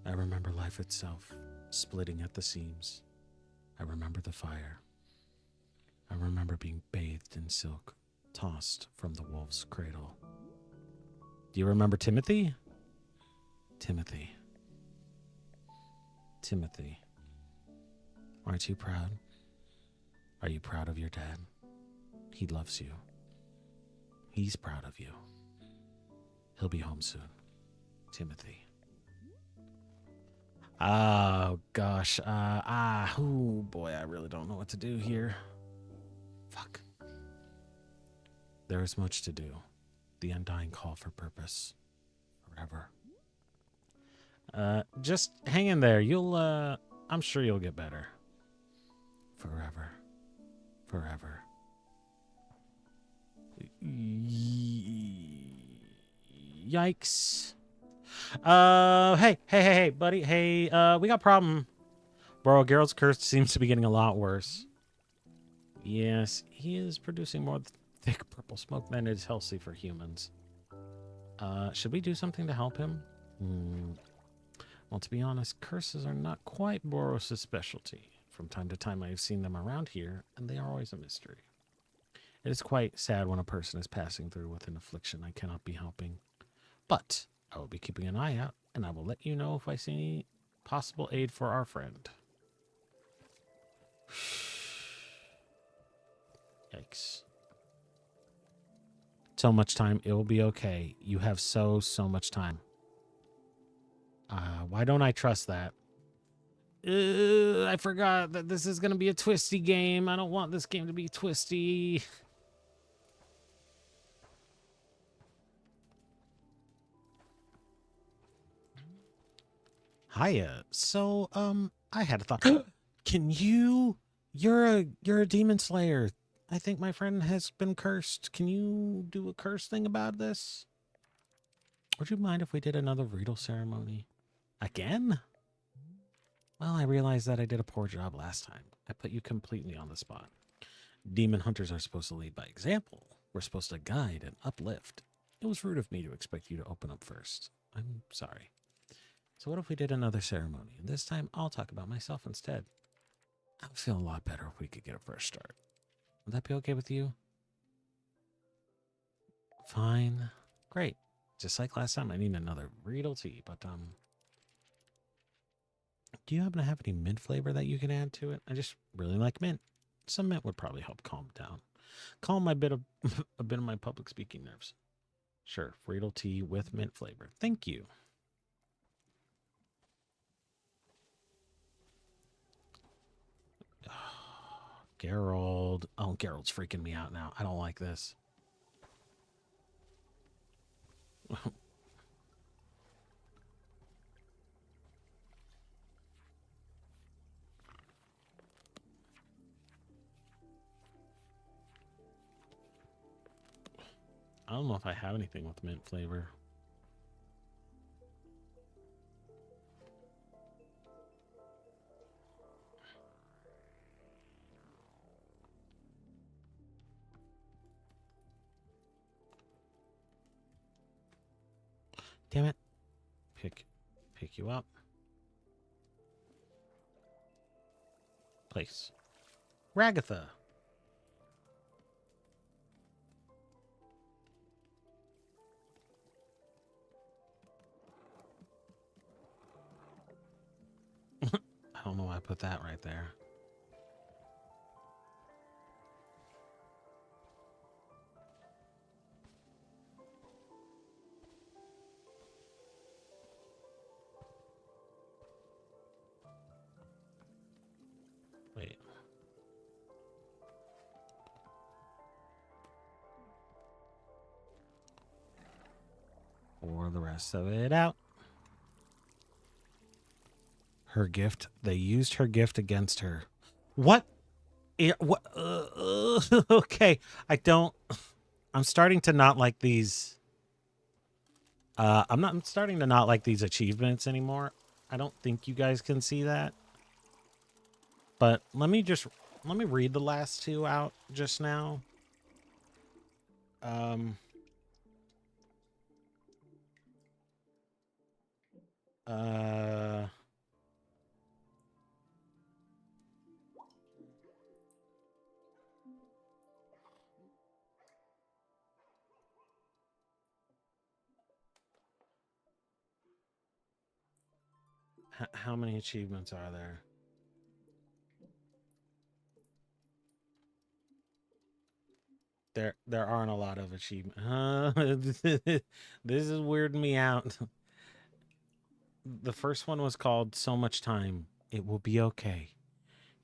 I remember life itself, splitting at the seams. I remember the fire. I remember being bathed in silk, tossed from the wolf's cradle. Do you remember Timothy? Timothy. Timothy. Aren't you proud? Are you proud of your dad? He loves you. He's proud of you. He'll be home soon. Timothy. Oh, gosh. Oh, boy, I really don't know what to do here. Fuck. There is much to do. The undying call for purpose. Forever. Just hang in there. I'm sure you'll get better. Forever. Forever. Yikes. Hey, buddy. Hey, we got a problem. Bro, Geralt's curse seems to be getting a lot worse. Yes, he is producing more thick purple smoke than is healthy for humans. Should we do something to help him? Well, to be honest, curses are not quite Boros' specialty. From time to time, I have seen them around here, and they are always a mystery. It is quite sad when a person is passing through with an affliction I cannot be helping. But I will be keeping an eye out, and I will let you know if I see any possible aid for our friend. Yikes. So much time. It will be okay. You have so much time. Why don't I trust that? I forgot that this is going to be a twisty game. I don't want this game to be twisty. Hiya. So, I had a thought. Can you're a demon slayer. I think my friend has been cursed. Can you do a curse thing about this? Would you mind if we did another riddle ceremony? Again? Well, I realized that I did a poor job last time. I put you completely on the spot. Demon hunters are supposed to lead by example. We're supposed to guide and uplift. It was rude of me to expect you to open up first. I'm sorry. So what if we did another ceremony? And this time, I'll talk about myself instead. I would feel a lot better if we could get a fresh start. Would that be okay with you? Fine. Great. Just like last time, I need another riddle tea, but, do you happen to have any mint flavor that you can add to it? I just really like mint. Some mint would probably help calm down. Calm a bit of my public speaking nerves. Sure, Friedel tea with mint flavor. Thank you. Gerald. Oh, Gerald's freaking me out now. I don't like this. I don't know if I have anything with mint flavor. Damn it. Pick you up. Place. Ragatha. I don't know why I put that right there. Wait. Pour the rest of it out. Her gift. They used her gift against her. What? What? Okay. I'm starting to not like these. I'm starting to not like these achievements anymore. I don't think you guys can see that. But let me read the last two out just now. Uh how many achievements are there? There aren't a lot of achievements. This is weirding me out. The first one was called So Much Time. It will be okay.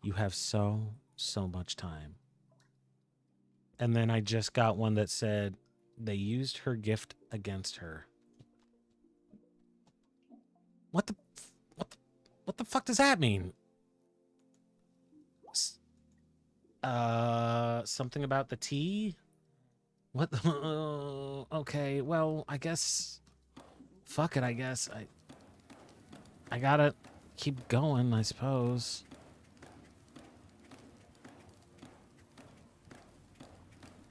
You have so much time. And then I just got one that said they used her gift against her. What the fuck does that mean? Something about the tea? What the, okay, well, I guess fuck it, I guess. I gotta keep going, I suppose.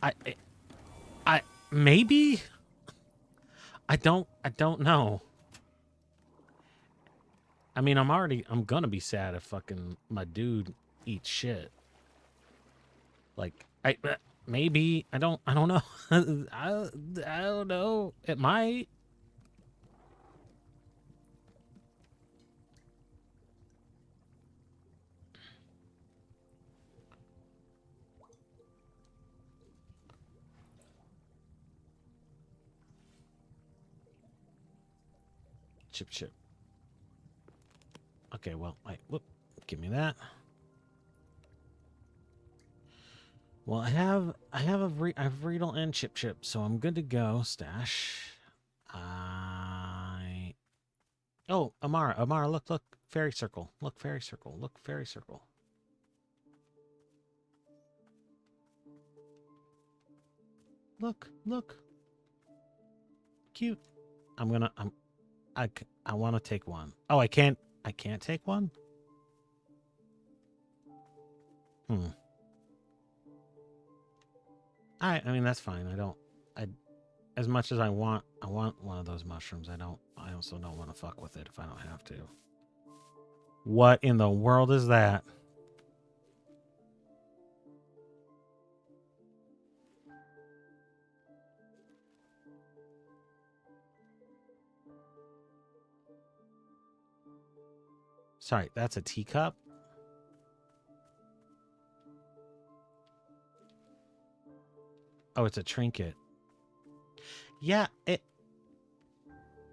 I maybe I don't know. I mean, I'm gonna be sad if fucking my dude eats shit. Like maybe I don't know. I don't know. It might. Chip. Okay, well, whoop, give me that. Well, I have Riedel and Chip, so I'm good to go. Stash. Oh, Amara, look, fairy circle. Look, fairy circle. Look, fairy circle. Look. Cute. I want to take one. Oh, I can't take one? I mean, that's fine. As much as I want one of those mushrooms, I also don't want to fuck with it if I don't have to. What in the world is that? Sorry, that's a teacup? Oh, it's a trinket. Yeah,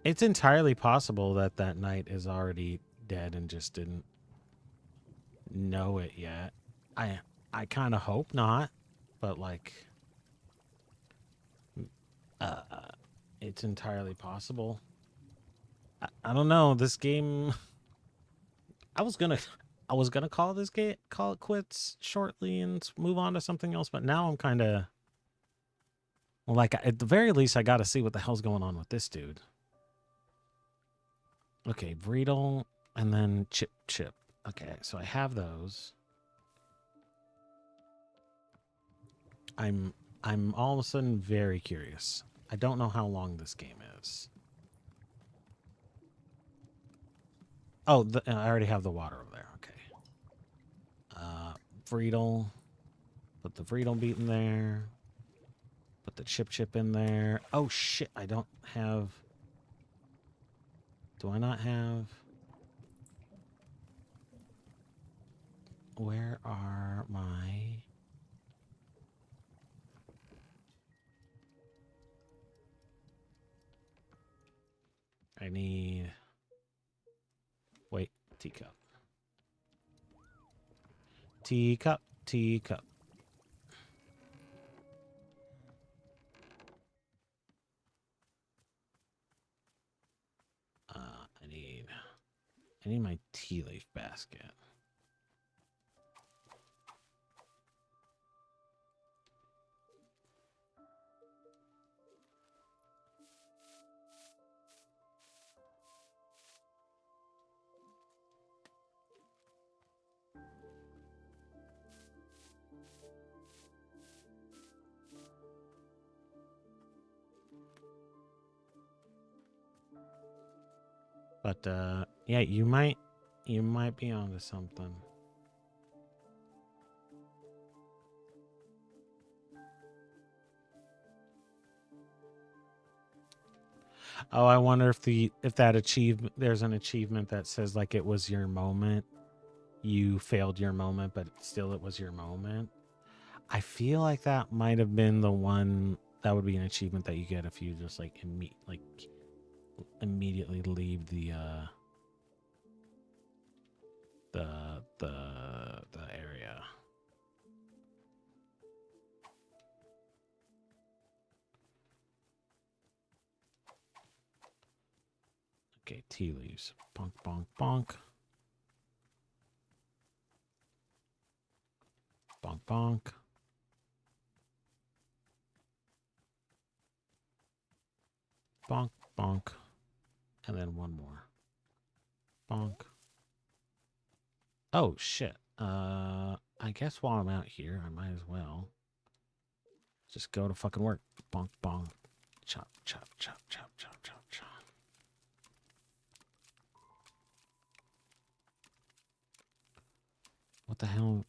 it's entirely possible that knight is already dead and just didn't know it yet. I kind of hope not, but like it's entirely possible. I don't know, this game I was gonna call it quits shortly and move on to something else, but now I'm kind of like, at the very least, I got to see what the hell's going on with this dude. Okay, Vreedle and then Chip. Okay, so I have those. I'm all of a sudden very curious. I don't know how long this game is. Oh, I already have the water over there. Okay. Friedel. Put the Friedel beet in there. Put the chip in there. Oh shit! I don't have. Do I not have? Where are my? I need. Wait, teacup. Teacup. Teacup. I need. I need my tea leaf basket. But yeah, you might be onto something. Oh, I wonder if that achievement there's an achievement that says like it was your moment. You failed your moment, but still it was your moment. I feel like that might have been the one that would be an achievement that you get if you just like immediately leave the area. Okay, tea leaves. Bonk, bonk, bonk. Bonk, bonk. Bonk, bonk. And then one more. Bonk. Oh, shit. I guess while I'm out here, I might as well just go to fucking work. Bonk, bonk. Chop, chop, chop, chop, chop, chop, chop. What the hell?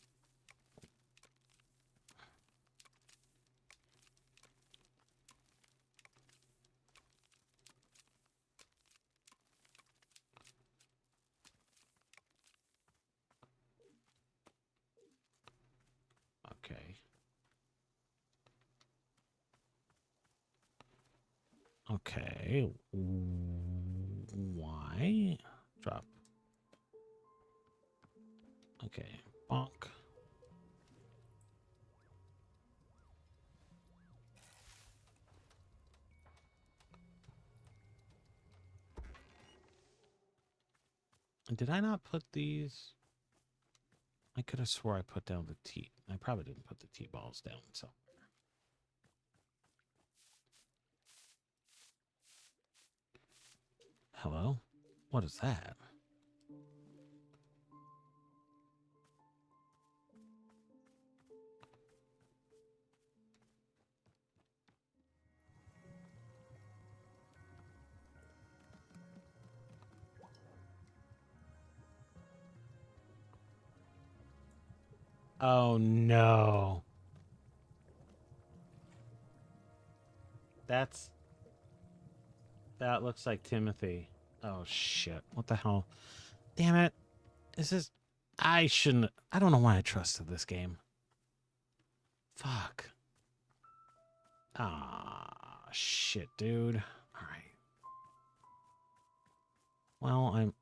Okay. Okay. Why? Drop. Okay. Bonk. Did I not put these? I could have swore I put down the tea. I probably didn't put the tea balls down, so. Hello? What is that? Oh no. That looks like Timothy. Oh shit. What the hell? Damn it. This is I shouldn't I don't know why I trusted this game. Fuck. Ah shit, dude. Alright. Well, I'm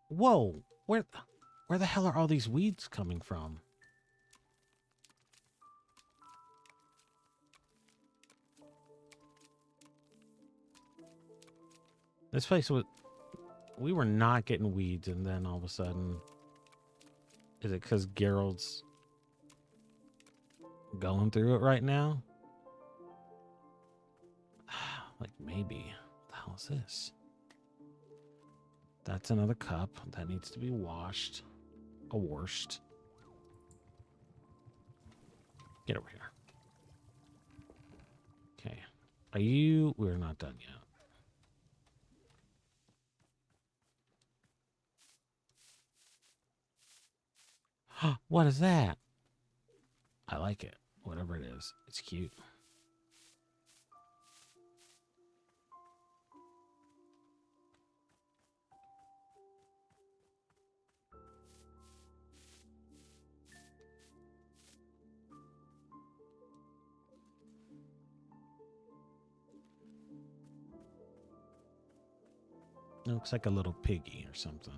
Whoa. Where the hell are all these weeds coming from? This place was we were not getting weeds, and then all of a sudden, is it because Gerald's going through it right now? Like maybe. What the hell is this? That's another cup that needs to be washed. Washed. Get over here. Okay. Are you? We're not done yet. What is that? I like it. Whatever it is. It's cute. It looks like a little piggy or something.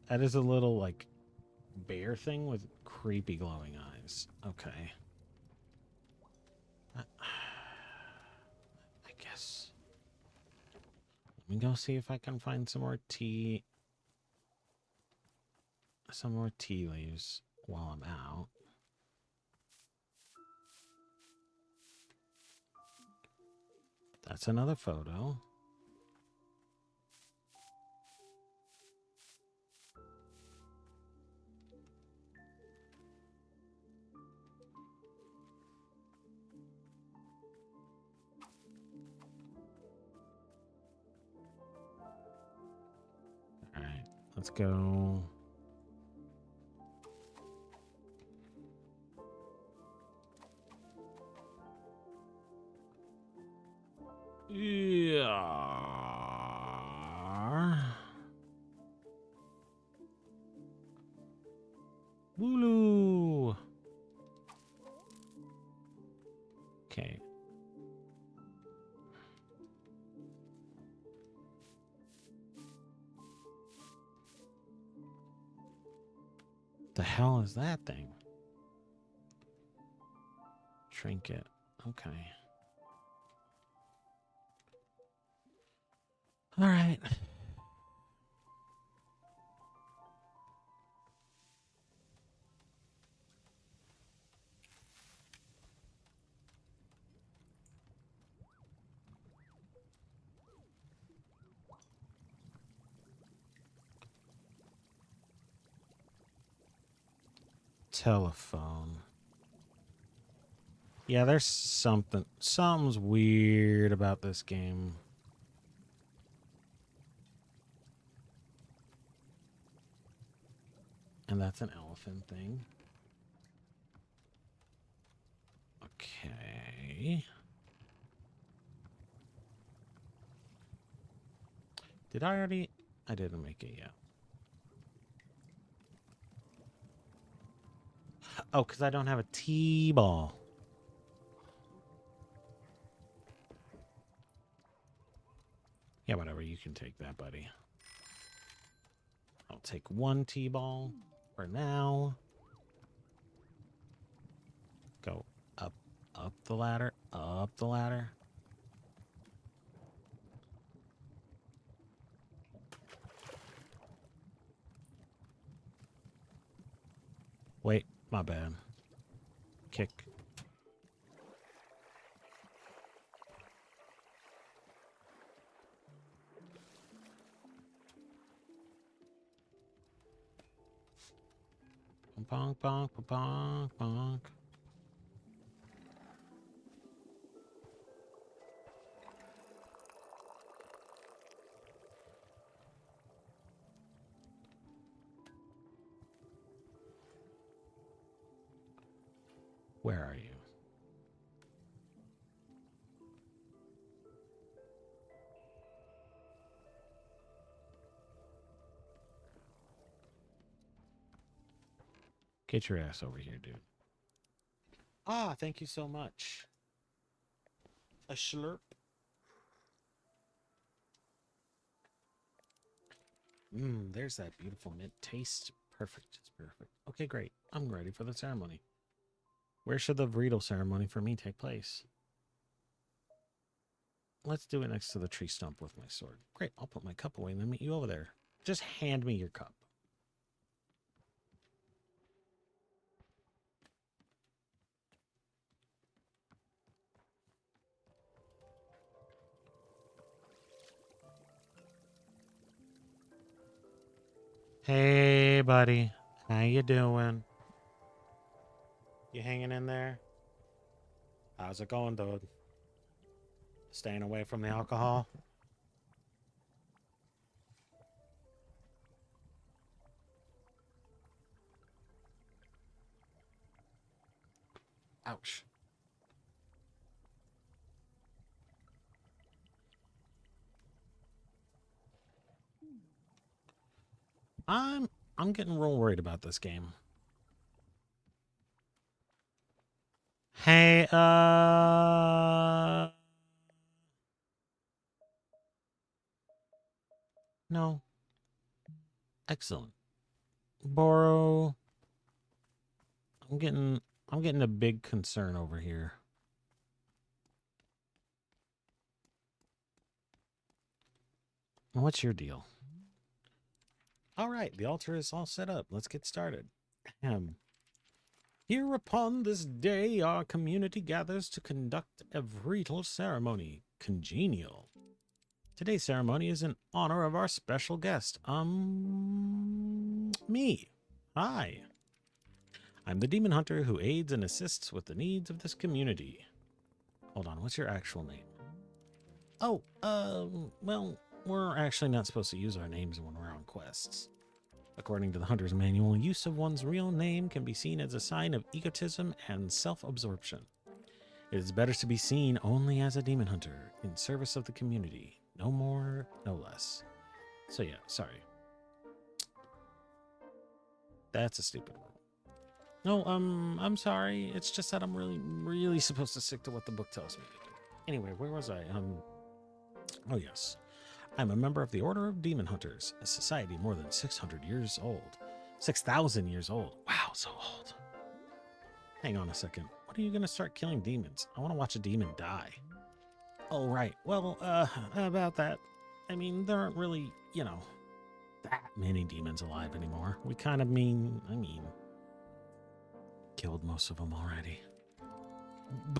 That is a little, like, bear thing with creepy glowing eyes. Okay. I guess. Let me go see if I can find some more tea. Some more tea leaves while I'm out. That's another photo. All right, let's go. Yeah. Wooloo. Okay. The hell is that thing? Trinket. Okay. All right. Telephone. Yeah, there's something's weird about this game. And that's an elephant thing. Okay. Did I already? I didn't make it yet. Oh, because I don't have a T-ball. Yeah, whatever. You can take that, buddy. I'll take one T-ball for now. Go up the ladder, up the ladder. Wait, my bad. Kick. Bonk, bonk, bonk, bonk. Where are you? Get your ass over here, dude. Ah, thank you so much. A slurp. There's that beautiful mint taste. Perfect. It's perfect. Okay, great. I'm ready for the ceremony. Where should the bridal ceremony for me take place? Let's do it next to the tree stump with my sword. Great. I'll put my cup away and then meet you over there. Just hand me your cup. Hey, buddy. How you doing? You hanging in there? How's it going, dude? Staying away from the alcohol. Ouch. I'm getting real worried about this game. Hey, no. Excellent. Borrow. I'm getting a big concern over here. What's your deal? All right, the altar is all set up. Let's get started. Here upon this day, our community gathers to conduct a ritual ceremony, congenial. Today's ceremony is in honor of our special guest, me. Hi. I'm the demon hunter who aids and assists with the needs of this community. Hold on, what's your actual name? Oh, well, we're actually not supposed to use our names when we're on quests. According to the Hunter's Manual, use of one's real name can be seen as a sign of egotism and self-absorption. It is better to be seen only as a demon hunter in service of the community. No more, no less. So yeah, sorry. That's a stupid rule. No, I'm sorry. It's just that I'm really supposed to stick to what the book tells me to do. Anyway, where was I? Oh yes. I'm a member of the Order of Demon Hunters, a society more than 600 years old. 6,000 years old. Wow, so old. Hang on a second. When are you going to start killing demons? I want to watch a demon die. Oh, right. Well, about that. I mean, there aren't really, that many demons alive anymore. We kind of killed most of them already.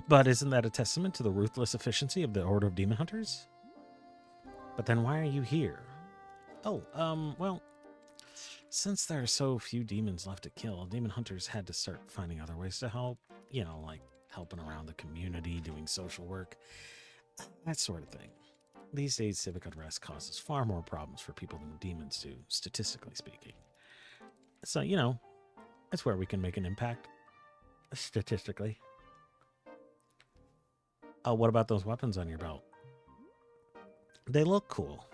But isn't that a testament to the ruthless efficiency of the Order of Demon Hunters? But then why are you here? Oh, well, since there are so few demons left to kill, demon hunters had to start finding other ways to help, like helping around the community, doing social work, that sort of thing. These days, civic unrest causes far more problems for people than demons do, statistically speaking. So, it's where we can make an impact, statistically. Oh, what about those weapons on your belt? They look cool.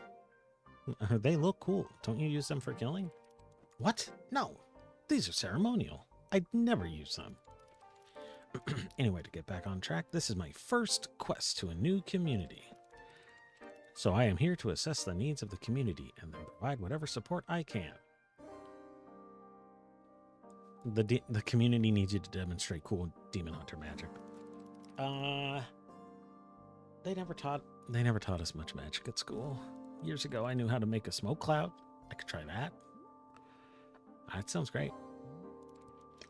They look cool. Don't you use them for killing? What? No. These are ceremonial. I'd never use them. Anyway, to get back on track, this is my first quest to a new community. So I am here to assess the needs of the community and then provide whatever support I can. The community needs you to demonstrate cool demon hunter magic. They never taught us much magic at school. Years ago, I knew how to make a smoke cloud. I could try that. That sounds great.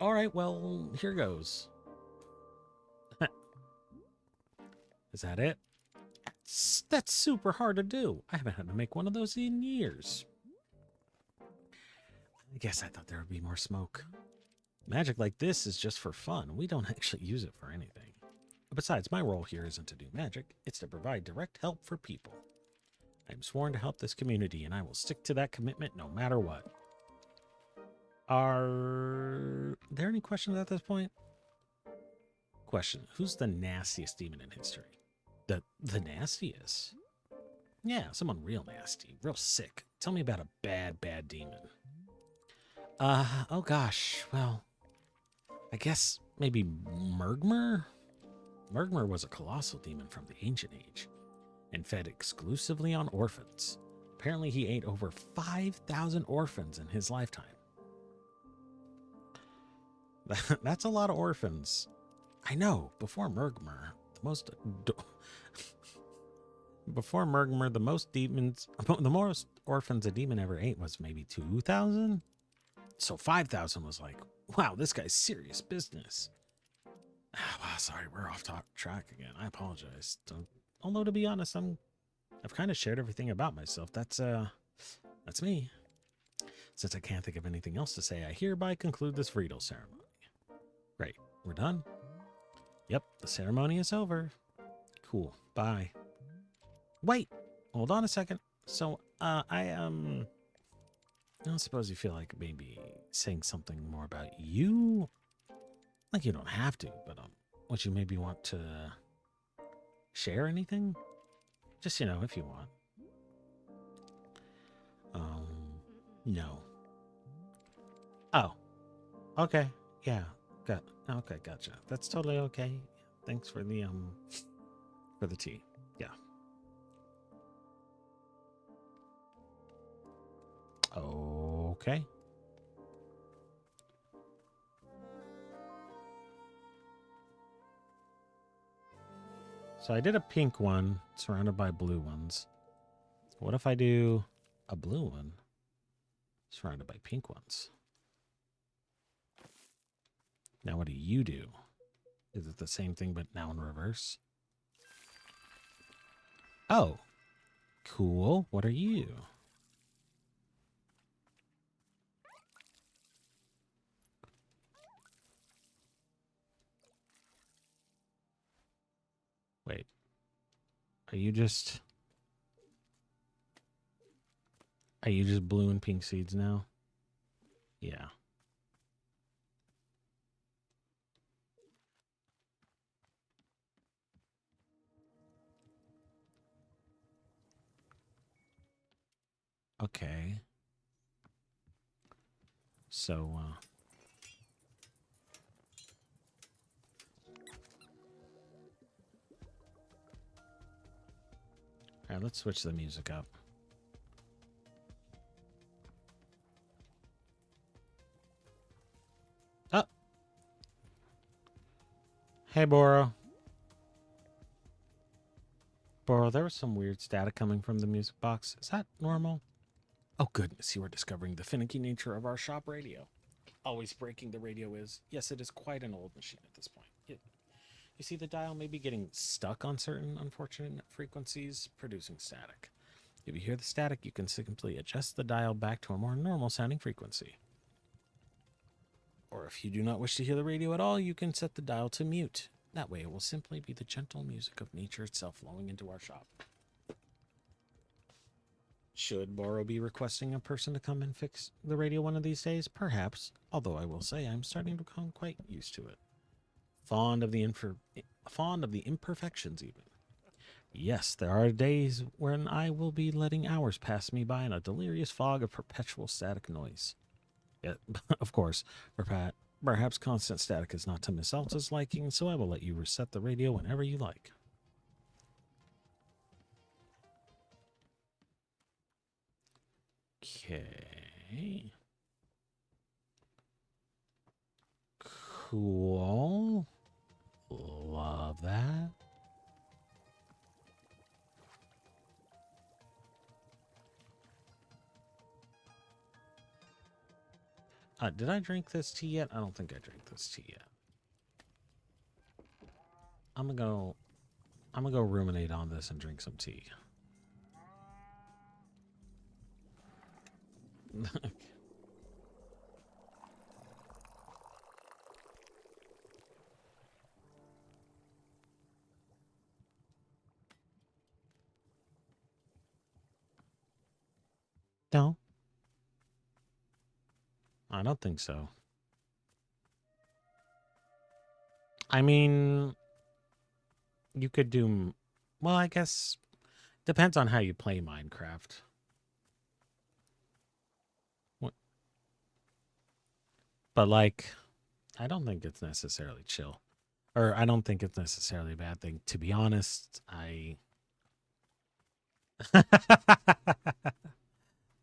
All right, well, here goes. Is that it? That's super hard to do. I haven't had to make one of those in years. I guess I thought there would be more smoke. Magic like this is just for fun. We don't actually use it for anything. Besides, my role here isn't to do magic, it's to provide direct help for people. I'm sworn to help this community, and I will stick to that commitment no matter what. Are there any questions at this point? Question, who's the nastiest demon in history? The nastiest? Yeah, someone real nasty, real sick. Tell me about a bad demon. Oh gosh, well, I guess maybe Murgmer? Murgmer was a colossal demon from the ancient age and fed exclusively on orphans. Apparently he ate over 5,000 orphans in his lifetime. That's a lot of orphans. I know, before Murgmer, the most orphans a demon ever ate was maybe 2,000. So 5,000 was like, wow, this guy's serious business. Wow, sorry, we're off track again. I apologize. Although to be honest, I've kind of shared everything about myself. That's me. Since I can't think of anything else to say, I hereby conclude this ritual ceremony. Great, we're done. Yep, the ceremony is over. Cool. Bye. Wait, hold on a second. So, I don't suppose you feel like maybe saying something more about you? Like you don't have to, but would you maybe want to share anything? Just, if you want. Um, no. Oh, okay. Yeah. Okay, gotcha. That's totally okay. Thanks for the tea. Yeah. Okay. So I did a pink one surrounded by blue ones. What if I do a blue one surrounded by pink ones? Now what do you do? Is it the same thing but now in reverse? Oh, cool. What are you? Wait. Are you just blue and pink seeds now? Yeah. Okay. So, all right, let's switch the music up. Oh. Hey, Boro. Boro, there was some weird static coming from the music box. Is that normal? Oh, goodness, you are discovering the finicky nature of our shop radio. Always breaking the radio is. Yes, it is quite an old machine at this point. You see, the dial may be getting stuck on certain unfortunate frequencies, producing static. If you hear the static, you can simply adjust the dial back to a more normal sounding frequency. Or if you do not wish to hear the radio at all, you can set the dial to mute. That way, it will simply be the gentle music of nature itself flowing into our shop. Should Boro be requesting a person to come and fix the radio one of these days? Perhaps, although I will say I'm starting to become quite used to it. Fond of the imperfections, even. Yes, there are days when I will be letting hours pass me by in a delirious fog of perpetual static noise. Yet, of course, perhaps constant static is not to Miss Alta's liking, so I will let you reset the radio whenever you like. Okay. Cool. Love that. Did I drink this tea yet? I don't think I drank this tea yet. I'm gonna go ruminate on this and drink some tea. No, I don't think so. I mean, you could do, well, I guess depends on how you play Minecraft. But like, I don't think it's necessarily chill. Or I don't think it's necessarily a bad thing. To be honest,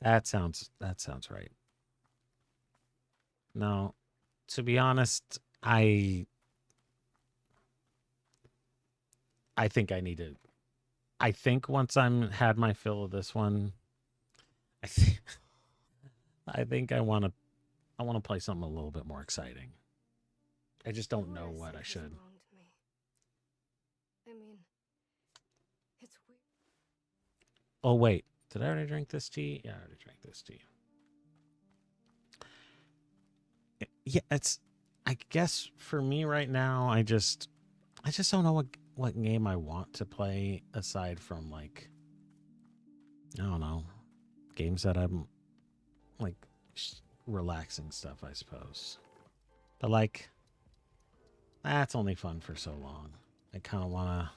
that sounds right. No, to be honest, I think I need to. I think once I'm had my fill of this one, I think I think I want to play something a little bit more exciting. I just don't know what I should. I mean, it's weird. Oh wait, did I already drink this tea? Yeah, I already drank this tea. Yeah, it's. I guess for me right now, I just don't know what game I want to play aside from like I don't know. Games that I'm like relaxing stuff, I suppose. But like, that's only fun for so long. I kind of want to.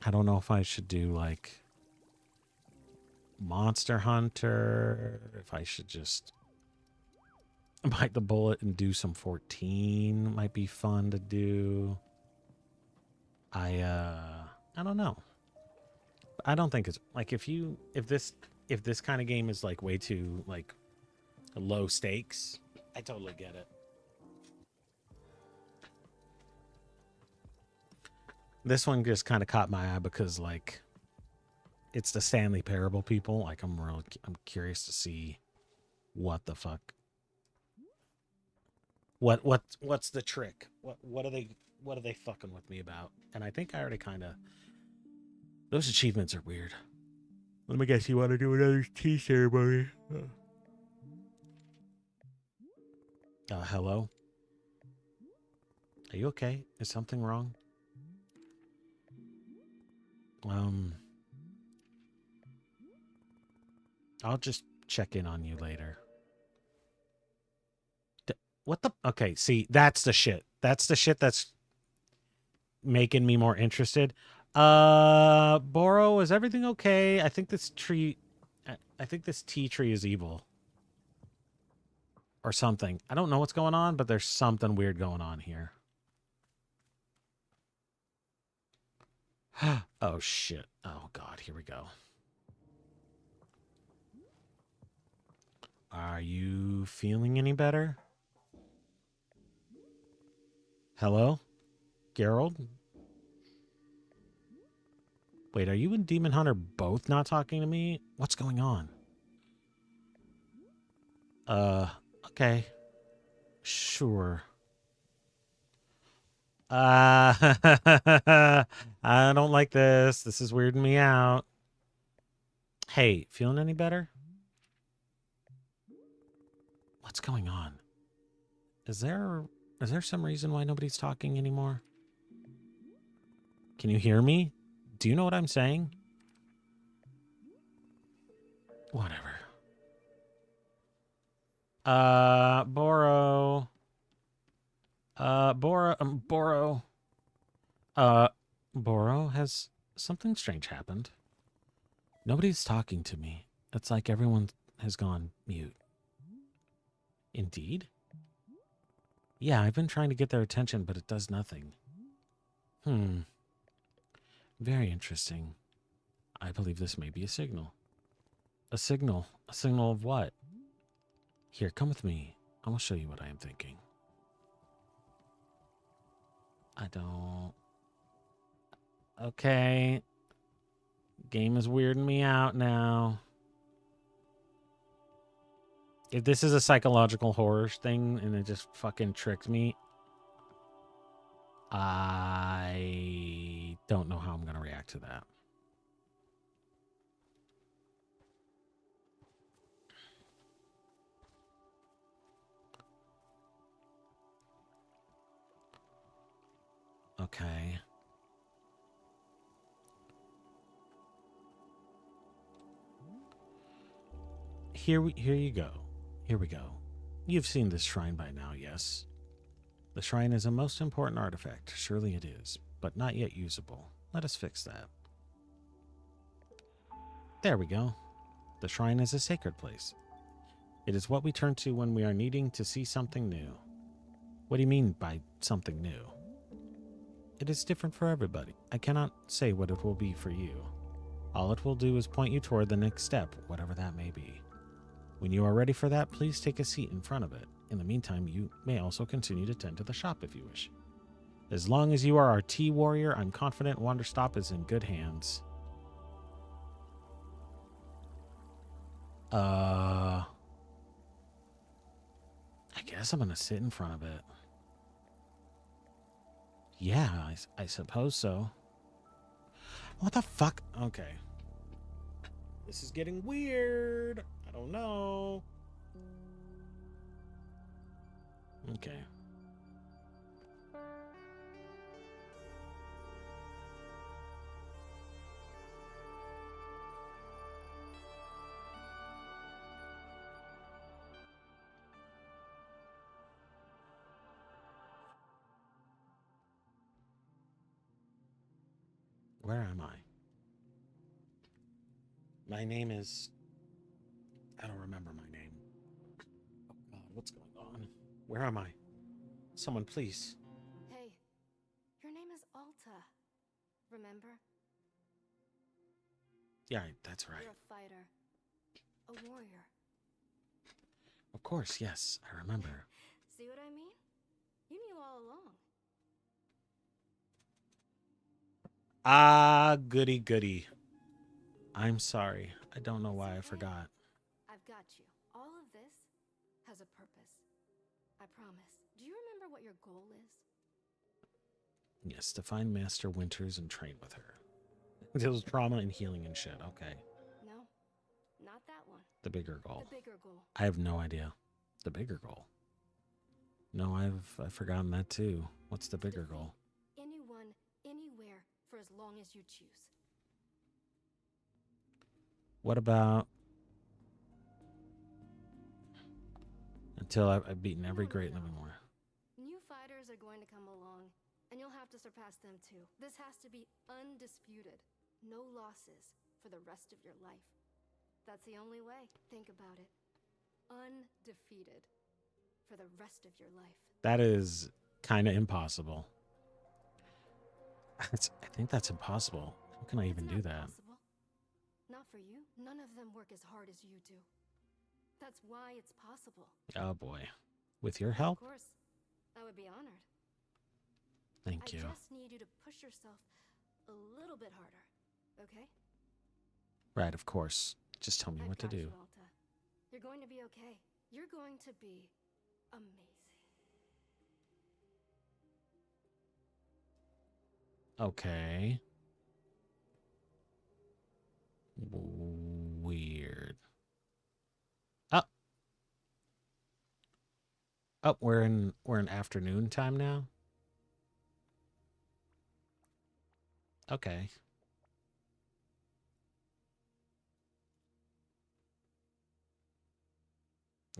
I don't know if I should do like Monster Hunter, if I should just bite the bullet and do some 14 might be fun to do. I don't know. I don't think it's like if this kind of game is like way too like low stakes, I totally get it. This one just kind of caught my eye because like it's the Stanley Parable people. Like I'm curious to see what the fuck. What's the trick? What are they fucking with me about? And I think I already kind of those achievements are weird. Let me guess, you want to do another tea ceremony? Hello? Are you okay? Is something wrong? I'll just check in on you later. What the? Okay, see, that's the shit. That's the shit that's making me more interested. Boro, is everything okay? I think this tea tree is evil. Or something. I don't know what's going on, but there's something weird going on here. Oh, shit. Oh, God. Here we go. Are you feeling any better? Hello? Gerald? Wait, are you and Demon Hunter both not talking to me? What's going on? Okay. Sure. I don't like this. This is weirding me out. Hey, feeling any better? What's going on? Is there some reason why nobody's talking anymore? Can you hear me? Do you know what I'm saying? Whatever. Boro. Boro. Boro, has something strange happened? Nobody's talking to me. It's like everyone has gone mute. Indeed? Yeah, I've been trying to get their attention, but it does nothing. Very interesting. I believe this may be a signal. A signal? A signal of what? Here, come with me. I will show you what I am thinking. I don't... Okay. Game is weirding me out now. If this is a psychological horror thing and it just fucking tricked me, I don't know how I'm going to react to that. Okay. Here you go. Here we go. You've seen this shrine by now, yes? The shrine is a most important artifact. Surely it is, but not yet usable. Let us fix that. There we go. The shrine is a sacred place. It is what we turn to when we are needing to see something new. What do you mean by something new? It is different for everybody. I cannot say what it will be for you. All it will do is point you toward the next step, whatever that may be. When you are ready for that, please take a seat in front of it. In the meantime, you may also continue to tend to the shop if you wish. As long as you are our tea warrior, I'm confident Wanderstop is in good hands. I guess I'm gonna sit in front of it. Yeah, I suppose so. What the fuck? Okay. This is getting weird. I don't know. Okay. Where am I? My name is... I don't remember my name. Oh God, what's going on? Where am I? Someone, please. Hey, your name is Alta. Remember? Yeah, that's right. You're a fighter. A warrior. Of course, yes, I remember. See what I mean? You knew all along. Ah, goody goody. I'm sorry. I don't know It's why I okay. forgot. I've got you. All of this has a purpose. I promise. Do you remember what your goal is? Yes, to find Master Winters and train with her. Deals trauma and healing and shit. Okay. No, not that one. The bigger goal. The bigger goal. I have no idea. The bigger goal. No, I've forgotten that too. What's the bigger goal? Anyone, anywhere, for as long as you choose. What about until I've beaten every great No. living war? New fighters are going to come along, and you'll have to surpass them too. This has to be undisputed. No losses for the rest of your life. That's the only way. Think about it. Undefeated for the rest of your life. That is kind of impossible. I think that's impossible. How can I even do that? Possible. Not for you. None of them work as hard as you do. That's why it's possible. Oh boy. With your help? Of course. I would be honored. Thank you. I just need you to push yourself a little bit harder, okay? Right, of course. Just tell me what to Got do. you, Alta. You're going to be okay. You're going to be amazing. Okay. Weird. Oh. Oh, we're in afternoon time now. Okay.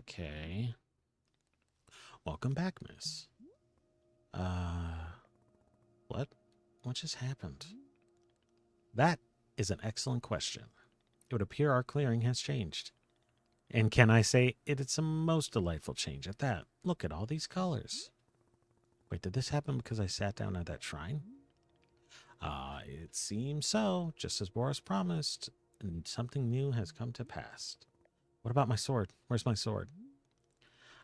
Okay. Welcome back, miss. What? What just happened? That is an excellent question. It would appear our clearing has changed. And can I say it's a most delightful change at that? Look at all these colors. Wait, did this happen because I sat down at that shrine? It seems so, just as Boris promised, and something new has come to pass. What about my sword? Where's my sword?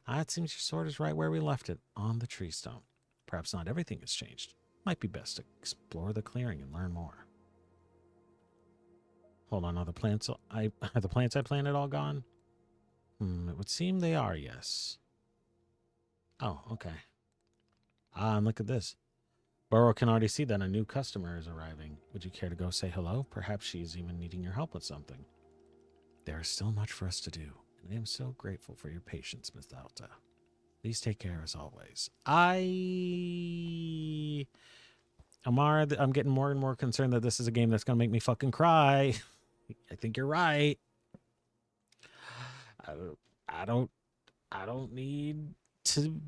It seems your sword is right where we left it, on the tree stump. Perhaps not everything has changed. Might be best to explore the clearing and learn more. Hold on, are the plants I planted all gone? It would seem they are, yes. Oh, okay. And look at this. Burrow can already see that a new customer is arriving. Would you care to go say hello? Perhaps she is even needing your help with something. There is still much for us to do, and I am so grateful for your patience, Miss Alta. Please take care as always. Amara, I'm getting more and more concerned that this is a game that's going to make me fucking cry. I think you're right. I don't need to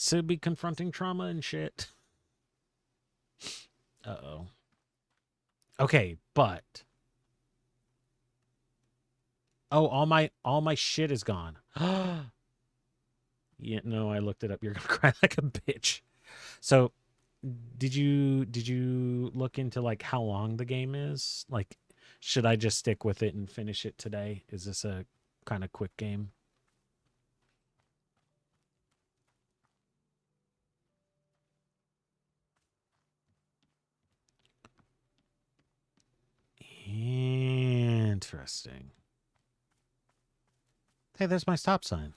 to be confronting trauma and shit. Uh-oh. Okay, but all my shit is gone. Yeah, no, I looked it up. You're gonna cry like a bitch. So, did you look into like how long the game is? Like, should I just stick with it and finish it today? Is this a kind of quick game? Interesting. Hey, there's my stop sign.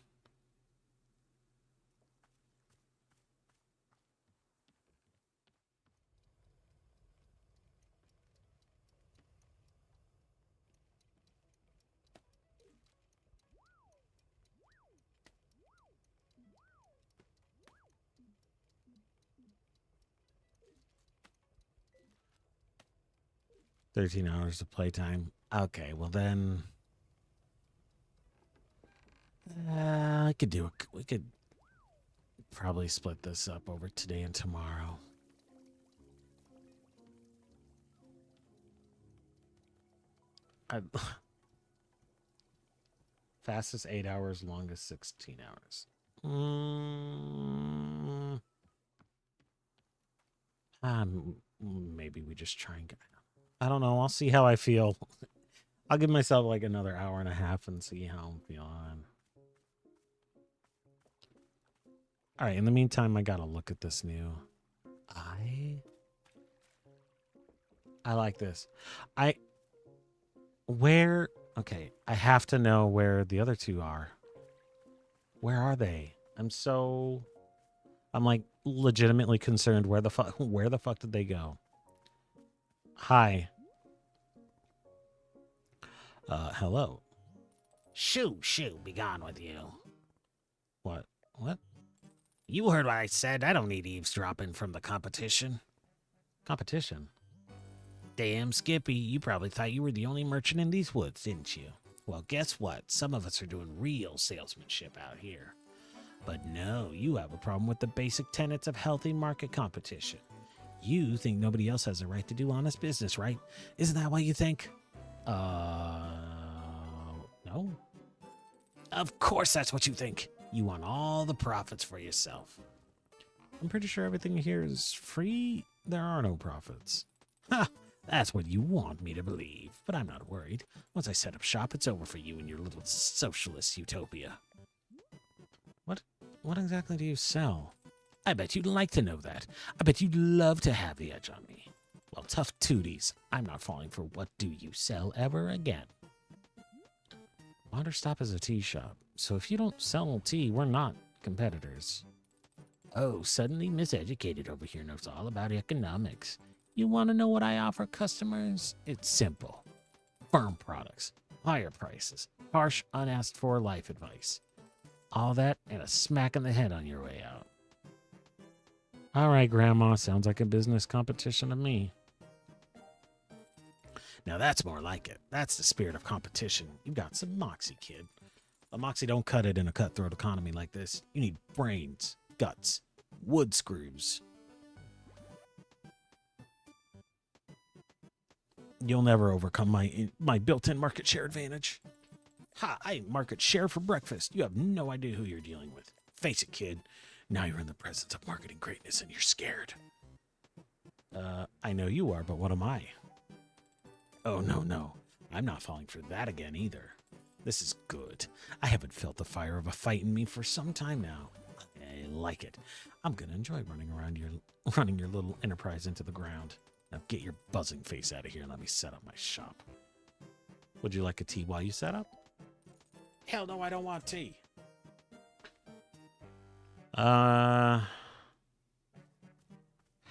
$13 of playtime. Okay, well then, I could do it. We could probably split this up over today and tomorrow. I, fastest 8 hours, longest 16 hours. Maybe we just try and get. I don't know. I'll see how I feel. I'll give myself like another hour and a half and see how I'm feeling. All right. In the meantime, I gotta look at this new. I like this. I where okay. I have to know where the other two are. Where are they? I'm like legitimately concerned. Where the fuck did they go? Hi. Hello. Shoo, be gone with you. What? What? You heard what I said. I don't need eavesdropping from the competition. Competition? Damn, Skippy, you probably thought you were the only merchant in these woods, didn't you? Well, guess what? Some of us are doing real salesmanship out here. But no, you have a problem with the basic tenets of healthy market competition. You think nobody else has a right to do honest business, right? Isn't that what you think? No. Of course that's what you think. You want all the profits for yourself. I'm pretty sure everything here is free. There are no profits. Ha! That's what you want me to believe. But I'm not worried. Once I set up shop, it's over for you and your little socialist utopia. What exactly do you sell? I bet you'd like to know that. I bet you'd love to have the edge on me. Well, tough tooties. I'm not falling for what do you sell ever again. Wanderstop is a tea shop, so if you don't sell tea, we're not competitors. Oh, suddenly miseducated over here knows all about economics. You want to know what I offer customers? It's simple. Firm products, higher prices, harsh, unasked for life advice. All that and a smack in the head on your way out. All right, Grandma. Sounds like a business competition to me. Now that's more like it. That's the spirit of competition. You've got some moxie, kid. But moxie don't cut it in a cutthroat economy like this. You need brains, guts, wood screws. You'll never overcome my built-in market share advantage. Ha! I ate market share for breakfast. You have no idea who you're dealing with. Face it, kid. Now you're in the presence of marketing greatness and you're scared. I know you are, but what am I? Oh, no. I'm not falling for that again either. This is good. I haven't felt the fire of a fight in me for some time now. I like it. I'm gonna enjoy running your little enterprise into the ground. Now get your buzzing face out of here and let me set up my shop. Would you like a tea while you set up? Hell no, I don't want tea.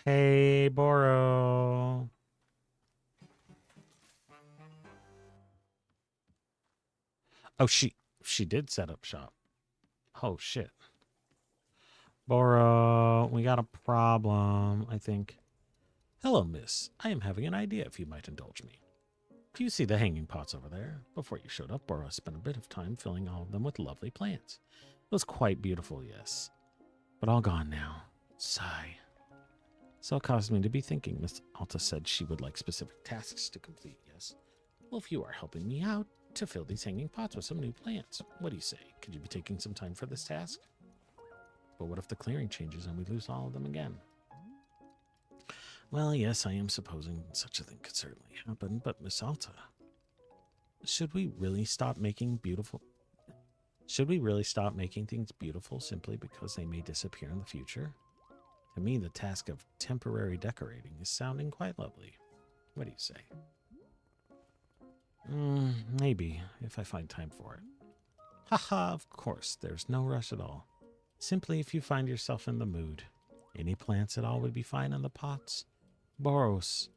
Hey, Boro. Oh, she did set up shop. Oh, shit. Boro, we got a problem, I think. Hello, miss. I am having an idea, if you might indulge me. Do you see the hanging pots over there? Before you showed up, Boro spent a bit of time filling all of them with lovely plants. It was quite beautiful, yes. But all gone now. Sigh. So it caused me to be thinking. Miss Alta said she would like specific tasks to complete, yes? Well, if you are helping me out to fill these hanging pots with some new plants, what do you say? Could you be taking some time for this task? But what if the clearing changes and we lose all of them again? Well, yes, I am supposing such a thing could certainly happen, but Miss Alta, should we really stop making things beautiful simply because they may disappear in the future? To me, the task of temporary decorating is sounding quite lovely. What do you say? Maybe, if I find time for it. Haha, of course, there's no rush at all. Simply if you find yourself in the mood. Any plants at all would be fine in the pots. Boro is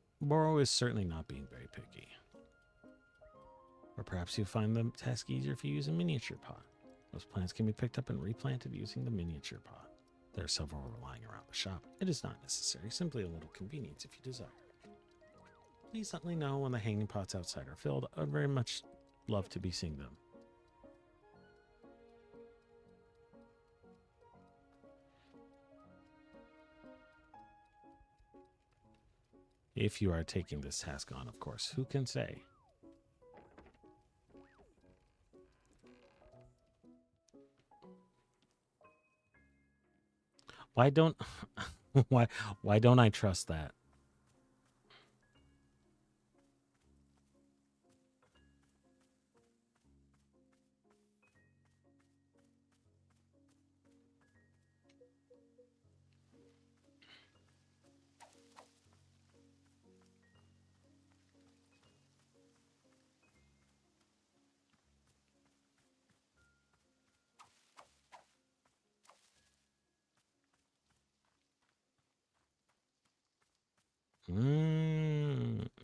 certainly not being very picky. Or perhaps you'll find the task easier if you use a miniature pot. Those plants can be picked up and replanted using the miniature pot. There are several lying around the shop. It is not necessary, simply a little convenience if you desire. Please let me know when the hanging pots outside are filled. I would very much love to be seeing them. If you are taking this task on, of course, who can say? Why don't why why don't I trust that?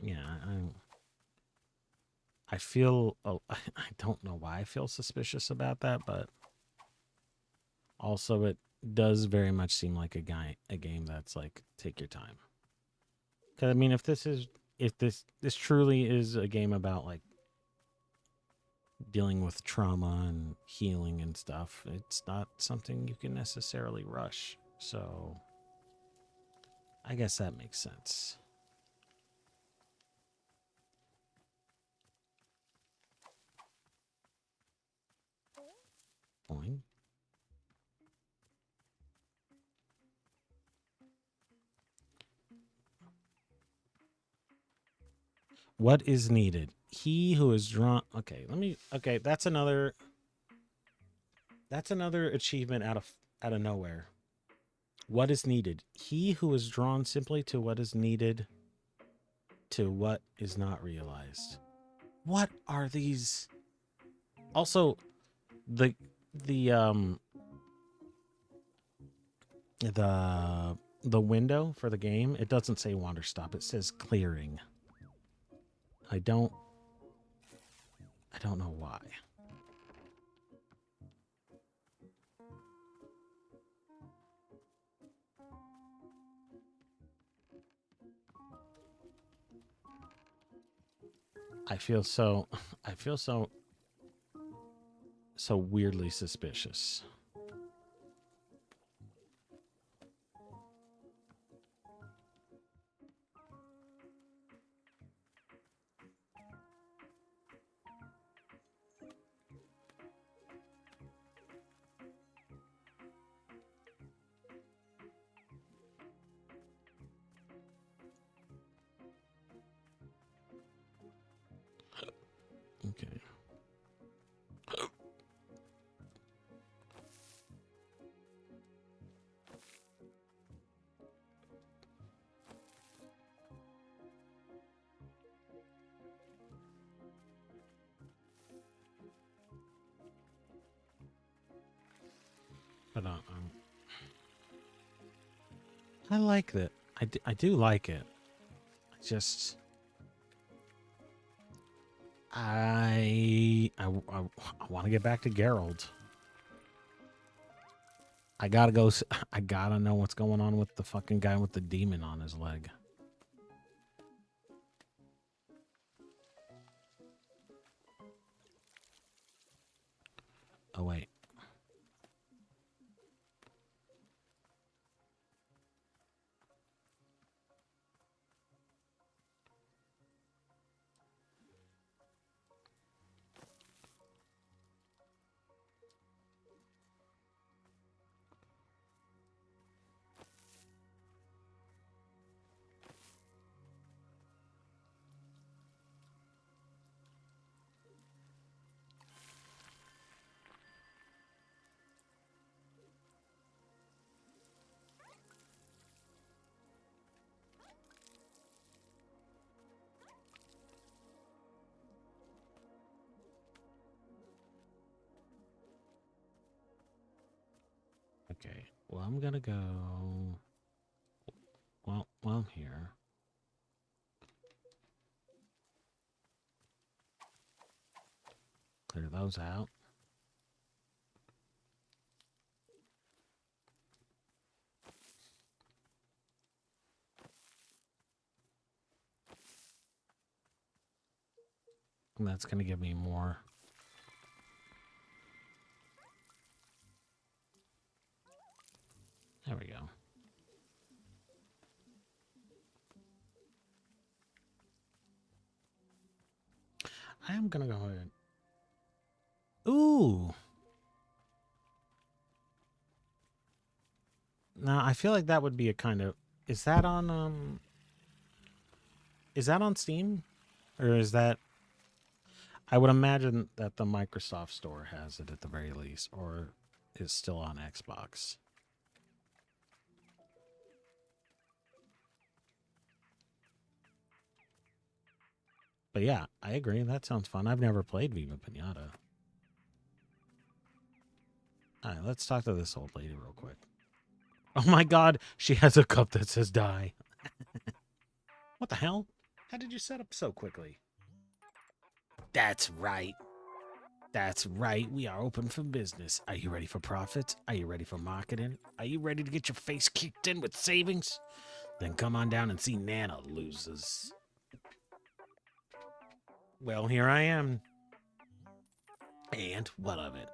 Yeah, I feel I don't know why I feel suspicious about that, but also it does very much seem like a game that's like take your time. Cuz I mean if this truly is a game about like dealing with trauma and healing and stuff, it's not something you can necessarily rush. So, I guess that makes sense. Fine. What is needed? He who is drawn. Okay, let me. Okay, that's another achievement out of nowhere. What is needed? He who is drawn simply to what is needed, to what is not realized. What are these? Also, the the um the the window for the game, it doesn't say Wanderstop. It says clearing. I don't know why. I feel so I feel so weirdly suspicious. Okay. But I like that. I do like it. I just I want to get back to Geralt. I gotta go. I gotta know what's going on with the fucking guy with the demon on his leg. Oh wait. Okay. Well, I'm gonna go. Well, while I'm here, clear those out. And that's gonna give me more. There we go. I am gonna go ahead. Ooh. Now I feel like that would be a kind of. Is that on Is that on Steam, or is that? I would imagine that the Microsoft Store has it at the very least, or is still on Xbox. But yeah, I agree. That sounds fun. I've never played Viva Pinata. All right, let's talk to this old lady real quick. Oh my god, she has a cup that says die. What the hell? How did you set up so quickly? That's right. That's right. We are open for business. Are you ready for profits? Are you ready for marketing? Are you ready to get your face kicked in with savings? Then come on down and see Nana, losers. Well, here I am. And what of it?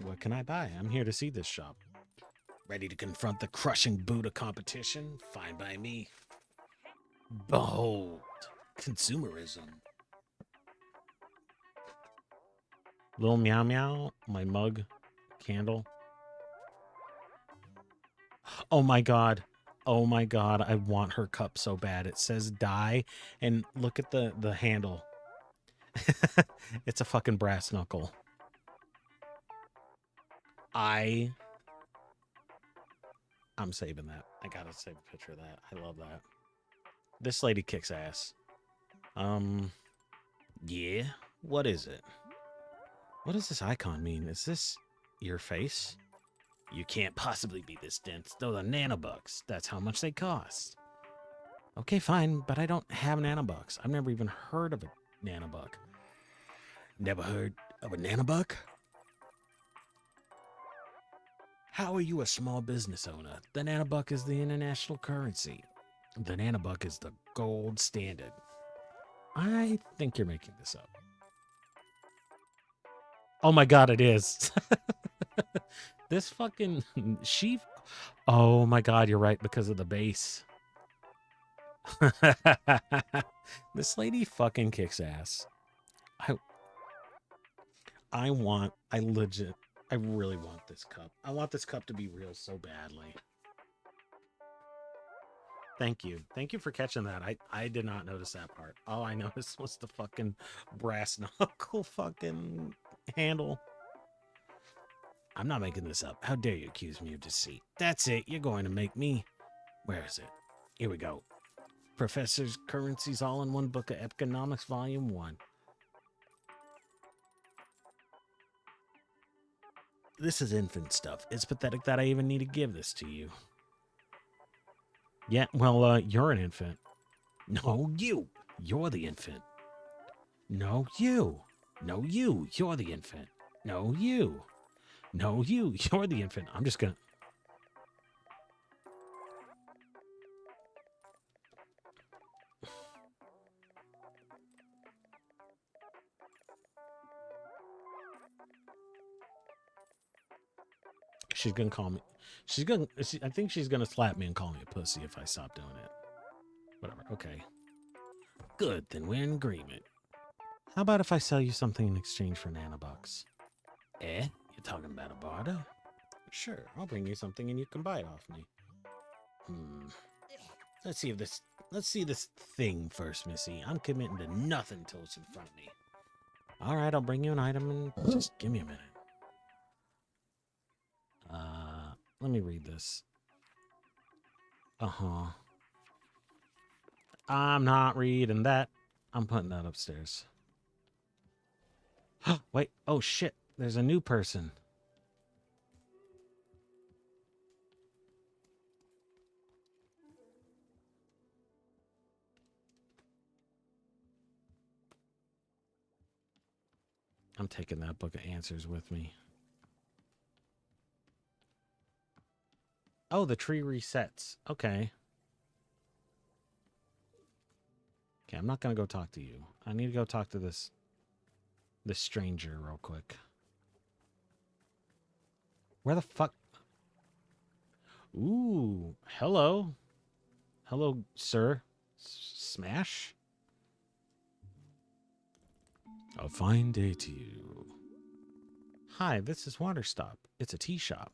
What can I buy? I'm here to see this shop. Ready to confront the crushing Buddha competition? Fine by me. Behold, consumerism. Little meow meow, my mug, candle. Oh my god. Oh my god, I want her cup so bad. It says die, and look at the handle. It's a fucking brass knuckle. I'm saving that. I gotta save a picture of that. I love that. This lady kicks ass. Yeah? What is it? What does this icon mean? Is this your face? You can't possibly be this dense. Those are nanobucks. That's how much they cost. Okay, fine, but I don't have nanobucks. I've never even heard of a nanobuck. Never heard of a nanobuck? How are you a small business owner? The nanobuck is the international currency. The nanobuck is the gold standard. I think you're making this up. Oh my god, it is. This fucking she. Oh my god, you're right because of the base. This lady fucking kicks ass. I really want this cup. I want this cup to be real so badly. Thank you. Thank you for catching that. I did not notice that part. All I noticed was the fucking brass knuckle fucking handle. I'm not making this up. How dare you accuse me of deceit? That's it. You're going to make me. Where is it? Here we go. Professor's Currencies All in One Book of Economics, Volume 1. This is infant stuff. It's pathetic that I even need to give this to you. Yeah, well, you're an infant. No, you. You're the infant. No, you. No, you. You're the infant. No, you. No, you. You're the infant. I'm just gonna... She's gonna call me. I think she's gonna slap me and call me a pussy if I stop doing it. Whatever. Okay. Good. Then we're in agreement. How about if I sell you something in exchange for nanobucks? Eh? You're talking about a barter? Sure. I'll bring you something and you can buy it off me. Let's see this thing first, Missy. I'm committing to nothing until it's in front of me. All right, I'll bring you an item and just give me a minute. Let me read this. Uh-huh. I'm not reading that. I'm putting that upstairs. Wait. Oh, shit. There's a new person. I'm taking that book of answers with me. Oh, the tree resets. Okay. Okay, I'm not going to go talk to you. I need to go talk to this stranger real quick. Where the fuck? Ooh, hello. Hello, sir. Smash? A fine day to you. Hi, this is Wanderstop. It's a tea shop.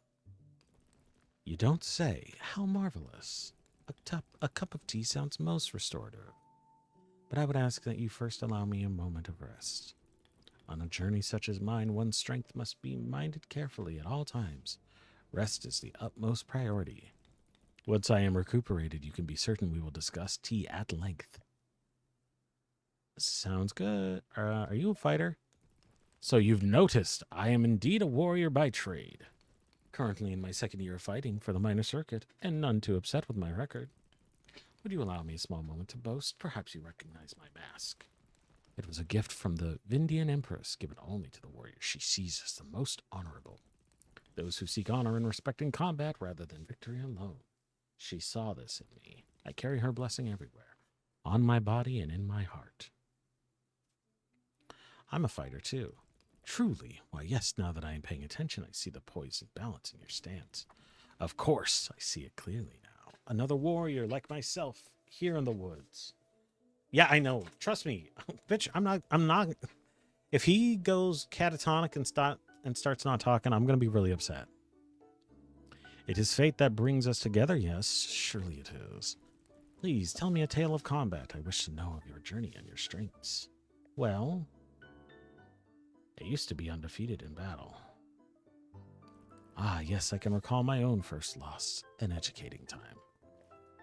You don't say. How marvelous. A cup of tea sounds most restorative. But I would ask that you first allow me a moment of rest. On a journey such as mine, one's strength must be minded carefully at all times. Rest is the utmost priority. Once I am recuperated, you can be certain we will discuss tea at length. Sounds good. Are you a fighter? So you've noticed I am indeed a warrior by trade. Currently in my second year of fighting for the minor circuit, and none too upset with my record. Would you allow me a small moment to boast? Perhaps you recognize my mask. It was a gift from the Vindian Empress, given only to the warriors she sees as the most honorable. Those who seek honor and respect in combat rather than victory alone. She saw this in me. I carry her blessing everywhere, on my body and in my heart. I'm a fighter, too. Truly. Why, yes, now that I am paying attention, I see the poise and balance in your stance. Of course, I see it clearly now. Another warrior like myself, here in the woods. Yeah, I know. Trust me. Bitch, I'm not. If he goes catatonic and starts not talking, I'm going to be really upset. It is fate that brings us together, yes. Surely it is. Please, tell me a tale of combat. I wish to know of your journey and your strengths. Well, I used to be undefeated in battle. Ah, yes, I can recall my own first loss in educating time.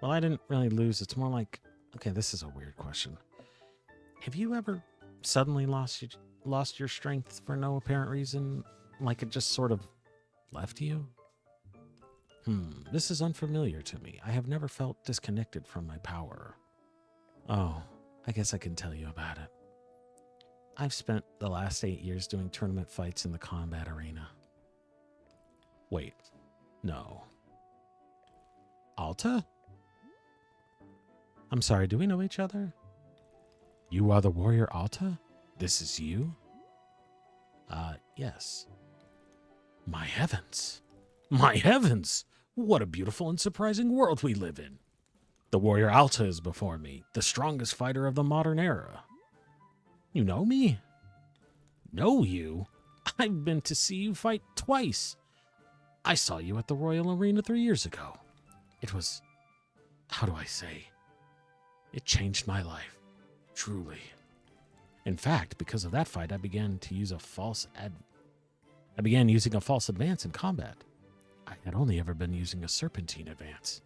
Well, I didn't really lose. It's more like, okay, this is a weird question. Have you ever suddenly lost your strength for no apparent reason? Like it just sort of left you? This is unfamiliar to me. I have never felt disconnected from my power. Oh, I guess I can tell you about it. I've spent the last 8 years doing tournament fights in the combat arena. Wait, no. Alta? I'm sorry, do we know each other? You are the warrior Alta? This is you? Yes. My heavens. My heavens! What a beautiful and surprising world we live in. The warrior Alta is before me, the strongest fighter of the modern era. You know me? Know you? I've been to see you fight twice. I saw you at the Royal Arena 3 years ago. It was, how do I say? It changed my life, truly. In fact, because of that fight, I began using a false advance in combat. I had only ever been using a serpentine advance,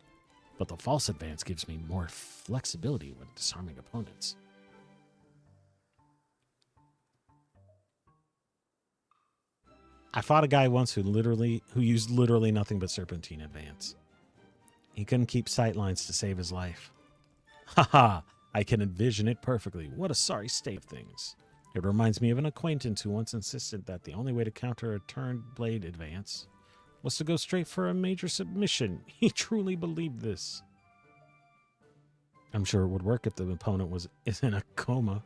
but the false advance gives me more flexibility when disarming opponents. I fought a guy once who used literally nothing but serpentine advance. He couldn't keep sight lines to save his life. Haha, I can envision it perfectly. What a sorry state of things. It reminds me of an acquaintance who once insisted that the only way to counter a turned blade advance was to go straight for a major submission. He truly believed this. I'm sure it would work if the opponent is in a coma.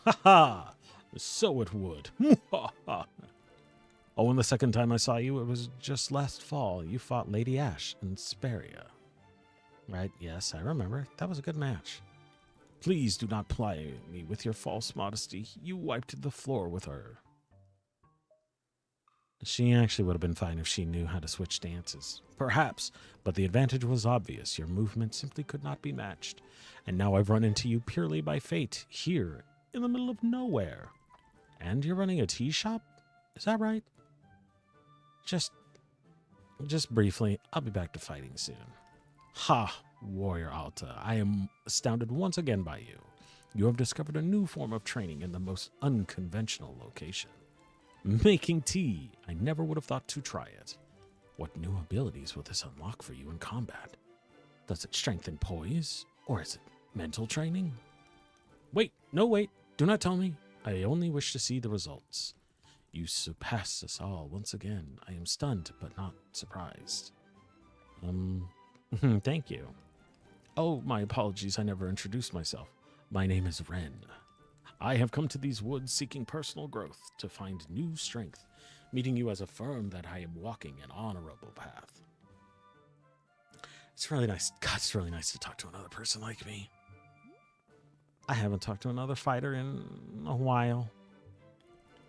Ha! So it would. Oh, and the second time I saw you, it was just last fall. You fought Lady Ash in Speria. Right, yes, I remember. That was a good match. Please do not ply me with your false modesty. You wiped the floor with her. She actually would have been fine if she knew how to switch stances. Perhaps, but the advantage was obvious. Your movement simply could not be matched. And now I've run into you purely by fate, here, in the middle of nowhere. And you're running a tea shop? Is that right? Just briefly, I'll be back to fighting soon. Ha, Warrior Alta, I am astounded once again by you. You have discovered a new form of training in the most unconventional location. Making tea. I never would have thought to try it. What new abilities will this unlock for you in combat? Does it strengthen poise? Or is it mental training? Wait, do not tell me. I only wish to see the results. You surpass us all once again. I am stunned, but not surprised. Thank you. Oh, my apologies, I never introduced myself. My name is Ren. I have come to these woods seeking personal growth to find new strength. Meeting you has affirmed that I am walking an honorable path. It's really nice. God, it's really nice to talk to another person like me. I haven't talked to another fighter in a while.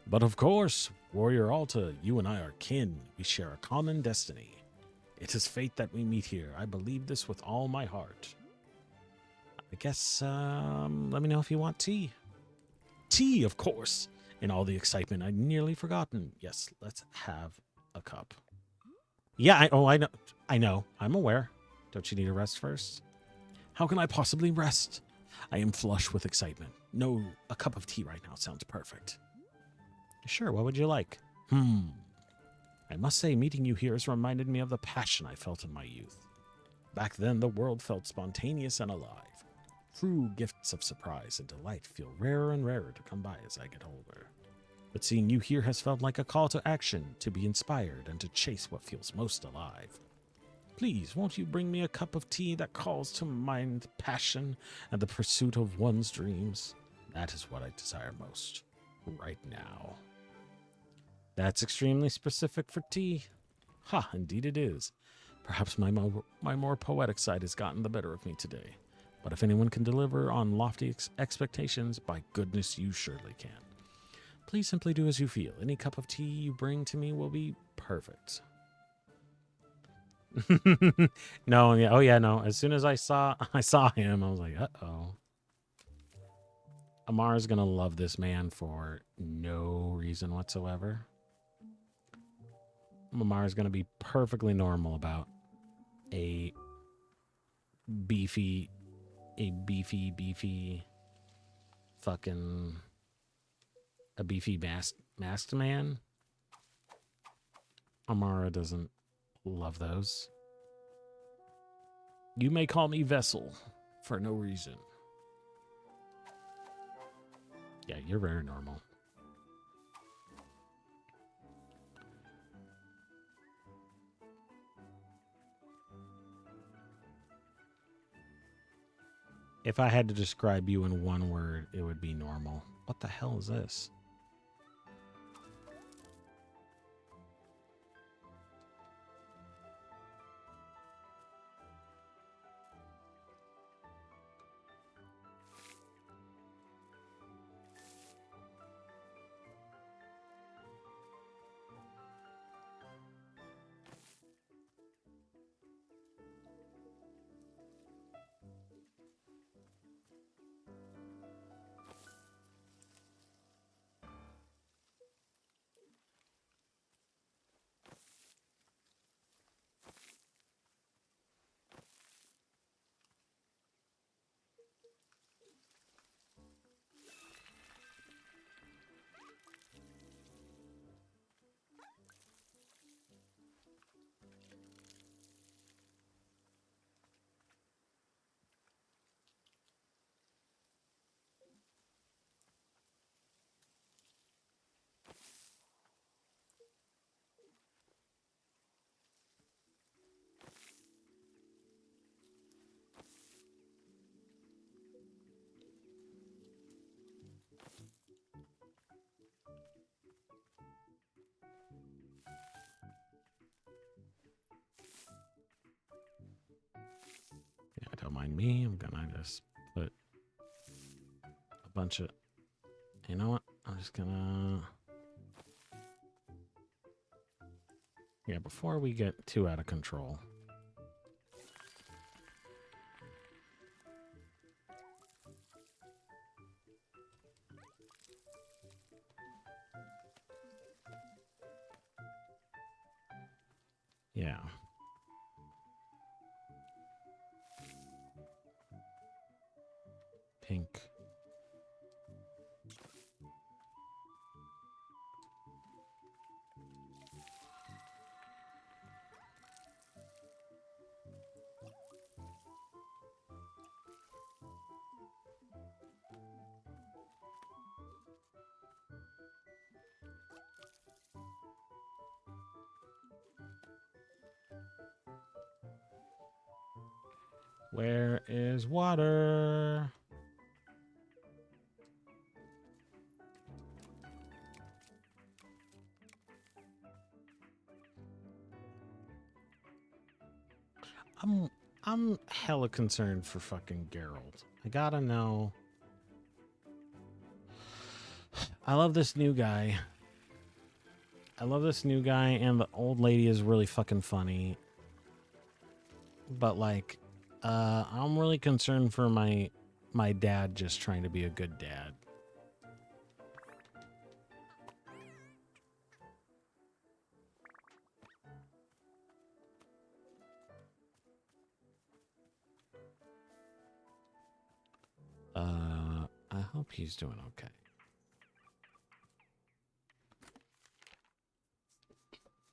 But of course, Warrior Alta, you and I are kin. We share a common destiny. It is fate that we meet here. I believe this with all my heart. I guess, let me know if you want tea. Tea, of course. In all the excitement, I'd nearly forgotten. Yes, let's have a cup. Yeah, I know. I know. I'm aware. Don't you need a rest first? How can I possibly rest? I am flush with excitement. No, a cup of tea right now sounds perfect. Sure, what would you like? I must say, meeting you here has reminded me of the passion I felt in my youth. Back then, the world felt spontaneous and alive. True gifts of surprise and delight feel rarer and rarer to come by as I get older. But seeing you here has felt like a call to action, to be inspired and to chase what feels most alive. Please, won't you bring me a cup of tea that calls to mind passion and the pursuit of one's dreams? That is what I desire most, right now. That's extremely specific for tea. Ha, indeed it is. Perhaps my more poetic side has gotten the better of me today. But if anyone can deliver on lofty expectations, by goodness, you surely can. Please simply do as you feel. Any cup of tea you bring to me will be perfect. No, yeah, oh yeah, no. As soon as I saw him, I was like, uh-oh. Amara's gonna love this man for no reason whatsoever. Amara's gonna be perfectly normal about a beefy fucking a beefy masked man. Amara doesn't love those. You may call me Vessel for no reason. Yeah, you're very normal. If I had to describe you in one word, it would be normal. What the hell is this? Yeah, don't mind me. I'm gonna just put a bunch of... You know what? I'm just gonna... Yeah, before we get too out of control. Yeah. Pink. Where is water? I'm hella concerned for fucking Geralt. I gotta know. I love this new guy. And the old lady is really fucking funny. but like, I'm really concerned for my dad just trying to be a good dad. I hope he's doing okay.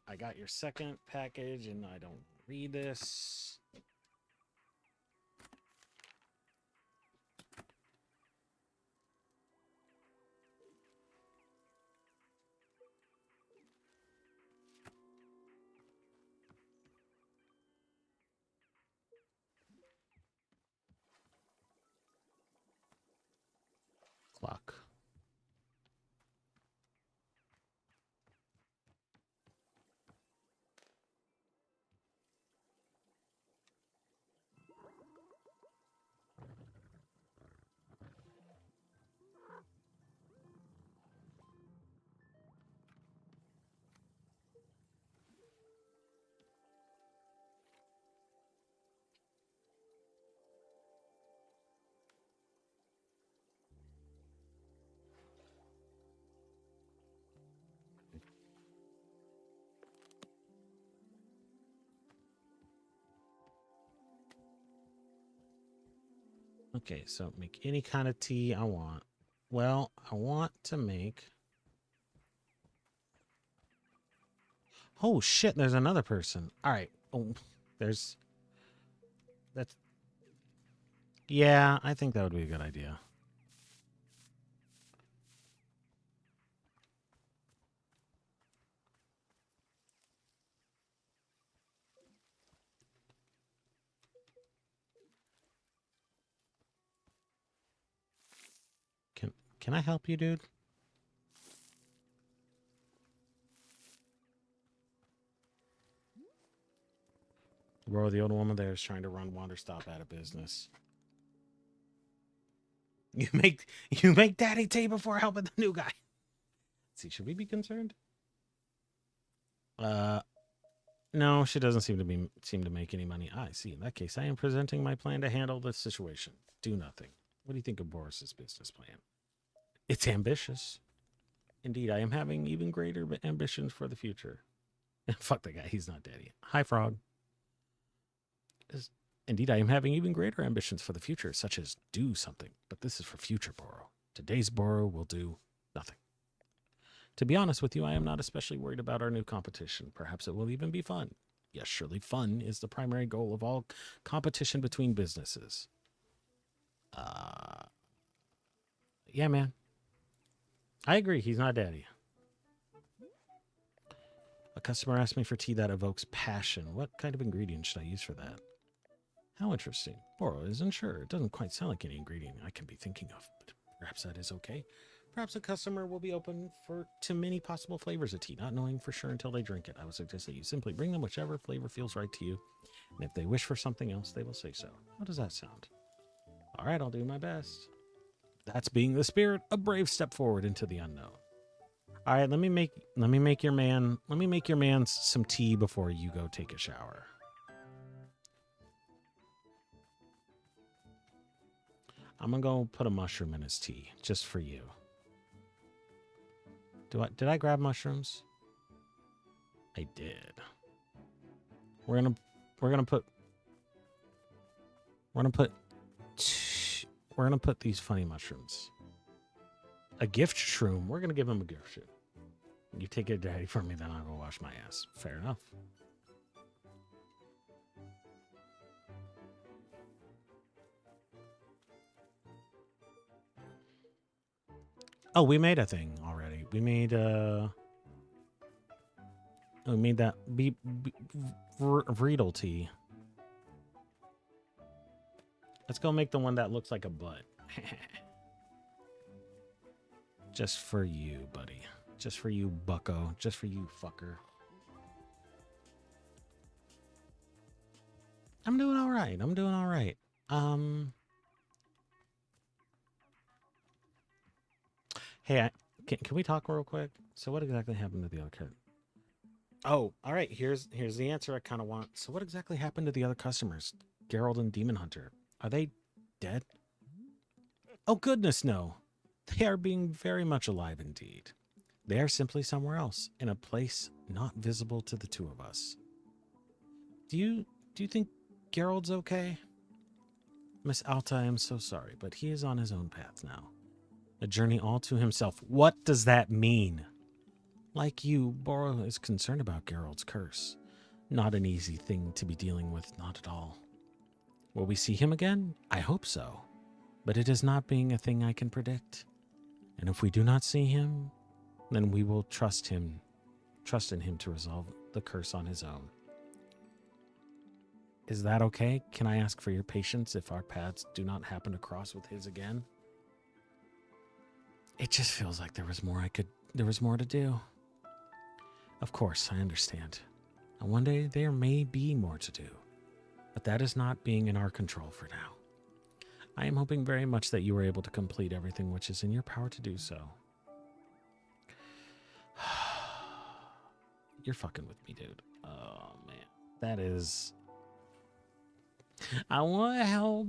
I got your second package, and I don't read this. Clock. Okay, so make any kind of tea I want. Well, I want to make... Oh, shit, there's another person. All right. Oh, there's... That's... Yeah, I think that would be a good idea. Can I help you, dude? Bro, the old woman there is trying to run Wanderstop out of business. You make daddy tea before helping the new guy. Let's see, should we be concerned? No, she doesn't seem to make any money. I see. In that case, I am presenting my plan to handle this situation. Do nothing. What do you think of Boris's business plan? It's ambitious. Indeed, I am having even greater ambitions for the future. Fuck the guy. He's not daddy. Hi, Frog. Indeed, I am having even greater ambitions for the future, such as do something. But this is for future Boro. Today's Boro will do nothing. To be honest with you, I am not especially worried about our new competition. Perhaps it will even be fun. Yes, surely fun is the primary goal of all competition between businesses. Yeah, man. I agree. He's not daddy. A customer asked me for tea that evokes passion. What kind of ingredient should I use for that? How interesting. Boro isn't sure. It doesn't quite sound like any ingredient I can be thinking of, but perhaps that is okay. Perhaps a customer will be open to many possible flavors of tea, not knowing for sure until they drink it. I would suggest that you simply bring them whichever flavor feels right to you, and if they wish for something else, they will say so. How does that sound? All right, I'll do my best. That's being the spirit, a brave step forward into the unknown. All right, let me make your man some tea before you go take a shower. I'm gonna go put a mushroom in his tea just for you. Did I grab mushrooms? I did. We're gonna put these funny mushrooms. A gift shroom. We're gonna give him a gift shroom. You take it, daddy, for me, then I'll go wash my ass. Fair enough. Oh, we made a thing already. We made that Vreedle tea. Let's go make the one that looks like a butt. Just for you, buddy. Just for you, bucko. Just for you, fucker. I'm doing all right. Hey, can we talk real quick? So what exactly happened to the other kid? Oh, all right. Here's the answer I kind of want. So, what exactly happened to the other customers, Geralt and Demon Hunter? Are they dead? Oh goodness, no. They are being very much alive indeed. They are simply somewhere else, in a place not visible to the two of us. Do you think Geralt's okay? Miss Alta, I am so sorry, but he is on his own path now. A journey all to himself. What does that mean? Like you, Boro is concerned about Geralt's curse. Not an easy thing to be dealing with, not at all. Will we see him again? I hope so. But it is not being a thing I can predict. And if we do not see him, then we will trust in him to resolve the curse on his own. Is that okay? Can I ask for your patience if our paths do not happen to cross with his again? It just feels like there was more to do. Of course, I understand. And one day there may be more to do. But that is not being in our control for now. I am hoping very much that you are able to complete everything which is in your power to do so. You're fucking with me, dude. Oh, man. That is... I want to help